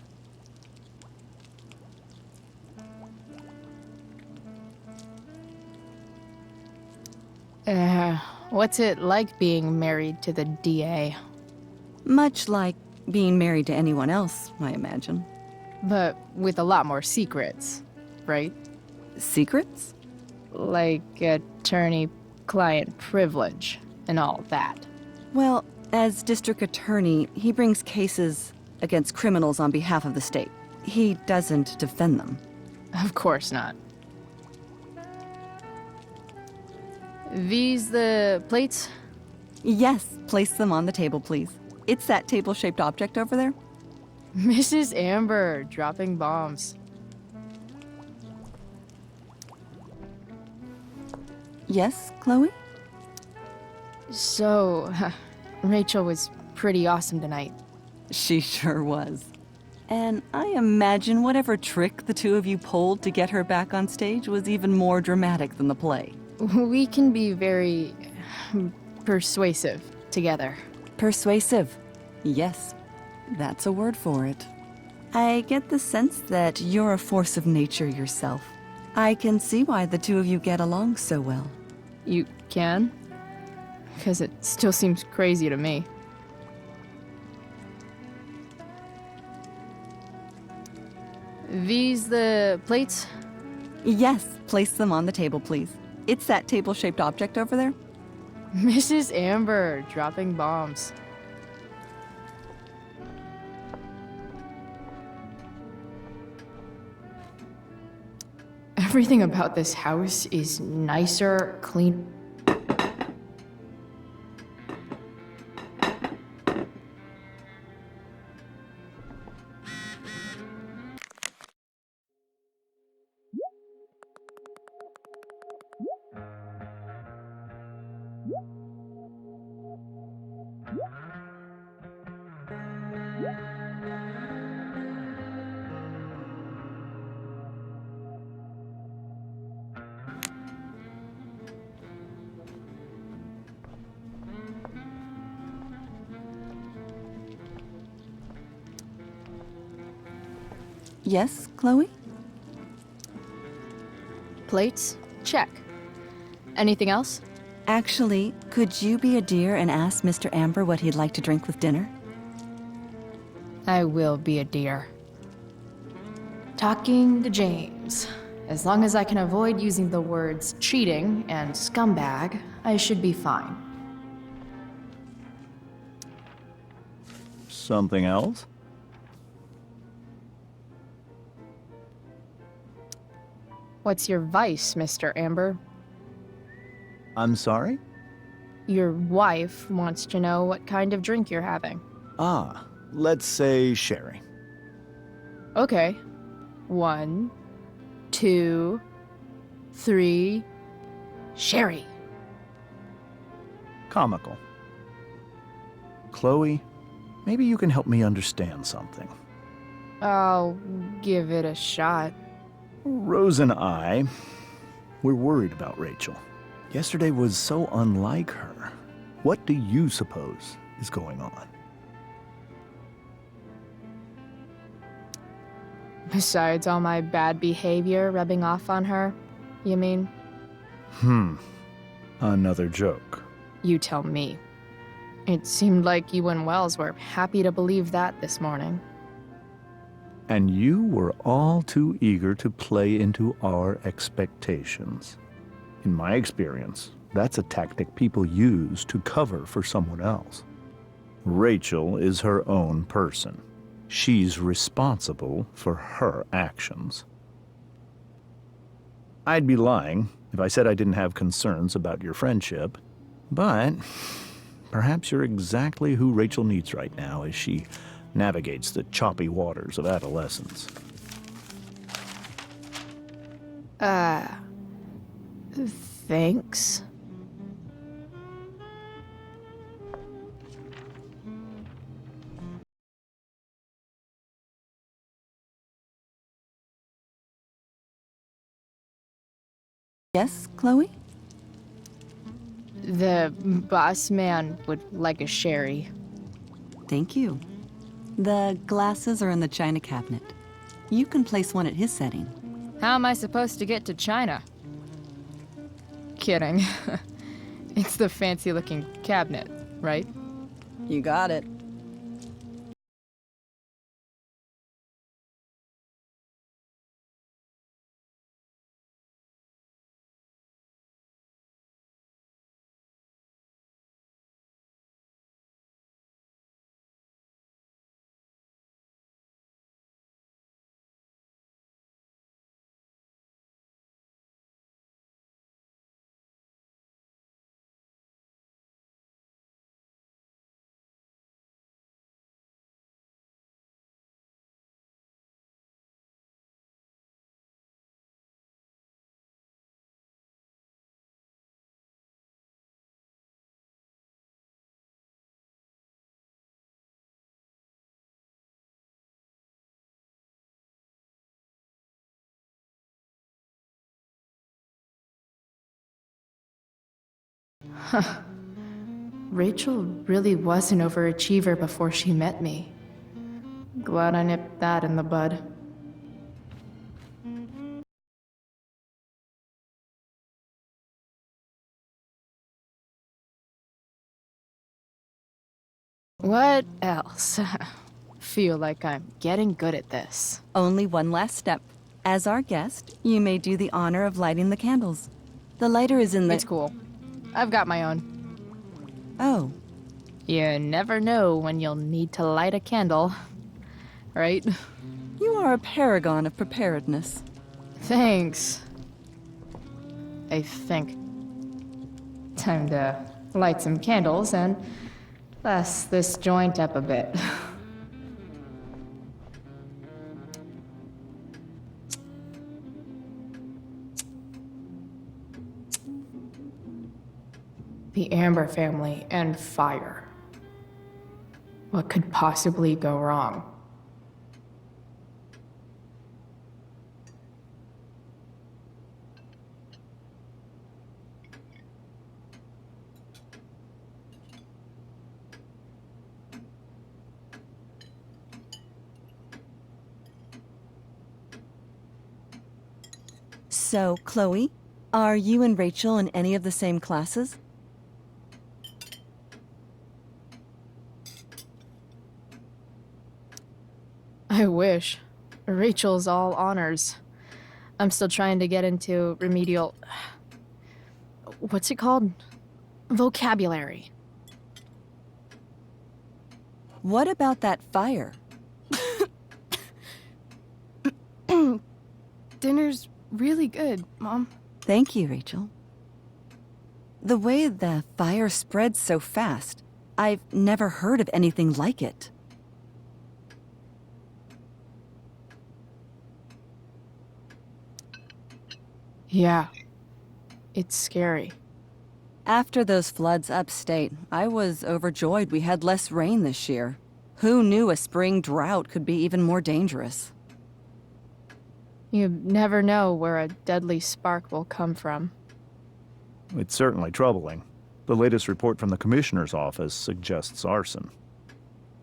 What's it like being married to the DA? Much like being married to anyone else, I imagine. But with a lot more secrets, right? Secrets? Like attorney-client privilege and all that. Well, as district attorney, he brings cases against criminals on behalf of the state. He doesn't defend them. Of course not. These the plates? Yes, place them on the table, please. It's that table-shaped object over there. Mrs. Amber, dropping bombs. Yes, Chloe? So, Rachel was pretty awesome tonight. She sure was. And I imagine whatever trick the two of you pulled to get her back on stage was even more dramatic than the play. We can be very persuasive together. Persuasive. Yes, that's a word for it. I get the sense that you're a force of nature yourself. I can see why the two of you get along so well. You can? Because it still seems crazy to me. These the plates? Yes, place them on the table, please. It's that table-shaped object over there. Mrs. Amber, dropping bombs. Everything about this house is nicer, clean. Yes, Chloe? Plates? Check. Anything else? Actually, could you be a dear and ask Mr. Amber what he'd like to drink with dinner? I will be a dear. Talking to James. As long as I can avoid using the words cheating and scumbag, I should be fine. Something else? What's your vice, Mr. Amber? I'm sorry? Your wife wants to know what kind of drink you're having. Ah, let's say sherry. Okay. 1, 2, 3. Sherry. Comical. Chloe, maybe you can help me understand something. I'll give it a shot. Rose and I, we're worried about Rachel. Yesterday was so unlike her. What do you suppose is going on? Besides all my bad behavior rubbing off on her, you mean? Another joke. You tell me. It seemed like you and Wells were happy to believe that this morning. And you were all too eager to play into our expectations. In my experience, that's a tactic people use to cover for someone else. Rachel is her own person. She's responsible for her actions. I'd be lying if I said I didn't have concerns about your friendship, but perhaps you're exactly who Rachel needs right now as she navigates the choppy waters of adolescence. Thanks. Yes, Chloe? The boss man would like a sherry. Thank you. The glasses are in the china cabinet. You can place one at his setting. How am I supposed to get to China? Kidding. It's the fancy-looking cabinet, right? You got it. Huh. Rachel really was an overachiever before she met me. Glad I nipped that in the bud. What else? Feel like I'm getting good at this. Only one last step. As our guest, you may do the honor of lighting the candles. The lighter is in the... It's cool. I've got my own. Oh. You never know when you'll need to light a candle, right? You are a paragon of preparedness. Thanks. I think. Time to light some candles and bless this joint up a bit. The Amber family and fire. What could possibly go wrong? So, Chloe, are you and Rachel in any of the same classes? I wish. Rachel's all honors. I'm still trying to get into remedial... What's it called? Vocabulary. What about that fire? Dinner's really good, Mom. Thank you, Rachel. The way the fire spreads so fast, I've never heard of anything like it. Yeah. It's scary. After those floods upstate, I was overjoyed we had less rain this year. Who knew a spring drought could be even more dangerous? You never know where a deadly spark will come from. It's certainly troubling. The latest report from the Commissioner's office suggests arson.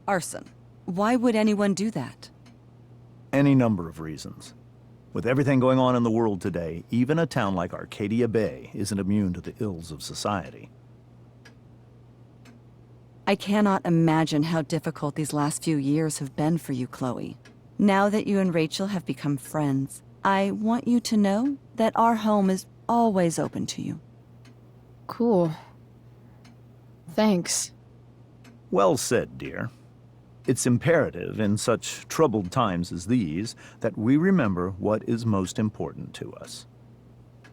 Arson? Why would anyone do that? Any number of reasons. With everything going on in the world today, even a town like Arcadia Bay isn't immune to the ills of society. I cannot imagine how difficult these last few years have been for you, Chloe. Now that you and Rachel have become friends, I want you to know that our home is always open to you. Cool. Thanks. Well said, dear. It's imperative in such troubled times as these that we remember what is most important to us.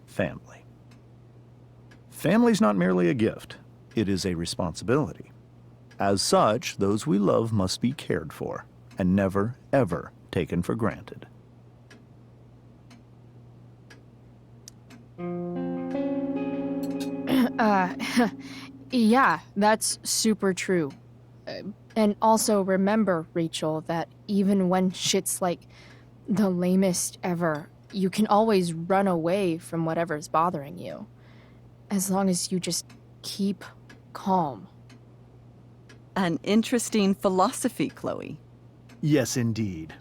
Family. Family's not merely a gift, it is a responsibility. As such, those we love must be cared for and never, ever taken for granted. Yeah, that's super true. And also remember, Rachel, that even when shit's like the lamest ever, you can always run away from whatever's bothering you. As long as you just keep calm. An interesting philosophy, Chloe. Yes, indeed.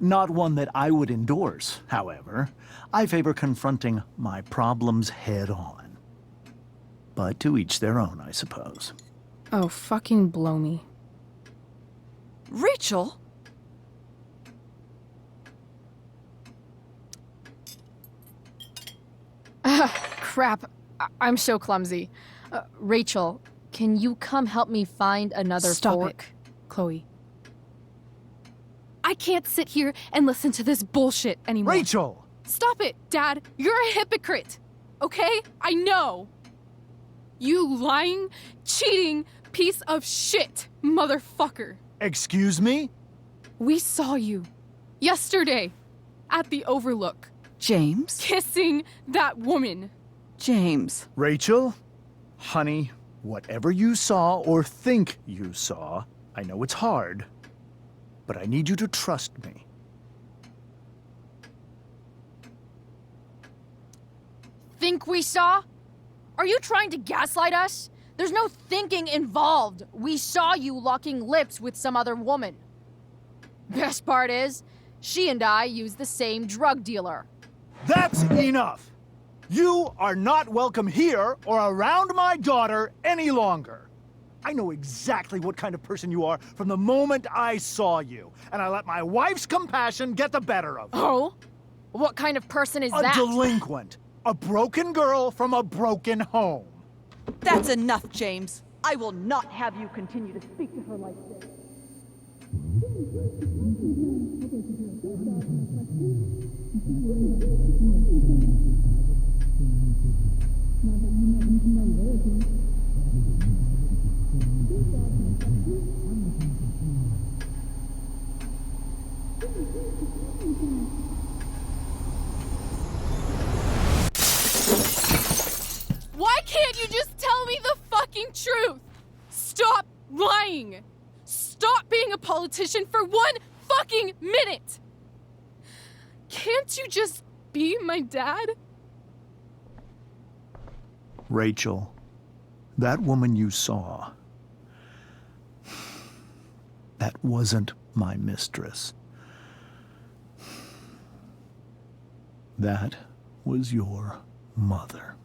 Not one that I would endorse, however. I favor confronting my problems head on. But to each their own, I suppose. Oh, fucking blow me. Rachel? Crap. I'm so clumsy. Rachel, can you come help me find another Stop fork? it, Chloe. I can't sit here and listen to this bullshit anymore. Rachel! Stop it, Dad. You're a hypocrite. Okay? I know. You lying, cheating piece of shit, motherfucker. Excuse me? We saw you yesterday at the Overlook. James? Kissing that woman. James. Rachel? Honey, whatever you saw or think you saw, I know it's hard, but I need you to trust me. Think we saw? Are you trying to gaslight us? There's no thinking involved. We saw you locking lips with some other woman. Best part is, she and I use the same drug dealer. That's enough! You are not welcome here or around my daughter any longer. I know exactly what kind of person you are from the moment I saw you, and I let my wife's compassion get the better of me. Oh? What kind of person is that? A delinquent. A broken girl from a broken home. That's enough, James. I will not have you continue to speak to her like this. Why can't you just tell me the fucking truth? Stop lying. Stop being a politician for one fucking minute. Can't you just be my dad? Rachel, that woman you saw, that wasn't my mistress. That was your mother.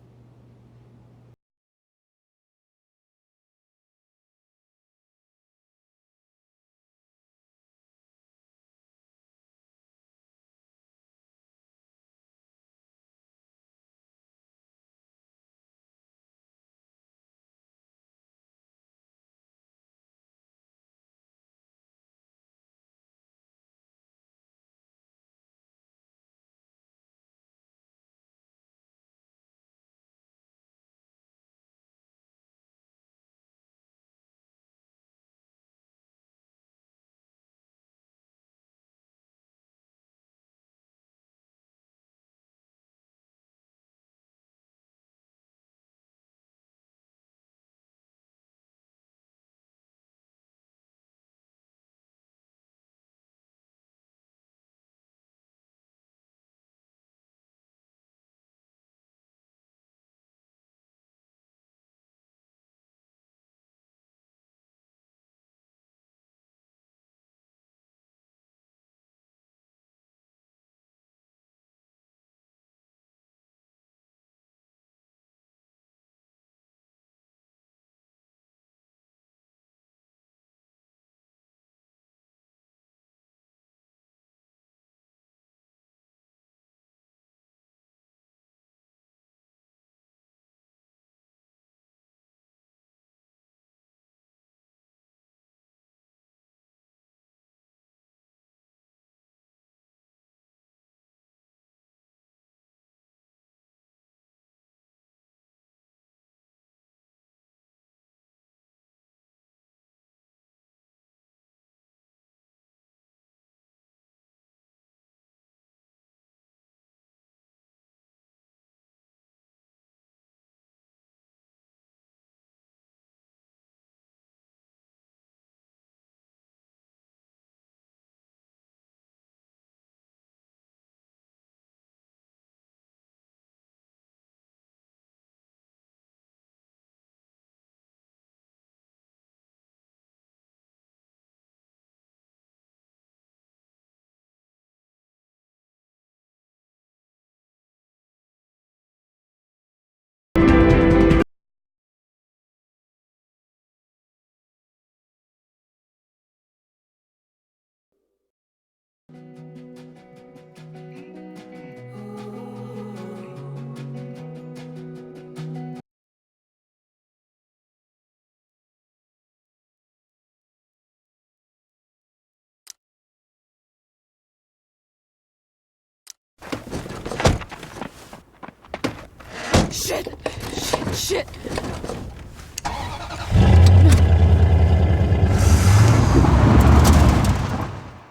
Shit! Shit! Shit!